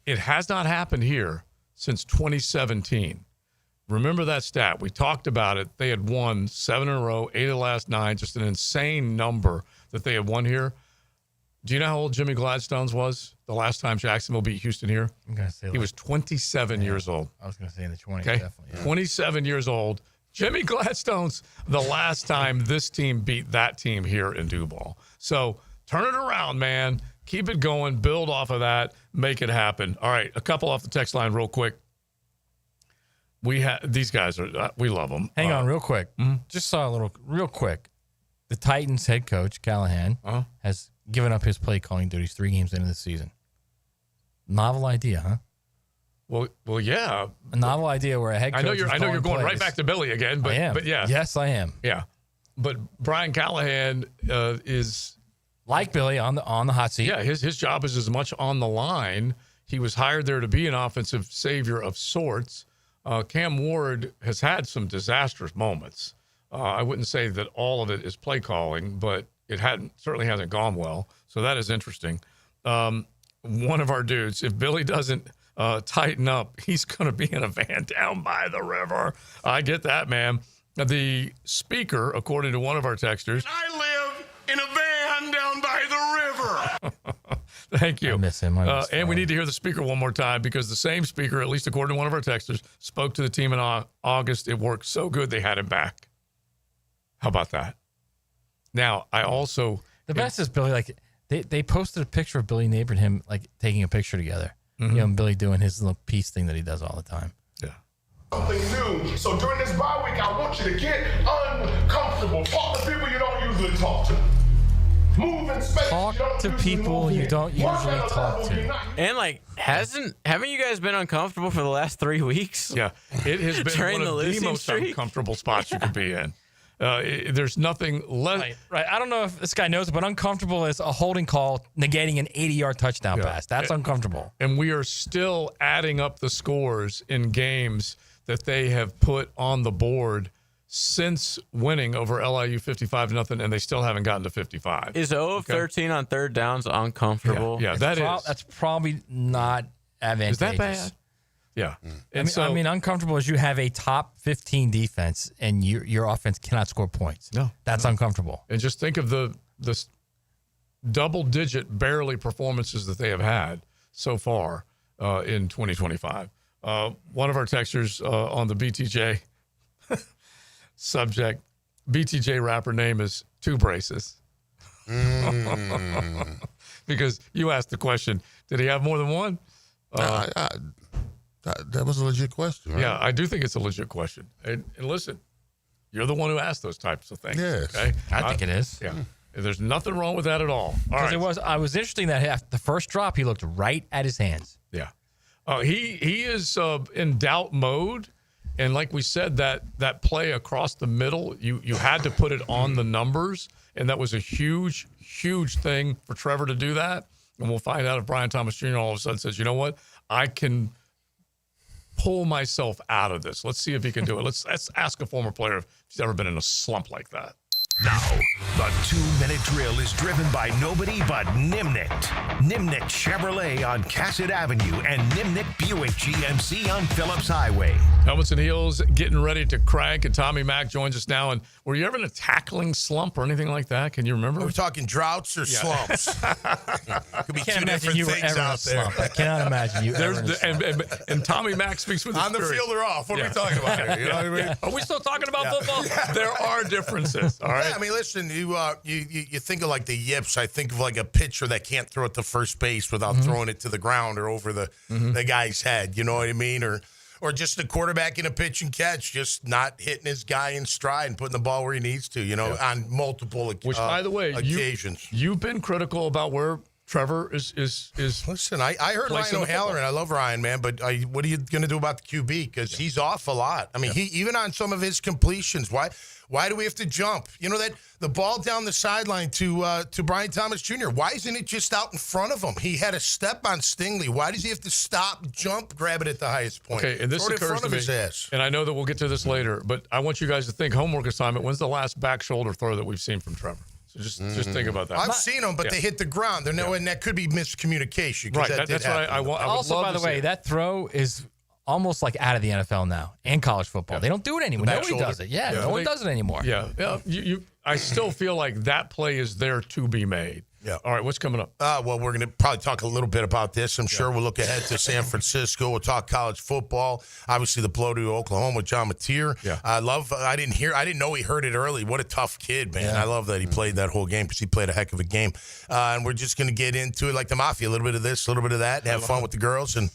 it has not happened here since 2017. Remember that stat. We talked about it. They had won 7 in a row, 8 of the last 9, just an insane number that they had won here. Do you know how old Jimmy Gladstone's was the last time Jacksonville beat Houston here? I'm going to say he was 27 years old. I was going to say in the 20s, okay? Definitely. Yeah. 27 years old. Jimmy Gladstone's the last time this team beat that team here in Duval. So turn it around, man. Keep it going. Build off of that. Make it happen. All right, a couple off the text line real quick. These guys are we love them. Hang on real quick. Just saw a little real quick. The Titans head coach Callahan has given up his play calling duties 3 games into the season. Novel idea, huh? Well, yeah. A novel idea where a head coach. I know you're going right back to Billy again, but I am. But yeah. Yes, I am. Yeah. But Brian Callahan is like Billy on the hot seat. Yeah, his job is as much on the line. He was hired there to be an offensive savior of sorts. Cam Ward has had some disastrous moments. I wouldn't say that all of it is play calling, but it certainly hasn't gone well. So that is interesting. One of our dudes, if Billy doesn't tighten up, he's going to be in a van down by the river. I get that, man. The speaker, according to one of our texters, I live in a van down by the river. Thank you. I miss him. And we need to hear the speaker one more time because the same speaker, at least according to one of our texters, spoke to the team in August. It worked so good they had him back. How about that? Now, I also... The best is Billy, like, they posted a picture of Billy Neighbor and him, like, taking a picture together. And Billy doing his little peace thing that he does all the time. Yeah. something new. So during this bye week, I want you to get uncomfortable. Talk to people you don't usually talk to. Move in space. Talk to people you don't usually talk to. And haven't you guys been uncomfortable for the last 3 weeks? Yeah, it has been During one the of the losing most streak? uncomfortable spots you could be in. There's nothing less. Right. I don't know if this guy knows it, but uncomfortable is a holding call negating an 80-yard touchdown pass. That's uncomfortable. And we are still adding up the scores in games that they have put on the board since winning over LIU 55-0, and they still haven't gotten to 55. Is 0 of 13 on third downs uncomfortable? Yeah, That's probably not advantageous. Is that bad? Yeah. And I mean, uncomfortable is you have a top 15 defense and your offense cannot score points. No. That's uncomfortable. And just think of the double-digit barely performances that they have had so far in 2025. One of our texters on the BTJ subject, BTJ rapper name is Two Braces. Because you asked the question, did he have more than one? That was a legit question, right? Yeah, I do think it's a legit question. And listen, you're the one who asked those types of things. Yes. Okay? I think it is. Yeah. There's nothing wrong with that at all. All right. I was interesting that after the first drop, he looked right at his hands. Yeah. He is in doubt mode. And like we said, that play across the middle, you had to put it on the numbers. And that was a huge, huge thing for Trevor to do that. And we'll find out if Brian Thomas Jr. all of a sudden says, you know what, I can pull myself out of this. Let's see if he can do it. Let's ask a former player if he's ever been in a slump like that. Now, the 2-minute drill is driven by nobody but Nimnik. Nimnik Chevrolet on Cassett Avenue and Nimnik Buick GMC on Phillips Highway. Helmets and Heels getting ready to crank, and Tommy Mack joins us now. And were you ever in a tackling slump or anything like that? Can you remember? We're talking droughts or slumps. Could be I can't two imagine different you were things ever in a out there. slump. I cannot imagine you ever in a slump. And Tommy Mack speaks with on the experience. field or off. What are we talking about here? You know what I mean? Yeah. Are we still talking about football? There are differences. All right. Yeah, I mean, listen, you think of like the yips. I think of like a pitcher that can't throw it to first base without throwing it to the ground or over the guy's head. You know what I mean? Or just a quarterback in a pitch and catch, just not hitting his guy in stride and putting the ball where he needs to, on multiple Which, by the way, occasions. You've been critical about where Trevor is. Listen, I heard Ryan O'Halloran. I love Ryan, man, but what are you going to do about the QB? Because he's off a lot. I mean, he even on some of his completions. Why do we have to jump? You know that the ball down the sideline to Brian Thomas Jr. Why isn't it just out in front of him? He had a step on Stingley. Why does he have to stop, jump, grab it at the highest point? Okay, and this Throw it in occurs front to of me, his ass. and I know that we'll get to this later, but I want you guys to think homework assignment. When's the last back shoulder throw that we've seen from Trevor? So just think about that. I've seen them, but they hit the ground. And that could be miscommunication. Right, that's what I want. Also, by the way, that throw is almost like out of the NFL now and college football. They don't do it anymore. Nobody does it. Yeah, no one does it anymore. Yeah. I still feel like that play is there to be made. Yeah. All right, what's coming up? Well, we're going to probably talk a little bit about this. I'm sure we'll look ahead to San Francisco. We'll talk college football. Obviously, the blow to Oklahoma with John Matir. Yeah. I didn't know he heard it early. What a tough kid, man. Yeah. I love that he played that whole game because he played a heck of a game. And we're just going to get into it like the Mafia, a little bit of this, a little bit of that, and have fun with the girls and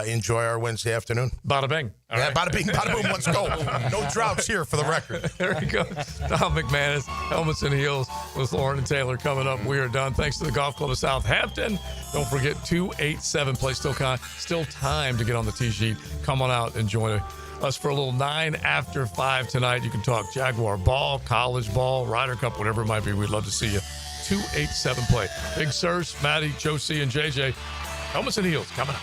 enjoy our Wednesday afternoon. Bada bing. All right. Bada bing, bada boom, let's go. No droughts here for the record. There we go. Tom McManus, Helmets and Heels with Lauren and Taylor coming up. We are done. Thanks to the Golf Club of Southampton. Don't forget 287 play. Still time to get on the tee sheet. Come on out and join us for a little 9 after 5 tonight. You can talk Jaguar ball, college ball, Ryder Cup, whatever it might be. We'd love to see you. 287 play. Big Sirs, Maddie, Josie, and JJ. Helmets and Heels coming up.